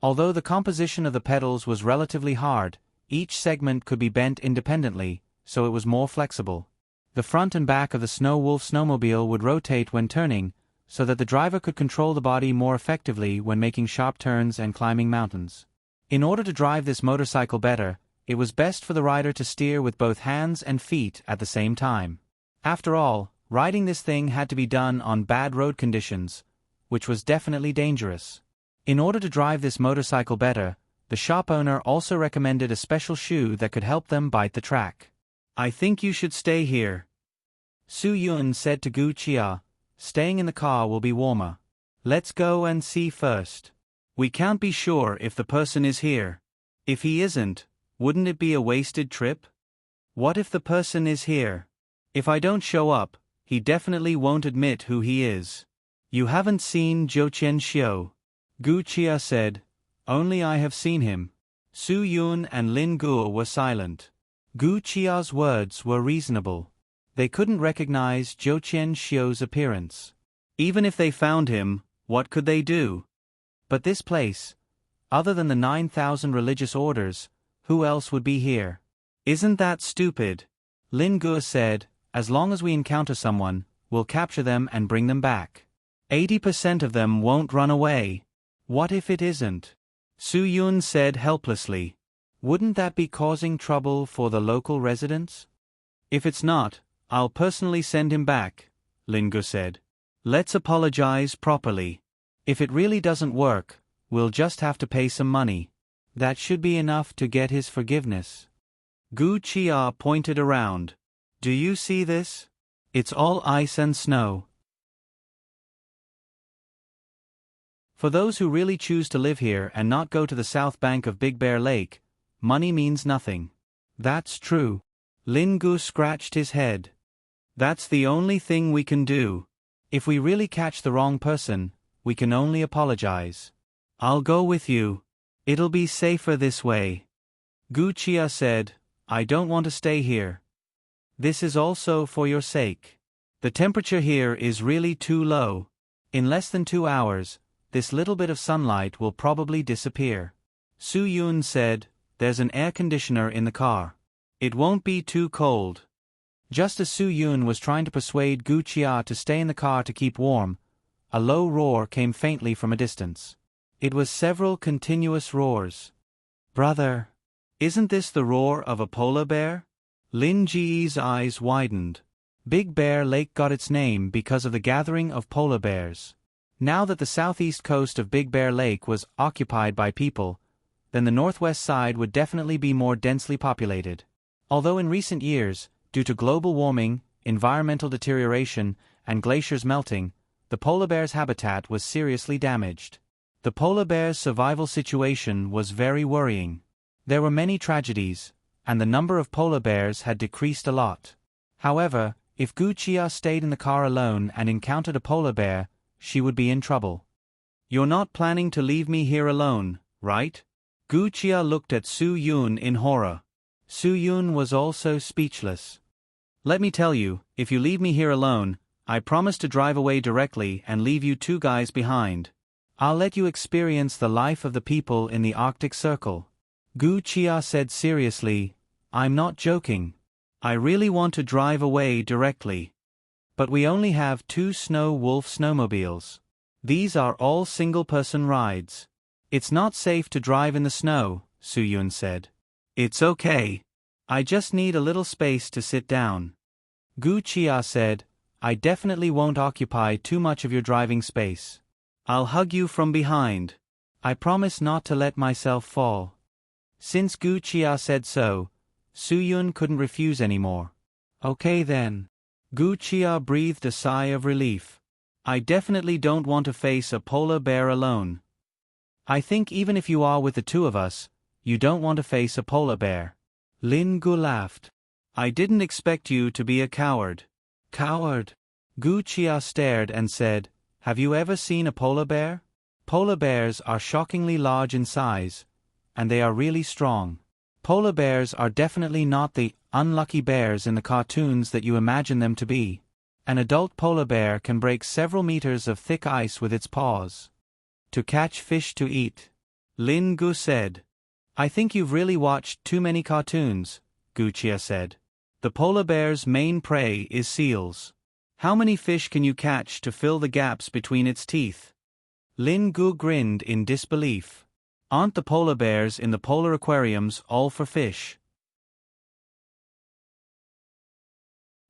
Although the composition of the pedals was relatively hard, each segment could be bent independently, so it was more flexible. The front and back of the Snow Wolf snowmobile would rotate when turning, so that the driver could control the body more effectively when making sharp turns and climbing mountains. In order to drive this motorcycle better, it was best for the rider to steer with both hands and feet at the same time. After all, riding this thing had to be done on bad road conditions, which was definitely dangerous. In order to drive this motorcycle better, the shop owner also recommended a special shoe that could help them bite the track. "I think you should stay here," Su Yun said to Gu Chia. "Staying in the car will be warmer. Let's go and see first." "We can't be sure if the person is here. If he isn't, wouldn't it be a wasted trip? What if the person is here? If I don't show up, he definitely won't admit who he is." "You haven't seen Zhou Qianxiu," Gu Chia said. "Only I have seen him." Su Yun and Lin Guo were silent. Gu Chia's words were reasonable. They couldn't recognize Zhou Qianxiu's appearance. Even if they found him, what could they do? But this place, other than the 9,000 religious orders, who else would be here? "Isn't that stupid?" Lin Guo said. "As long as we encounter someone, we'll capture them and bring them back. 80% of them won't run away." "What if it isn't?" Su Yun said helplessly. "Wouldn't that be causing trouble for the local residents?" "If it's not, I'll personally send him back," Lin Guo said. "Let's apologize properly. If it really doesn't work, we'll just have to pay some money. That should be enough to get his forgiveness." Gu Chia pointed around. "Do you see this? It's all ice and snow." For those who really choose to live here and not go to the south bank of Big Bear Lake, money means nothing. "That's true." Lin Gu scratched his head. "That's the only thing we can do. If we really catch the wrong person, we can only apologize." "I'll go with you. It'll be safer this way." Gu Chia said. "I don't want to stay here. This is also for your sake. The temperature here is really too low. In less than 2 hours, this little bit of sunlight will probably disappear." Su Yun said, "There's an air conditioner in the car. It won't be too cold." Just as Su Yun was trying to persuade Gu Chia to stay in the car to keep warm, a low roar came faintly from a distance. It was several continuous roars. "Brother, isn't this the roar of a polar bear?" Lin Ji's eyes widened. Big Bear Lake got its name because of the gathering of polar bears. Now that the southeast coast of Big Bear Lake was occupied by people, then the northwest side would definitely be more densely populated. Although in recent years, due to global warming, environmental deterioration, and glaciers melting, the polar bear's habitat was seriously damaged. The polar bear's survival situation was very worrying. There were many tragedies, and the number of polar bears had decreased a lot. However, if Gu Chia stayed in the car alone and encountered a polar bear, she would be in trouble. "You're not planning to leave me here alone, right?" Gu Chia looked at Su Yun in horror. Su Yun was also speechless. "Let me tell you, if you leave me here alone, I promise to drive away directly and leave you 2 guys behind. I'll let you experience the life of the people in the Arctic Circle." Gu Chia said seriously. "I'm not joking. I really want to drive away directly. But we only have 2 Snow Wolf snowmobiles. These are all single-person rides. It's not safe to drive in the snow," Su Yun said. "It's okay. I just need a little space to sit down." Gu Chia said, "I definitely won't occupy too much of your driving space. I'll hug you from behind. I promise not to let myself fall." Since Gu Chia said so, Su Yun couldn't refuse anymore. "Okay then." Gu Chia breathed a sigh of relief. "I definitely don't want to face a polar bear alone." "I think even if you are with the 2 of us, you don't want to face a polar bear." Lin Gu laughed. "I didn't expect you to be a coward." "Coward?" Gu Chia stared and said, "Have you ever seen a polar bear? Polar bears are shockingly large in size, and they are really strong. Polar bears are definitely not the unlucky bears in the cartoons that you imagine them to be. An adult polar bear can break several meters of thick ice with its paws to catch fish to eat." Lin Gu said. "I think you've really watched too many cartoons," Gu Chia said. The polar bear's main prey is seals. How many fish can you catch to fill the gaps between its teeth? Lin Gu grinned in disbelief. Aren't the polar bears in the polar aquariums all for fish?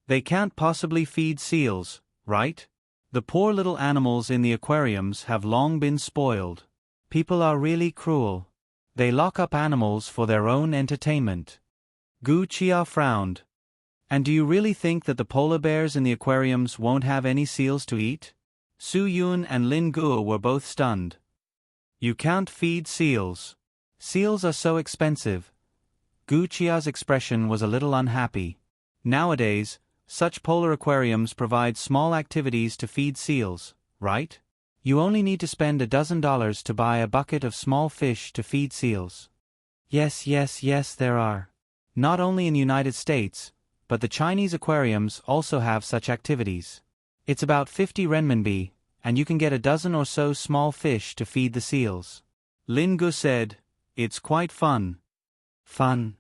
They can't possibly feed seals, right? The poor little animals in the aquariums have long been spoiled. People are really cruel. They lock up animals for their own entertainment. Gu Chia frowned. And do you really think that the polar bears in the aquariums won't have any seals to eat? Su Yun and Lin Gu were both stunned. You can't feed seals. Seals are so expensive. Gu Chia's expression was a little unhappy. Nowadays, such polar aquariums provide small activities to feed seals, right? You only need to spend $12 to buy a bucket of small fish to feed seals. Yes, there are. Not only in the United States, but the Chinese aquariums also have such activities. It's about 50 renminbi, and you can get a dozen or so small fish to feed the seals. Lin Gu said, "It's quite fun." Fun?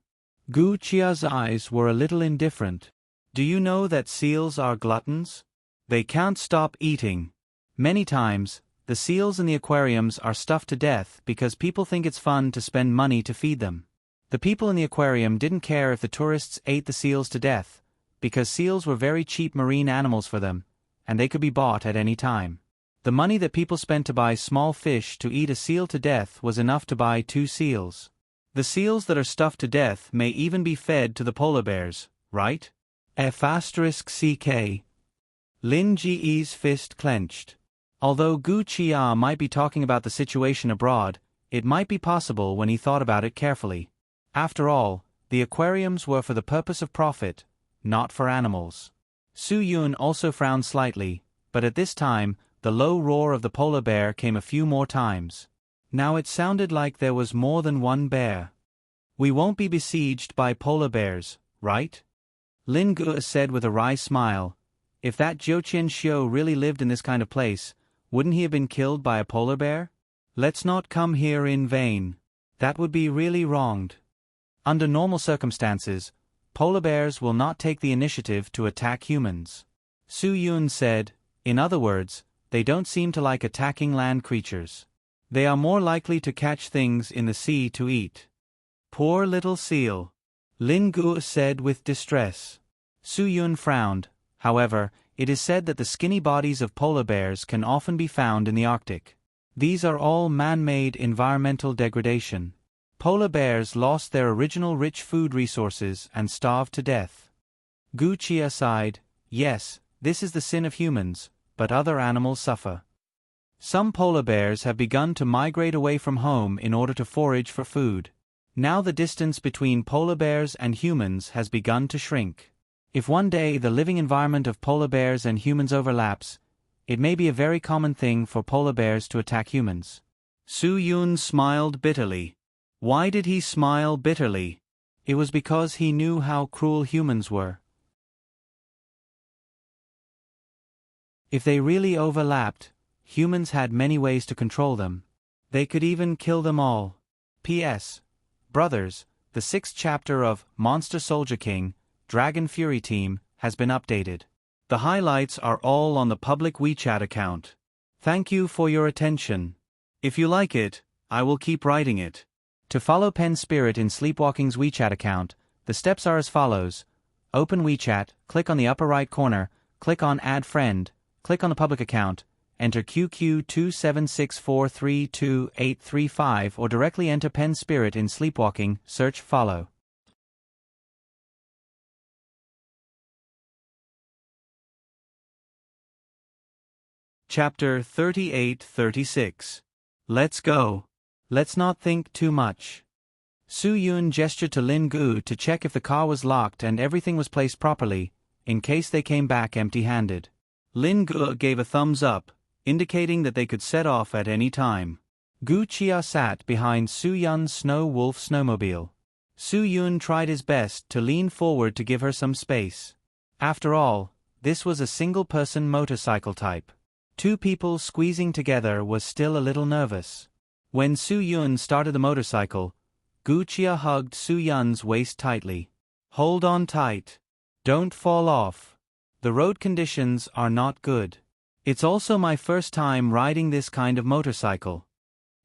Gu Chia's eyes were a little indifferent. Do you know that seals are gluttons? They can't stop eating. Many times, the seals in the aquariums are stuffed to death because people think it's fun to spend money to feed them. The people in the aquarium didn't care if the tourists ate the seals to death, because seals were very cheap marine animals for them, and they could be bought at any time. The money that people spent to buy small fish to eat a seal to death was enough to buy 2 seals. The seals that are stuffed to death may even be fed to the polar bears, right? F***CK. Lin Ji's fist clenched. Although Gu Chia might be talking about the situation abroad, it might be possible when he thought about it carefully. After all, the aquariums were for the purpose of profit, not for animals. Su Yun also frowned slightly, but at this time, the low roar of the polar bear came a few more times. Now it sounded like there was more than one bear. We won't be besieged by polar bears, right? Lin Gu said with a wry smile. If that Jiu Xiu really lived in this kind of place, wouldn't he have been killed by a polar bear? Let's not come here in vain. That would be really wronged. Under normal circumstances, polar bears will not take the initiative to attack humans. Su Yun said, in other words, they don't seem to like attacking land creatures. They are more likely to catch things in the sea to eat. Poor little seal. Lin Gu said with distress. Su Yun frowned. However, it is said that the skinny bodies of polar bears can often be found in the Arctic. These are all man-made environmental degradation. Polar bears lost their original rich food resources and starved to death. Gu Chia sighed. Yes, this is the sin of humans, but other animals suffer. Some polar bears have begun to migrate away from home in order to forage for food. Now the distance between polar bears and humans has begun to shrink. If one day the living environment of polar bears and humans overlaps, it may be a very common thing for polar bears to attack humans. Su Yun smiled bitterly. Why did he smile bitterly? It was because he knew how cruel humans were. If they really overlapped, humans had many ways to control them. They could even kill them all. P.S. Brothers, the 6th chapter of Monster Soldier King, Dragon Fury Team, has been updated. The highlights are all on the public WeChat account. Thank you for your attention. If you like it, I will keep writing it. To follow Pen Spirit in Sleepwalking's WeChat account, the steps are as follows. Open WeChat, click on the upper right corner, click on Add Friend, click on the public account, enter QQ276432835 or directly enter Pen Spirit in Sleepwalking, search Follow. Chapter 38-36. Let's go. Let's not think too much. Su Yun gestured to Lin Gu to check if the car was locked and everything was placed properly, in case they came back empty-handed. Lin Gu gave a thumbs up, indicating that they could set off at any time. Gu Chia sat behind Su Yun's Snow Wolf snowmobile. Su Yun tried his best to lean forward to give her some space. After all, this was a single-person motorcycle type. 2 people squeezing together was still a little nervous. When Su Yun started the motorcycle, Gu Chia hugged Su Yun's waist tightly. Hold on tight. Don't fall off. The road conditions are not good. It's also my first time riding this kind of motorcycle.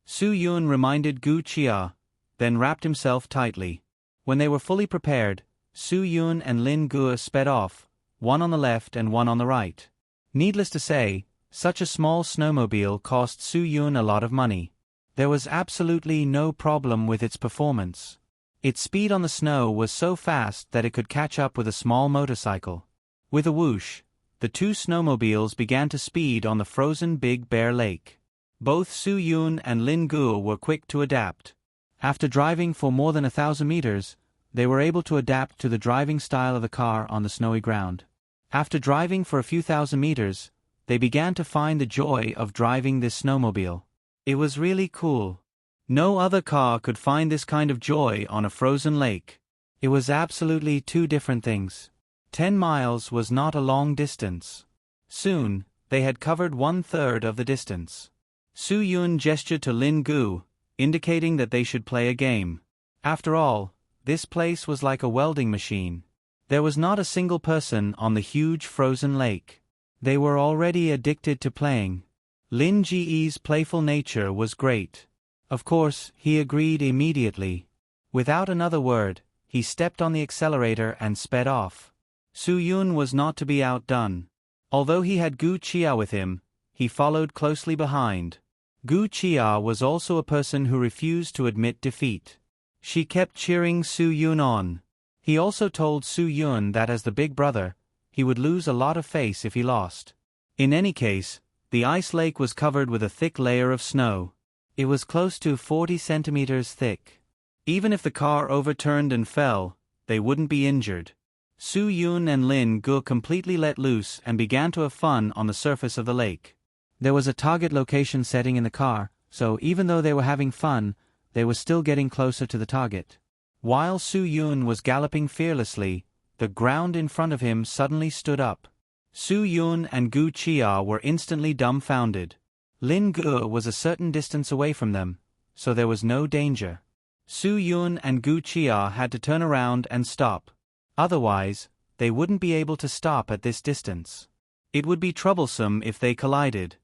Su Yun reminded Gu Chia, then wrapped himself tightly. When they were fully prepared, Su Yun and Lin Gu sped off, one on the left and one on the right. Needless to say, such a small snowmobile cost Su Yun a lot of money. There was absolutely no problem with its performance. Its speed on the snow was so fast that it could catch up with a small motorcycle. With a whoosh, the two snowmobiles began to speed on the frozen Big Bear Lake. Both Su Yun and Lin Gu were quick to adapt. After driving for more than 1,000 meters, they were able to adapt to the driving style of the car on the snowy ground. After driving for a few thousand meters, they began to find the joy of driving this snowmobile. It was really cool. No other car could find this kind of joy on a frozen lake. It was absolutely two different things. 10 miles was not a long distance. Soon, they had covered 1/3 of the distance. Su Yun gestured to Lin Gu, indicating that they should play a game. After all, this place was like a welding machine. There was not a single person on the huge frozen lake. They were already addicted to playing. Lin Ji's playful nature was great. Of course, he agreed immediately. Without another word, he stepped on the accelerator and sped off. Su Yun was not to be outdone. Although he had Gu Chia with him, he followed closely behind. Gu Chia was also a person who refused to admit defeat. She kept cheering Su Yun on. He also told Su Yun that as the big brother, he would lose a lot of face if he lost. In any case, the ice lake was covered with a thick layer of snow. It was close to 40 centimeters thick. Even if the car overturned and fell, they wouldn't be injured. Su Yun and Lin Gu completely let loose and began to have fun on the surface of the lake. There was a target location setting in the car, so even though they were having fun, they were still getting closer to the target. While Su Yun was galloping fearlessly, the ground in front of him suddenly stood up. Su Yun and Gu Chia were instantly dumbfounded. Lin Gu was a certain distance away from them, so there was no danger. Su Yun and Gu Chia had to turn around and stop. Otherwise, they wouldn't be able to stop at this distance. It would be troublesome if they collided.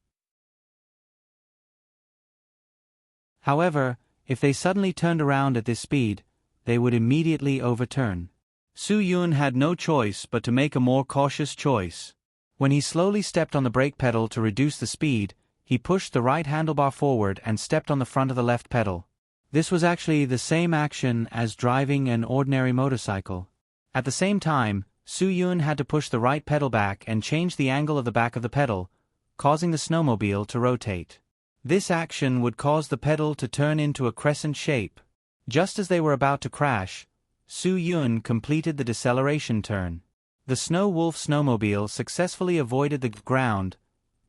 However, if they suddenly turned around at this speed, they would immediately overturn. Su Yun had no choice but to make a more cautious choice. When he slowly stepped on the brake pedal to reduce the speed, he pushed the right handlebar forward and stepped on the front of the left pedal. This was actually the same action as driving an ordinary motorcycle. At the same time, Su Yun had to push the right pedal back and change the angle of the back of the pedal, causing the snowmobile to rotate. This action would cause the pedal to turn into a crescent shape. Just as they were about to crash, Su Yun completed the deceleration turn. The Snow Wolf snowmobile successfully avoided the ground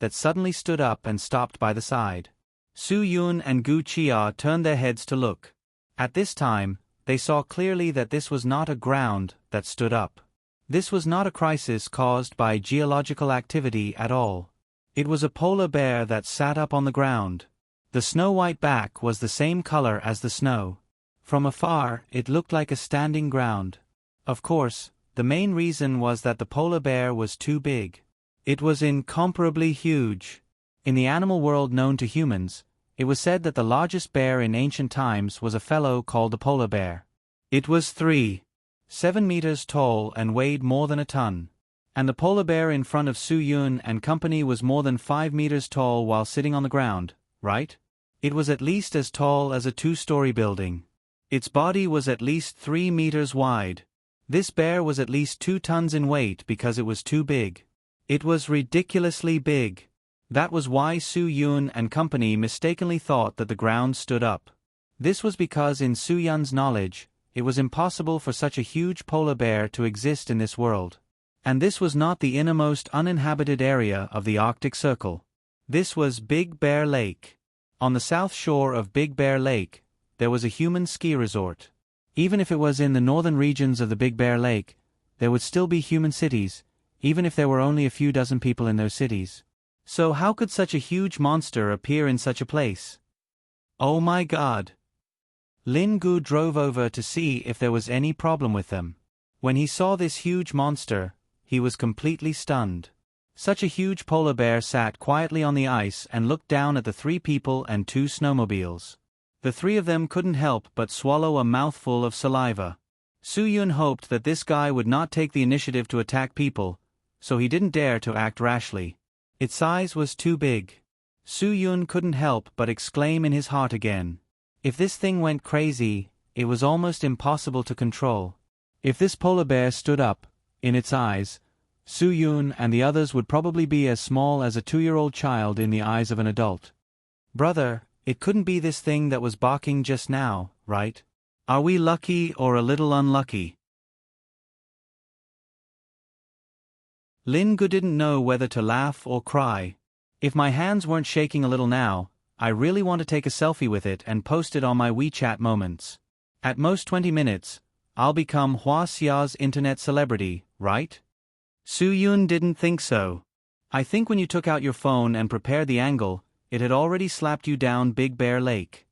that suddenly stood up and stopped by the side. Su Yun and Gu Chia turned their heads to look. At this time, they saw clearly that this was not a ground that stood up. This was not a crisis caused by geological activity at all. It was a polar bear that sat up on the ground. The snow-white back was the same color as the snow. From afar, it looked like a standing ground. Of course, the main reason was that the polar bear was too big. It was incomparably huge. In the animal world known to humans, it was said that the largest bear in ancient times was a fellow called the polar bear. It was 3.7 meters tall and weighed more than a ton. And the polar bear in front of Su Yun and company was more than 5 meters tall while sitting on the ground, right? It was at least as tall as a 2-story building. Its body was at least 3 meters wide. This bear was at least 2 tons in weight because it was too big. It was ridiculously big. That was why Su Yun and company mistakenly thought that the ground stood up. This was because in Su Yun's knowledge, it was impossible for such a huge polar bear to exist in this world. And this was not the innermost uninhabited area of the Arctic Circle. This was Big Bear Lake. On the south shore of Big Bear Lake, there was a human ski resort. Even if it was in the northern regions of the Big Bear Lake, there would still be human cities, even if there were only a few dozen people in those cities. So how could such a huge monster appear in such a place? Oh my God! Lin Gu drove over to see if there was any problem with them. When he saw this huge monster, he was completely stunned. Such a huge polar bear sat quietly on the ice and looked down at the 3 people and 2 snowmobiles. The 3 of them couldn't help but swallow a mouthful of saliva. Su-yun hoped that this guy would not take the initiative to attack people, so he didn't dare to act rashly. Its size was too big. Su-yun couldn't help but exclaim in his heart again. If this thing went crazy, it was almost impossible to control. If this polar bear stood up, in its eyes, Su-yun and the others would probably be as small as a 2-year-old child in the eyes of an adult. Brother, it couldn't be this thing that was barking just now, right? Are we lucky or a little unlucky? Lin Gu didn't know whether to laugh or cry. If my hands weren't shaking a little now, I really want to take a selfie with it and post it on my WeChat moments. At most 20 minutes, I'll become Hua Xia's internet celebrity, right? Su-yun didn't think so. I think when you took out your phone and prepared the angle, it had already slapped you down Big Bear Lake.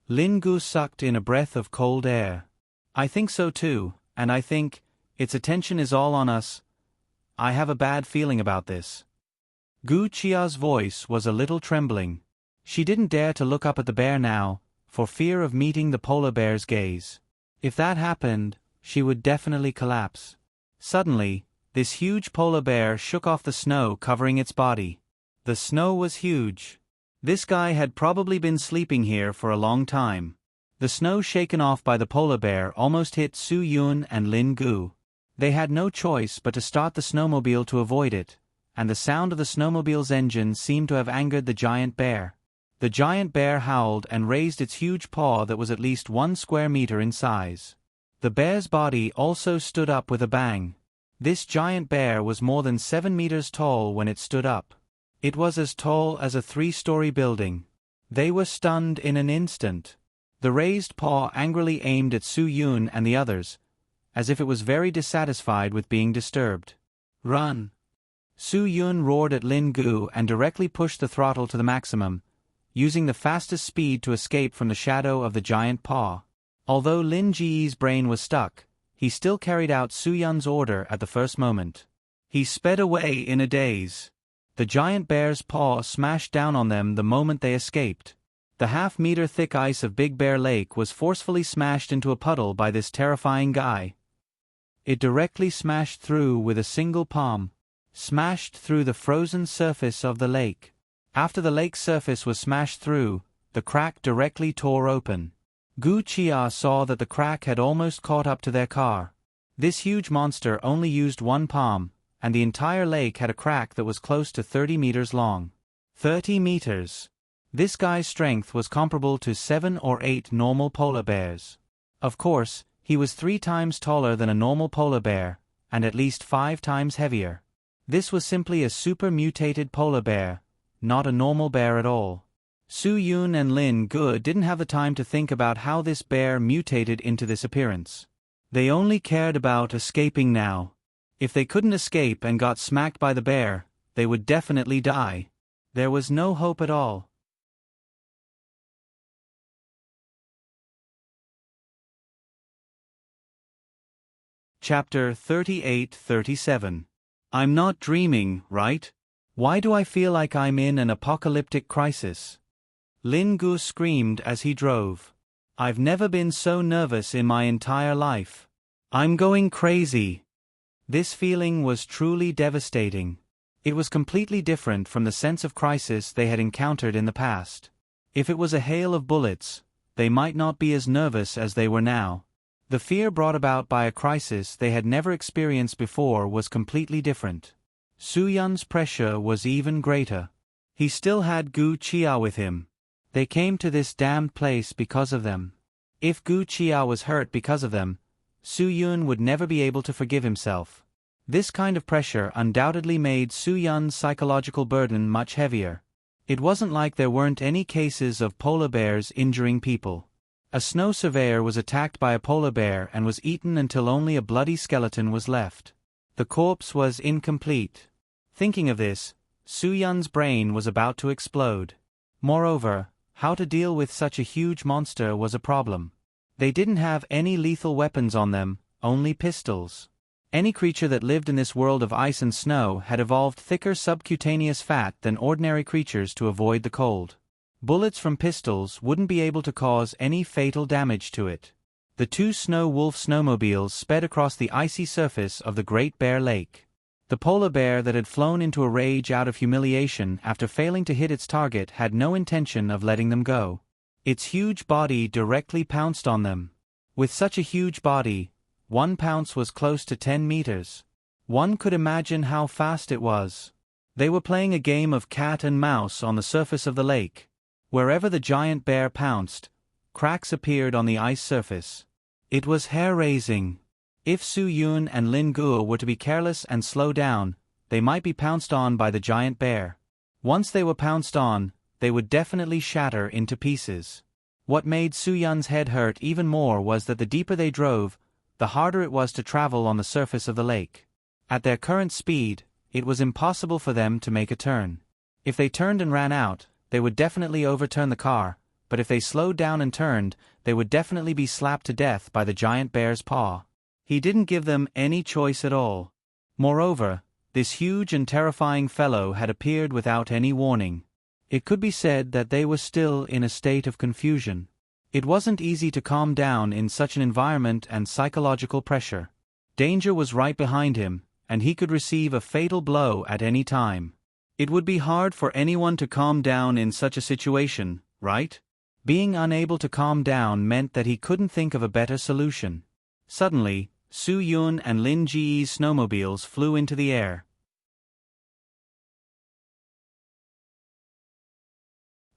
Lin Gu sucked in a breath of cold air. I think so too, and I think, its attention is all on us. I have a bad feeling about this. Gu Qia's voice was a little trembling. She didn't dare to look up at the bear now, for fear of meeting the polar bear's gaze. If that happened, she would definitely collapse. Suddenly, this huge polar bear shook off the snow covering its body. The snow was huge. This guy had probably been sleeping here for a long time. The snow shaken off by the polar bear almost hit Su-yun and Lin Gu. They had no choice but to start the snowmobile to avoid it, and the sound of the snowmobile's engine seemed to have angered the giant bear. The giant bear howled and raised its huge paw that was at least 1 square meter in size. The bear's body also stood up with a bang. This giant bear was more than 7 meters tall when it stood up. It was as tall as a 3-story building. They were stunned in an instant. The raised paw angrily aimed at Su-yun and the others, as if it was very dissatisfied with being disturbed. Run! Su-yun roared at Lin Gu and directly pushed the throttle to the maximum, using the fastest speed to escape from the shadow of the giant paw. Although Lin Ji's brain was stuck, he still carried out Su-yun's order at the first moment. He sped away in a daze. The giant bear's paw smashed down on them the moment they escaped. The half-meter thick ice of Big Bear Lake was forcefully smashed into a puddle by this terrifying guy. It directly smashed through with a single palm. Smashed through the frozen surface of the lake. After the lake's surface was smashed through, the crack directly tore open. Gu Qia saw that the crack had almost caught up to their car. This huge monster only used 1 palm, and the entire lake had a crack that was close to 30 meters long. 30 meters. This guy's strength was comparable to 7 or 8 normal polar bears. Of course, he was 3 times taller than a normal polar bear, and at least 5 times heavier. This was simply a super mutated polar bear, not a normal bear at all. Su-yun and Lin Gu didn't have the time to think about how this bear mutated into this appearance. They only cared about escaping now. If they couldn't escape and got smacked by the bear, they would definitely die. There was no hope at all. Chapter 38-37. I'm not dreaming, right? Why do I feel like I'm in an apocalyptic crisis? Lin Gu screamed as he drove. I've never been so nervous in my entire life. I'm going crazy. This feeling was truly devastating. It was completely different from the sense of crisis they had encountered in the past. If it was a hail of bullets, they might not be as nervous as they were now. The fear brought about by a crisis they had never experienced before was completely different. Su-yun's pressure was even greater. He still had Gu Qia with him. They came to this damned place because of them. If Gu Qia was hurt because of them, Su-yun would never be able to forgive himself. This kind of pressure undoubtedly made Su-yun's psychological burden much heavier. It wasn't like there weren't any cases of polar bears injuring people. A snow surveyor was attacked by a polar bear and was eaten until only a bloody skeleton was left. The corpse was incomplete. Thinking of this, Su-yun's brain was about to explode. Moreover, how to deal with such a huge monster was a problem. They didn't have any lethal weapons on them, only pistols. Any creature that lived in this world of ice and snow had evolved thicker subcutaneous fat than ordinary creatures to avoid the cold. Bullets from pistols wouldn't be able to cause any fatal damage to it. The two Snow Wolf snowmobiles sped across the icy surface of the Great Bear Lake. The polar bear that had flown into a rage out of humiliation after failing to hit its target had no intention of letting them go. Its huge body directly pounced on them. With such a huge body, one pounce was close to 10 meters. One could imagine how fast it was. They were playing a game of cat and mouse on the surface of the lake. Wherever the giant bear pounced, cracks appeared on the ice surface. It was hair-raising. If Su Yun and Lin Guo were to be careless and slow down, they might be pounced on by the giant bear. Once they were pounced on, they would definitely shatter into pieces. What made Su Yun's head hurt even more was that the deeper they drove, the harder it was to travel on the surface of the lake. At their current speed, it was impossible for them to make a turn. If they turned and ran out, they would definitely overturn the car, but if they slowed down and turned, they would definitely be slapped to death by the giant bear's paw. He didn't give them any choice at all. Moreover, this huge and terrifying fellow had appeared without any warning. It could be said that they were still in a state of confusion. It wasn't easy to calm down in such an environment and psychological pressure. Danger was right behind him, and he could receive a fatal blow at any time. It would be hard for anyone to calm down in such a situation, right? Being unable to calm down meant that he couldn't think of a better solution. Suddenly, Su Yun and Lin Ji's snowmobiles flew into the air.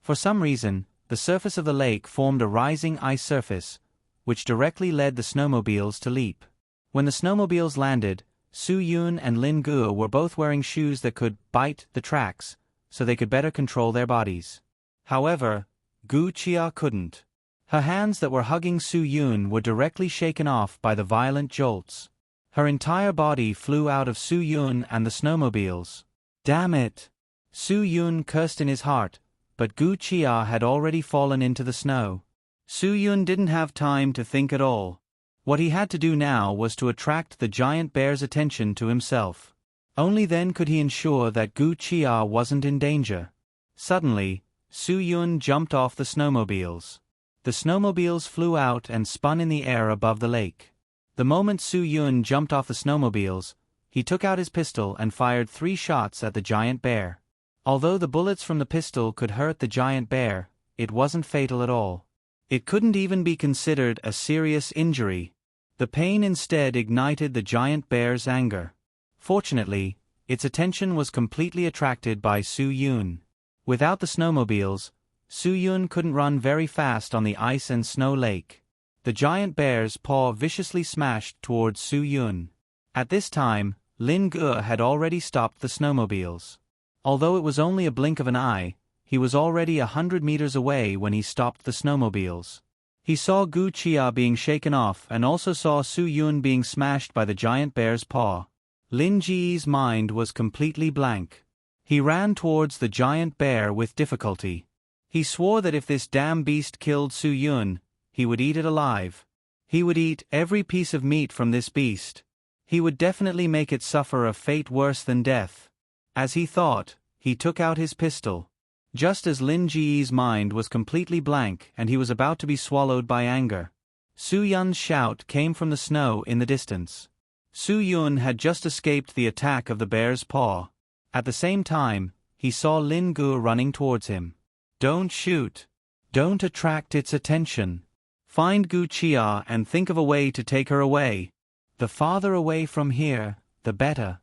For some reason, the surface of the lake formed a rising ice surface, which directly led the snowmobiles to leap. When the snowmobiles landed, Su Yun and Lin Guo were both wearing shoes that could bite the tracks, so they could better control their bodies. However, Gu Chia couldn't. Her hands that were hugging Su Yun were directly shaken off by the violent jolts. Her entire body flew out of Su Yun and the snowmobiles. Damn it! Su Yun cursed in his heart, but Gu Chia had already fallen into the snow. Su Yun didn't have time to think at all. What he had to do now was to attract the giant bear's attention to himself. Only then could he ensure that Gu Chia wasn't in danger. Suddenly, Su Yun jumped off the snowmobiles. The snowmobiles flew out and spun in the air above the lake. The moment Su Yun jumped off the snowmobiles, he took out his pistol and fired 3 shots at the giant bear. Although the bullets from the pistol could hurt the giant bear, it wasn't fatal at all. It couldn't even be considered a serious injury. The pain instead ignited the giant bear's anger. Fortunately, its attention was completely attracted by Su Yun. Without the snowmobiles, Su Yun couldn't run very fast on the ice and snow lake. The giant bear's paw viciously smashed towards Su Yun. At this time, Lin Guo had already stopped the snowmobiles. Although it was only a blink of an eye, he was already 100 meters away when he stopped the snowmobiles. He saw Gu Chia being shaken off and also saw Su Yun being smashed by the giant bear's paw. Lin Ji's mind was completely blank. He ran towards the giant bear with difficulty. He swore that if this damn beast killed Su Yun, he would eat it alive. He would eat every piece of meat from this beast. He would definitely make it suffer a fate worse than death. As he thought, he took out his pistol. Just as Lin Ji's mind was completely blank and he was about to be swallowed by anger, Su Yun's shout came from the snow in the distance. Su Yun had just escaped the attack of the bear's paw. At the same time, he saw Lin Guo running towards him. Don't shoot. Don't attract its attention. Find Gu Chia and think of a way to take her away. The farther away from here, the better.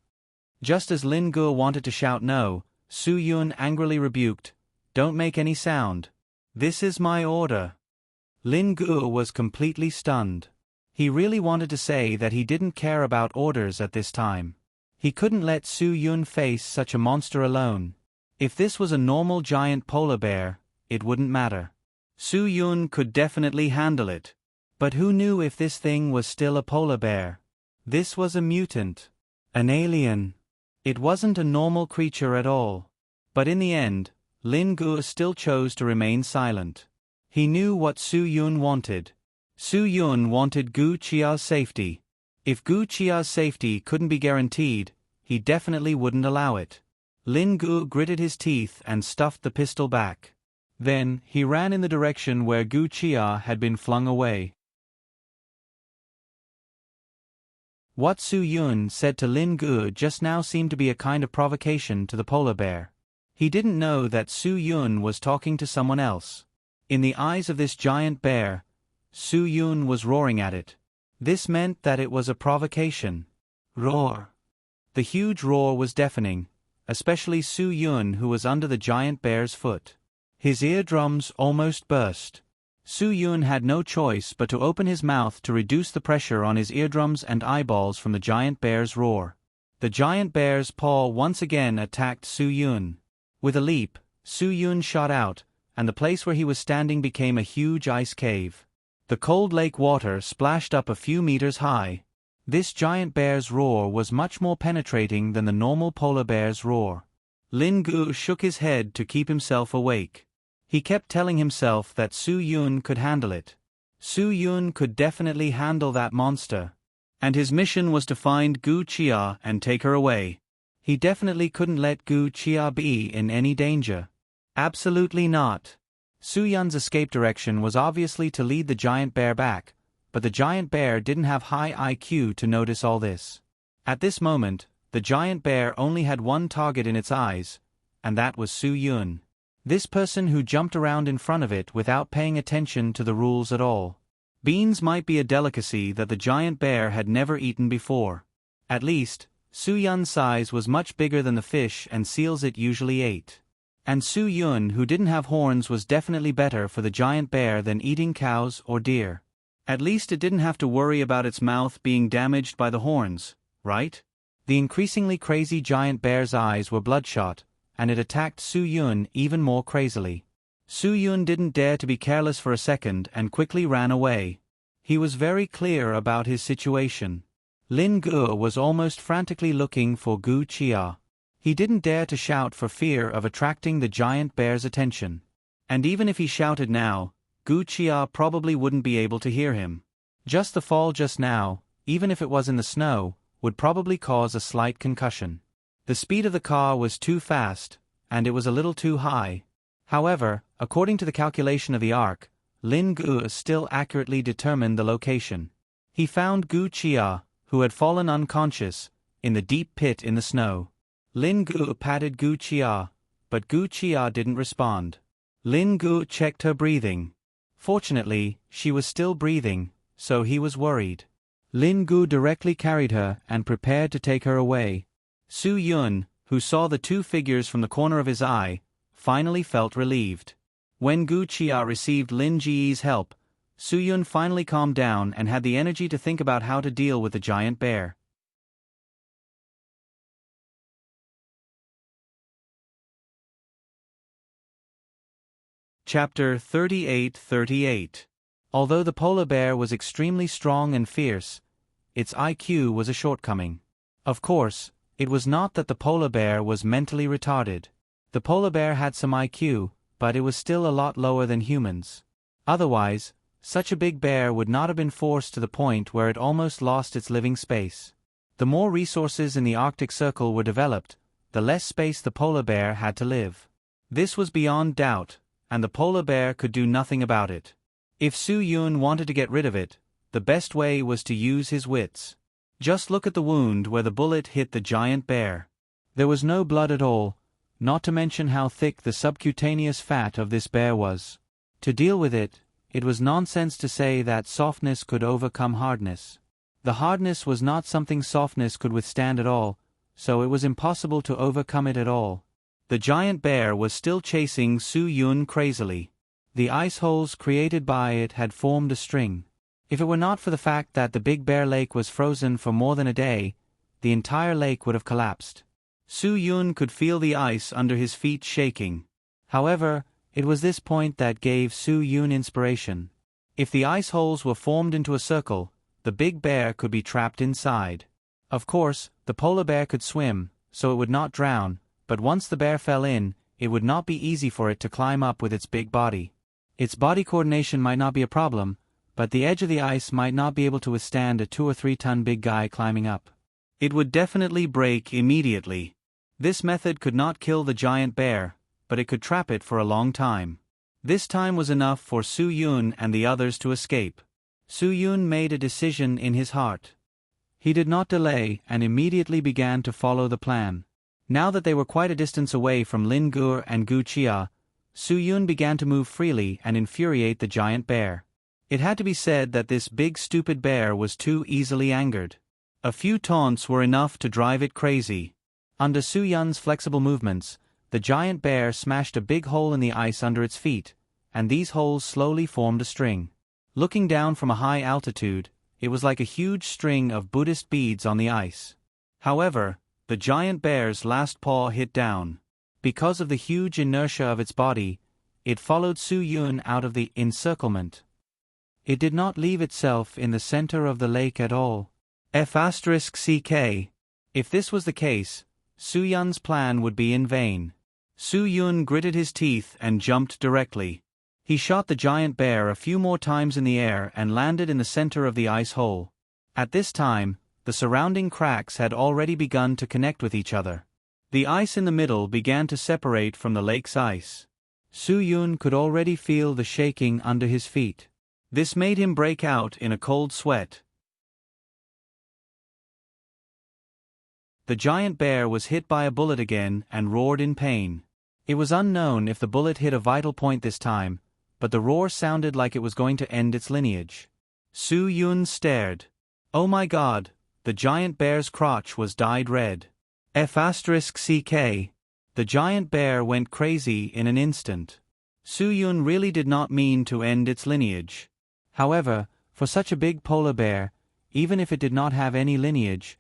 Just as Lin Guo wanted to shout no, Su Yun angrily rebuked, "Don't make any sound. This is my order." Lin Guo was completely stunned. He really wanted to say that he didn't care about orders at this time. He couldn't let Su Yun face such a monster alone. If this was a normal giant polar bear, it wouldn't matter. Su Yun could definitely handle it. But who knew if this thing was still a polar bear? This was a mutant. An alien. It wasn't a normal creature at all. But in the end, Lin Guo still chose to remain silent. He knew what Su Yun wanted. Su Yun wanted Gu Chia's safety. If Gu Qia's safety couldn't be guaranteed, he definitely wouldn't allow it. Lin Gu gritted his teeth and stuffed the pistol back. Then, he ran in the direction where Gu Qia had been flung away. What Su Yun said to Lin Gu just now seemed to be a kind of provocation to the polar bear. He didn't know that Su Yun was talking to someone else. In the eyes of this giant bear, Su Yun was roaring at it. This meant that it was a provocation. Roar. The huge roar was deafening, especially Su Yun, who was under the giant bear's foot. His eardrums almost burst. Su Yun had no choice but to open his mouth to reduce the pressure on his eardrums and eyeballs from the giant bear's roar. The giant bear's paw once again attacked Su Yun. With a leap, Su Yun shot out, and the place where he was standing became a huge ice cave. The cold lake water splashed up a few meters high. This giant bear's roar was much more penetrating than the normal polar bear's roar. Lin Gu shook his head to keep himself awake. He kept telling himself that Su Yun could handle it. Su Yun could definitely handle that monster. And his mission was to find Gu Qia and take her away. He definitely couldn't let Gu Qia be in any danger. Absolutely not. Su Yun's escape direction was obviously to lead the giant bear back, but the giant bear didn't have high IQ to notice all this. At this moment, the giant bear only had one target in its eyes, and that was Su Yun. This person who jumped around in front of it without paying attention to the rules at all. Beans might be a delicacy that the giant bear had never eaten before. At least, Su Yun's size was much bigger than the fish and seals it usually ate. And Su Yun, who didn't have horns, was definitely better for the giant bear than eating cows or deer. At least it didn't have to worry about its mouth being damaged by the horns, right? The increasingly crazy giant bear's eyes were bloodshot, and it attacked Su Yun even more crazily. Su Yun didn't dare to be careless for a second and quickly ran away. He was very clear about his situation. Lin Gu was almost frantically looking for Gu Qia. He didn't dare to shout for fear of attracting the giant bear's attention. And even if he shouted now, Gu Qia probably wouldn't be able to hear him. Just the fall just now, even if it was in the snow, would probably cause a slight concussion. The speed of the car was too fast, and it was a little too high. However, according to the calculation of the arc, Lin Gu still accurately determined the location. He found Gu Qia, who had fallen unconscious, in the deep pit in the snow. Lin Gu patted Gu Qia, but Gu Qia didn't respond. Lin Gu checked her breathing. Fortunately, she was still breathing, so he was worried. Lin Gu directly carried her and prepared to take her away. Su Yun, who saw the two figures from the corner of his eye, finally felt relieved. When Gu Qia received Lin Ji's help, Su Yun finally calmed down and had the energy to think about how to deal with the giant bear. Chapter 38:38. Although the polar bear was extremely strong and fierce, its IQ was a shortcoming. Of course, it was not that the polar bear was mentally retarded. The polar bear had some IQ, but it was still a lot lower than humans. Otherwise, such a big bear would not have been forced to the point where it almost lost its living space. The more resources in the Arctic Circle were developed, the less space the polar bear had to live. This was beyond doubt, and the polar bear could do nothing about it. If Su Yun wanted to get rid of it, the best way was to use his wits. Just look at the wound where the bullet hit the giant bear. There was no blood at all, not to mention how thick the subcutaneous fat of this bear was. To deal with it, it was nonsense to say that softness could overcome hardness. The hardness was not something softness could withstand at all, so it was impossible to overcome it at all. The giant bear was still chasing Su Yun crazily. The ice holes created by it had formed a string. If it were not for the fact that the Big Bear Lake was frozen for more than a day, the entire lake would have collapsed. Su Yun could feel the ice under his feet shaking. However, it was this point that gave Su Yun inspiration. If the ice holes were formed into a circle, the big bear could be trapped inside. Of course, the polar bear could swim, so it would not drown, but once the bear fell in, it would not be easy for it to climb up with its big body. Its body coordination might not be a problem, but the edge of the ice might not be able to withstand a 2 or 3 ton big guy climbing up. It would definitely break immediately. This method could not kill the giant bear, but it could trap it for a long time. This time was enough for Su Yun and the others to escape. Su Yun made a decision in his heart. He did not delay and immediately began to follow the plan. Now that they were quite a distance away from Lin Gur and Gu Chia, Su Yun began to move freely and infuriate the giant bear. It had to be said that this big stupid bear was too easily angered. A few taunts were enough to drive it crazy. Under Su Yun's flexible movements, the giant bear smashed a big hole in the ice under its feet, and these holes slowly formed a string. Looking down from a high altitude, it was like a huge string of Buddhist beads on the ice. However, the giant bear's last paw hit down. Because of the huge inertia of its body, it followed Su Yun out of the encirclement. It did not leave itself in the center of the lake at all. F***ck. If this was the case, Su Yun's plan would be in vain. Su Yun gritted his teeth and jumped directly. He shot the giant bear a few more times in the air and landed in the center of the ice hole. At this time, the surrounding cracks had already begun to connect with each other. The ice in the middle began to separate from the lake's ice. Su Yun could already feel the shaking under his feet. This made him break out in a cold sweat. The giant bear was hit by a bullet again and roared in pain. It was unknown if the bullet hit a vital point this time, but the roar sounded like it was going to end its lineage. Su Yun stared. Oh my God, the giant bear's crotch was dyed red. F***ck. The giant bear went crazy in an instant. Su Yun really did not mean to end its lineage. However, for such a big polar bear, even if it did not have any lineage,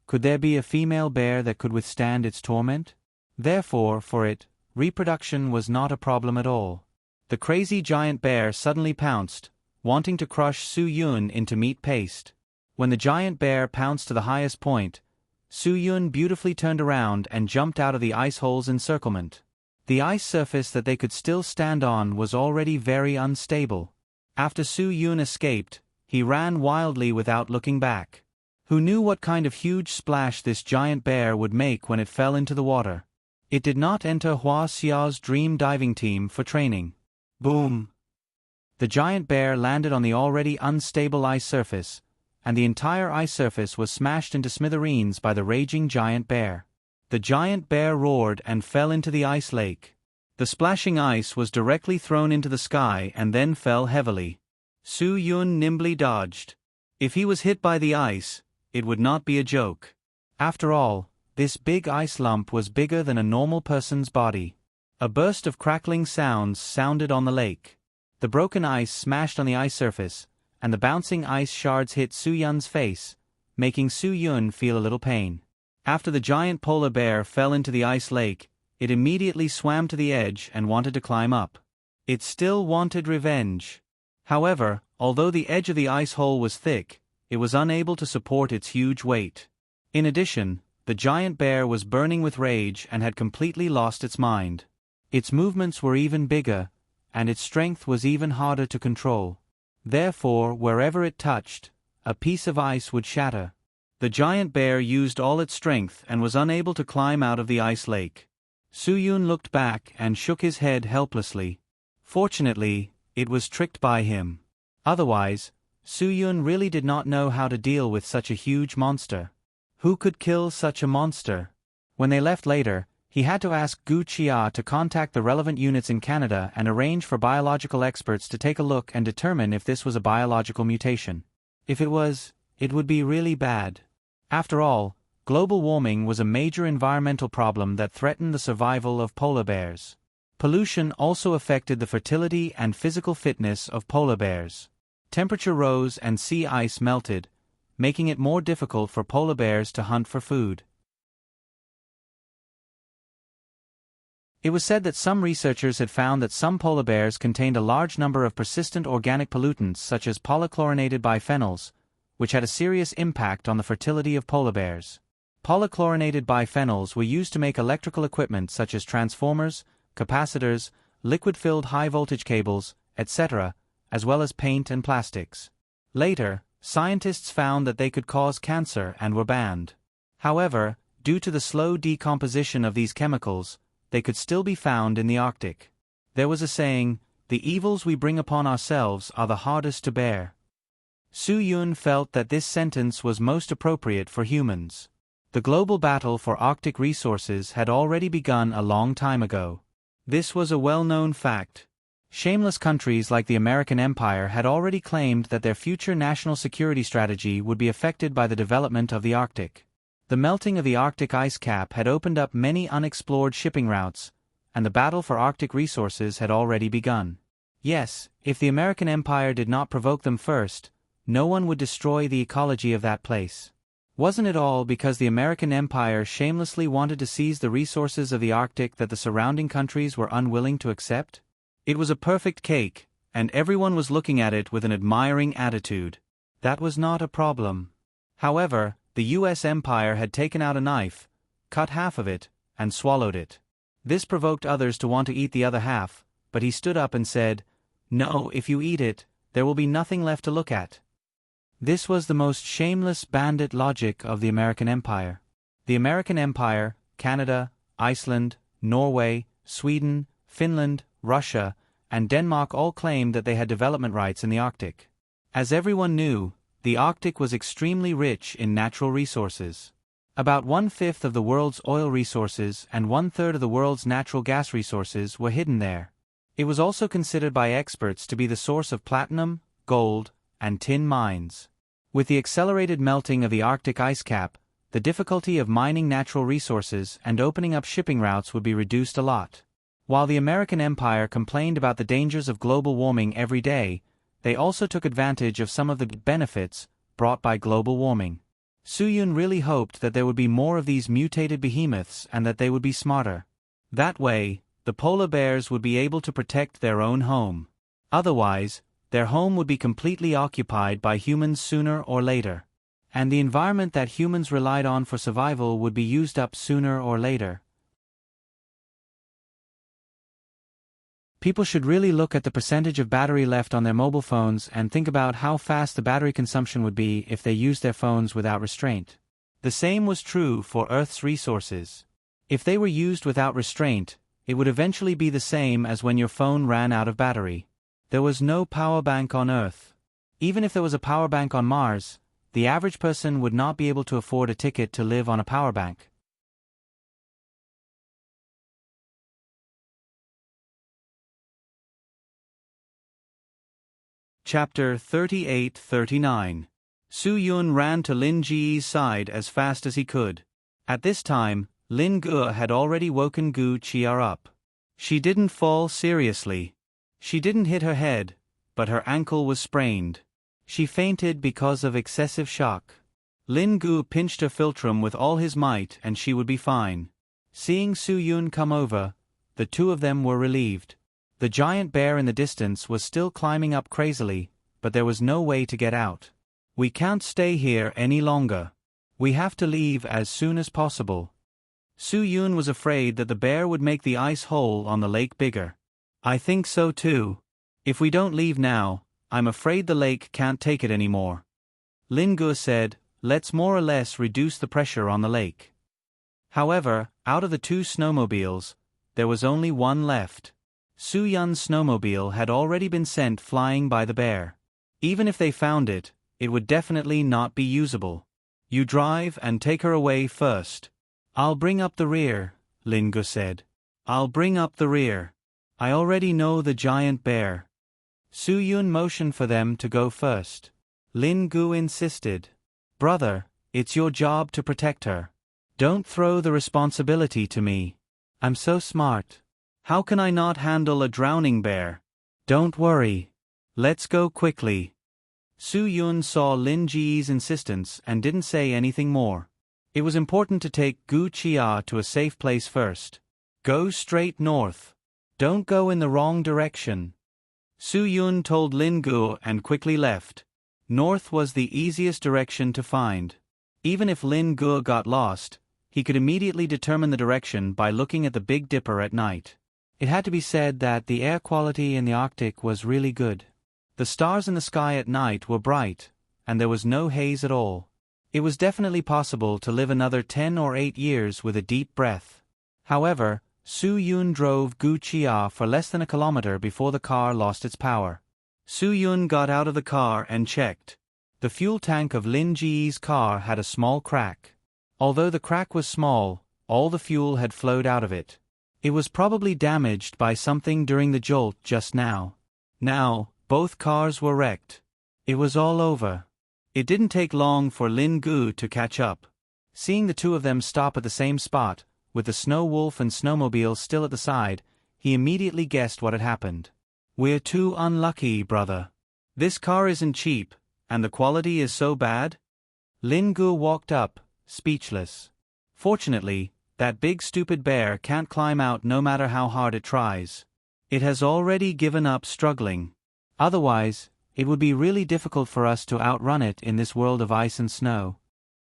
could there be a female bear that could withstand its torment? Therefore, for it, reproduction was not a problem at all. The crazy giant bear suddenly pounced, wanting to crush Su Yun into meat paste. When the giant bear pounced to the highest point, Su Yun beautifully turned around and jumped out of the ice hole's encirclement. The ice surface that they could still stand on was already very unstable. After Su Yun escaped, he ran wildly without looking back. Who knew what kind of huge splash this giant bear would make when it fell into the water? It did not enter Hua Xiao's dream diving team for training. Boom! The giant bear landed on the already unstable ice surface, and the entire ice surface was smashed into smithereens by the raging giant bear. The giant bear roared and fell into the ice lake. The splashing ice was directly thrown into the sky and then fell heavily. Su Yun nimbly dodged. If he was hit by the ice, it would not be a joke. After all, this big ice lump was bigger than a normal person's body. A burst of crackling sounds sounded on the lake. The broken ice smashed on the ice surface, and the bouncing ice shards hit Su Yun's face, making Su Yun feel a little pain. After the giant polar bear fell into the ice lake, it immediately swam to the edge and wanted to climb up. It still wanted revenge. However, although the edge of the ice hole was thick, it was unable to support its huge weight. In addition, the giant bear was burning with rage and had completely lost its mind. Its movements were even bigger, and its strength was even harder to control. Therefore, wherever it touched, a piece of ice would shatter. The giant bear used all its strength and was unable to climb out of the ice lake. Su Yun looked back and shook his head helplessly. Fortunately, it was tricked by him. Otherwise, Su Yun really did not know how to deal with such a huge monster. Who could kill such a monster? When they left later, he had to ask Gu Chia to contact the relevant units in Canada and arrange for biological experts to take a look and determine if this was a biological mutation. If it was, it would be really bad. After all, global warming was a major environmental problem that threatened the survival of polar bears. Pollution also affected the fertility and physical fitness of polar bears. Temperature rose and sea ice melted, making it more difficult for polar bears to hunt for food. It was said that some researchers had found that some polar bears contained a large number of persistent organic pollutants such as polychlorinated biphenyls, which had a serious impact on the fertility of polar bears. Polychlorinated biphenyls were used to make electrical equipment such as transformers, capacitors, liquid-filled high-voltage cables, etc., as well as paint and plastics. Later, scientists found that they could cause cancer and were banned. However, due to the slow decomposition of these chemicals, they could still be found in the Arctic. There was a saying, "The evils we bring upon ourselves are the hardest to bear." Su Yun felt that this sentence was most appropriate for humans. The global battle for Arctic resources had already begun a long time ago. This was a well-known fact. Shameless countries like the American Empire had already claimed that their future national security strategy would be affected by the development of the Arctic. The melting of the Arctic ice cap had opened up many unexplored shipping routes, and the battle for Arctic resources had already begun. Yes, if the American Empire did not provoke them first, no one would destroy the ecology of that place. Wasn't it all because the American Empire shamelessly wanted to seize the resources of the Arctic that the surrounding countries were unwilling to accept? It was a perfect cake, and everyone was looking at it with an admiring attitude. That was not a problem. However, the US Empire had taken out a knife, cut half of it, and swallowed it. This provoked others to want to eat the other half, but he stood up and said, "No, if you eat it, there will be nothing left to look at." This was the most shameless bandit logic of the American Empire. The American Empire, Canada, Iceland, Norway, Sweden, Finland, Russia, and Denmark all claimed that they had development rights in the Arctic. As everyone knew, the Arctic was extremely rich in natural resources. About 1/5 of the world's oil resources and 1/3 of the world's natural gas resources were hidden there. It was also considered by experts to be the source of platinum, gold, and tin mines. With the accelerated melting of the Arctic ice cap, the difficulty of mining natural resources and opening up shipping routes would be reduced a lot. While the American Empire complained about the dangers of global warming every day, they also took advantage of some of the benefits brought by global warming. Su Yun really hoped that there would be more of these mutated behemoths and that they would be smarter. That way, the polar bears would be able to protect their own home. Otherwise, their home would be completely occupied by humans sooner or later. And the environment that humans relied on for survival would be used up sooner or later. People should really look at the percentage of battery left on their mobile phones and think about how fast the battery consumption would be if they used their phones without restraint. The same was true for Earth's resources. If they were used without restraint, it would eventually be the same as when your phone ran out of battery. There was no power bank on Earth. Even if there was a power bank on Mars, the average person would not be able to afford a ticket to live on a power bank. Chapter 38-39. Su Yun ran to Lin Ji's side as fast as he could. At this time, Lin Ge had already woken Gu Qia up. She didn't fall seriously. She didn't hit her head, but her ankle was sprained. She fainted because of excessive shock. Lin Gu pinched her philtrum with all his might and she would be fine. Seeing Su Yun come over, the two of them were relieved. The giant bear in the distance was still climbing up crazily, but there was no way to get out. "We can't stay here any longer. We have to leave as soon as possible." Su Yun was afraid that the bear would make the ice hole on the lake bigger. "I think so too. If we don't leave now, I'm afraid the lake can't take it anymore." Lin Ge said, "Let's more or less reduce the pressure on the lake." However, out of the two snowmobiles, there was only one left. Su Yun's snowmobile had already been sent flying by the bear. Even if they found it, it would definitely not be usable. "You drive and take her away first." "I'll bring up the rear," Lin Ge said. "I'll bring up the rear. I already know the giant bear." Su Yun motioned for them to go first. Lin Ge insisted. "Brother, it's your job to protect her. Don't throw the responsibility to me. I'm so smart. How can I not handle a drowning bear?" "Don't worry. Let's go quickly." Su Yun saw Lin Ji's insistence and didn't say anything more. It was important to take Gu Qia to a safe place first. "Go straight north. Don't go in the wrong direction." Su Yun told Lin Ge and quickly left. North was the easiest direction to find. Even if Lin Ge got lost, he could immediately determine the direction by looking at the Big Dipper at night. It had to be said that the air quality in the Arctic was really good. The stars in the sky at night were bright, and there was no haze at all. It was definitely possible to live another 10 or 8 years with a deep breath. However, Su Yun drove Gu Chia for less than a kilometer before the car lost its power. Su Yun got out of the car and checked. The fuel tank of Lin Ji's car had a small crack. Although the crack was small, all the fuel had flowed out of it. It was probably damaged by something during the jolt just now. Now, both cars were wrecked. It was all over. It didn't take long for Lin Gu to catch up. Seeing the two of them stop at the same spot, with the Snow Wolf and snowmobile still at the side, he immediately guessed what had happened. "We're too unlucky, brother. This car isn't cheap, and the quality is so bad?" Lin Gu walked up, speechless. Fortunately, that big stupid bear can't climb out no matter how hard it tries. It has already given up struggling. Otherwise, it would be really difficult for us to outrun it in this world of ice and snow.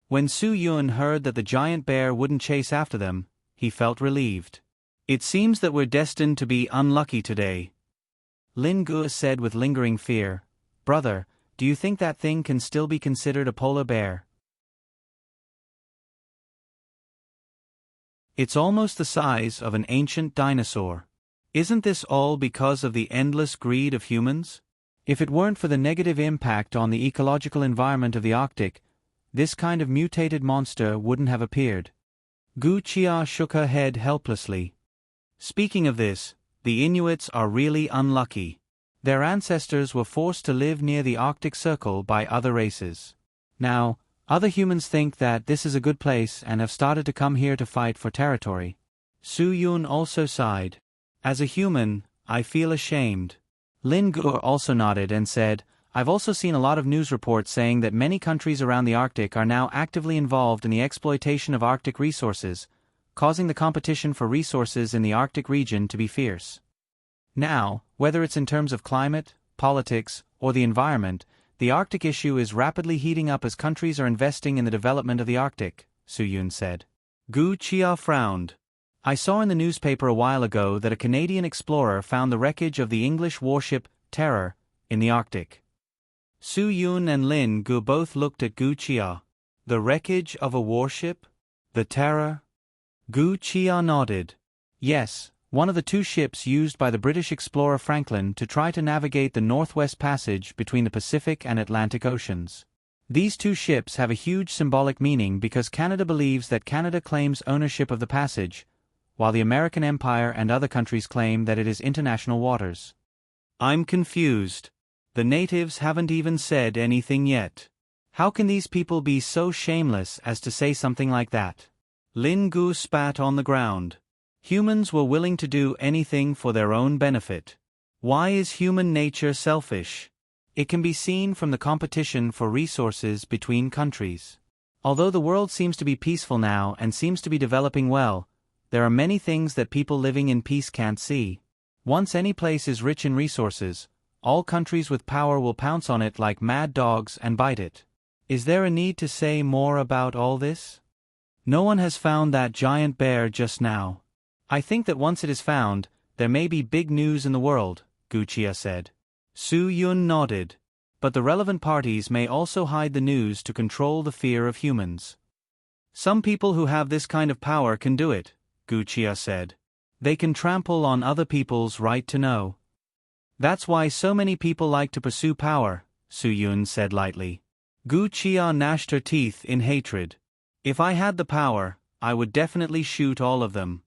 When Su Yun heard that the giant bear wouldn't chase after them, he felt relieved. "It seems that we're destined to be unlucky today," Lin Gu said with lingering fear. "Brother, do you think that thing can still be considered a polar bear? It's almost the size of an ancient dinosaur. Isn't this all because of the endless greed of humans?" If it weren't for the negative impact on the ecological environment of the Arctic, this kind of mutated monster wouldn't have appeared. Gu Chia shook her head helplessly. "Speaking of this, the Inuits are really unlucky. Their ancestors were forced to live near the Arctic Circle by other races. Now, other humans think that this is a good place and have started to come here to fight for territory." Su Yun also sighed. "As a human, I feel ashamed." Lin Gu also nodded and said, "I've also seen a lot of news reports saying that many countries around the Arctic are now actively involved in the exploitation of Arctic resources, causing the competition for resources in the Arctic region to be fierce. Now, whether it's in terms of climate, politics, or the environment, the Arctic issue is rapidly heating up as countries are investing in the development of the Arctic," Su Yun said. Gu Chia frowned. "I saw in the newspaper a while ago that a Canadian explorer found the wreckage of the English warship Terror in the Arctic." Su Yun and Lin Gu both looked at Gu Chia. "The wreckage of a warship? The Terror?" Gu Chia nodded. "Yes, one of the two ships used by the British explorer Franklin to try to navigate the Northwest Passage between the Pacific and Atlantic Oceans. These two ships have a huge symbolic meaning because Canada believes that Canada claims ownership of the passage, while the American Empire and other countries claim that it is international waters." "I'm confused. The natives haven't even said anything yet. How can these people be so shameless as to say something like that?" Lin Gu spat on the ground. "Humans were willing to do anything for their own benefit. Why is human nature selfish?" It can be seen from the competition for resources between countries. Although the world seems to be peaceful now and seems to be developing well, there are many things that people living in peace can't see. Once any place is rich in resources, all countries with power will pounce on it like mad dogs and bite it. Is there a need to say more about all this? No one has found that giant bear just now. I think that once it is found, there may be big news in the world, Gu Chia said. Su Yun nodded. But the relevant parties may also hide the news to control the fear of humans. Some people who have this kind of power can do it, Gu Chia said. They can trample on other people's right to know. That's why so many people like to pursue power, Su Yun said lightly. Gu Chia gnashed her teeth in hatred. If I had the power, I would definitely shoot all of them.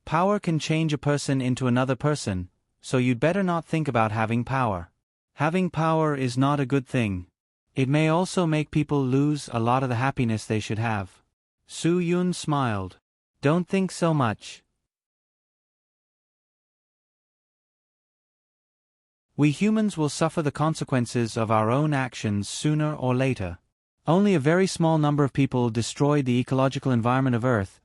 Power can change a person into another person, so you'd better not think about having power. Having power is not a good thing. It may also make people lose a lot of the happiness they should have. Su Yun smiled. Don't think so much. We humans will suffer the consequences of our own actions sooner or later. Only a very small number of people destroyed the ecological environment of Earth,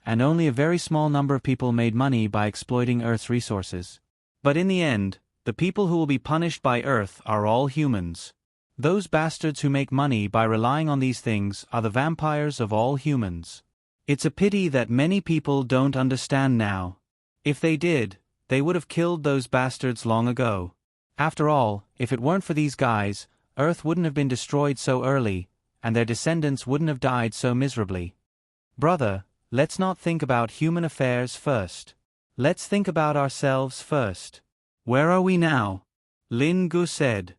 and only a very small number of people made money by exploiting Earth's resources. But in the end, the people who will be punished by Earth are all humans. Those bastards who make money by relying on these things are the vampires of all humans. It's a pity that many people don't understand now. If they did, they would have killed those bastards long ago. After all, if it weren't for these guys, Earth wouldn't have been destroyed so early, and their descendants wouldn't have died so miserably. Brother, let's not think about human affairs first. Let's think about ourselves first. Where are we now? Lin Gu said.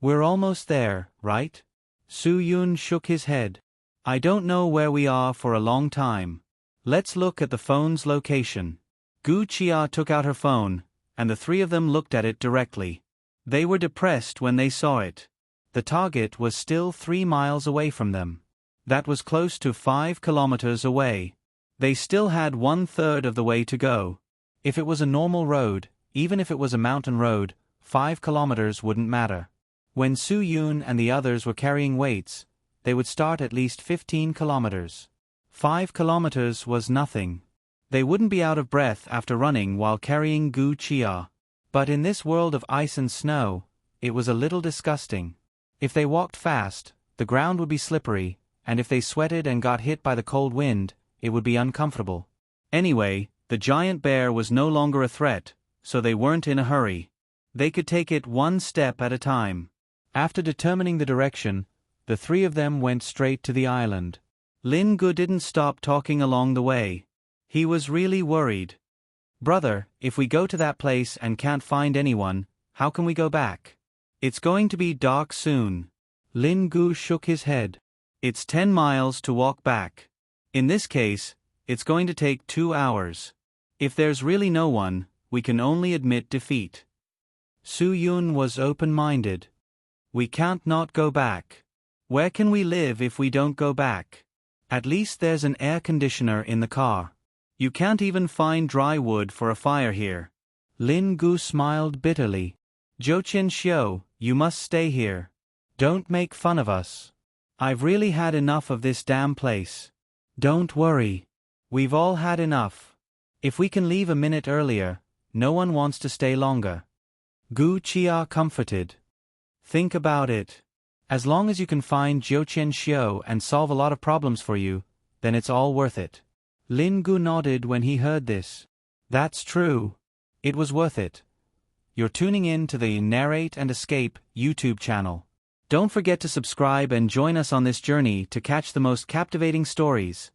We're almost there, right? Su Yun shook his head. I don't know where we are for a long time. Let's look at the phone's location. Gu Chia took out her phone, and the three of them looked at it directly. They were depressed when they saw it. The target was still 3 miles away from them. That was close to 5 kilometers away. They still had 1/3 of the way to go. If it was a normal road, even if it was a mountain road, 5 kilometers wouldn't matter. When Su Yun and the others were carrying weights, they would start at least 15 kilometers. 5 kilometers was nothing. They wouldn't be out of breath after running while carrying Gu Chia. But in this world of ice and snow, it was a little disgusting. If they walked fast, the ground would be slippery, and if they sweated and got hit by the cold wind, it would be uncomfortable. Anyway, the giant bear was no longer a threat, so they weren't in a hurry. They could take it one step at a time. After determining the direction, the three of them went straight to the island. Lin Gu didn't stop talking along the way. He was really worried. Brother, if we go to that place and can't find anyone, how can we go back? It's going to be dark soon. Lin Gu shook his head. It's 10 miles to walk back. In this case, it's going to take 2 hours. If there's really no one, we can only admit defeat. Su Yun was open-minded. We can't not go back. Where can we live if we don't go back? At least there's an air conditioner in the car. You can't even find dry wood for a fire here. Lin Gu smiled bitterly. Zhou Qianxiu, you must stay here. Don't make fun of us. I've really had enough of this damn place. Don't worry. We've all had enough. If we can leave a minute earlier, no one wants to stay longer. Gu Chia comforted. Think about it. As long as you can find Zhou Qianxiu and solve a lot of problems for you, then it's all worth it. Lin Gu nodded when he heard this. That's true. It was worth it. You're tuning in to the Narrate and Escape YouTube channel. Don't forget to subscribe and join us on this journey to catch the most captivating stories.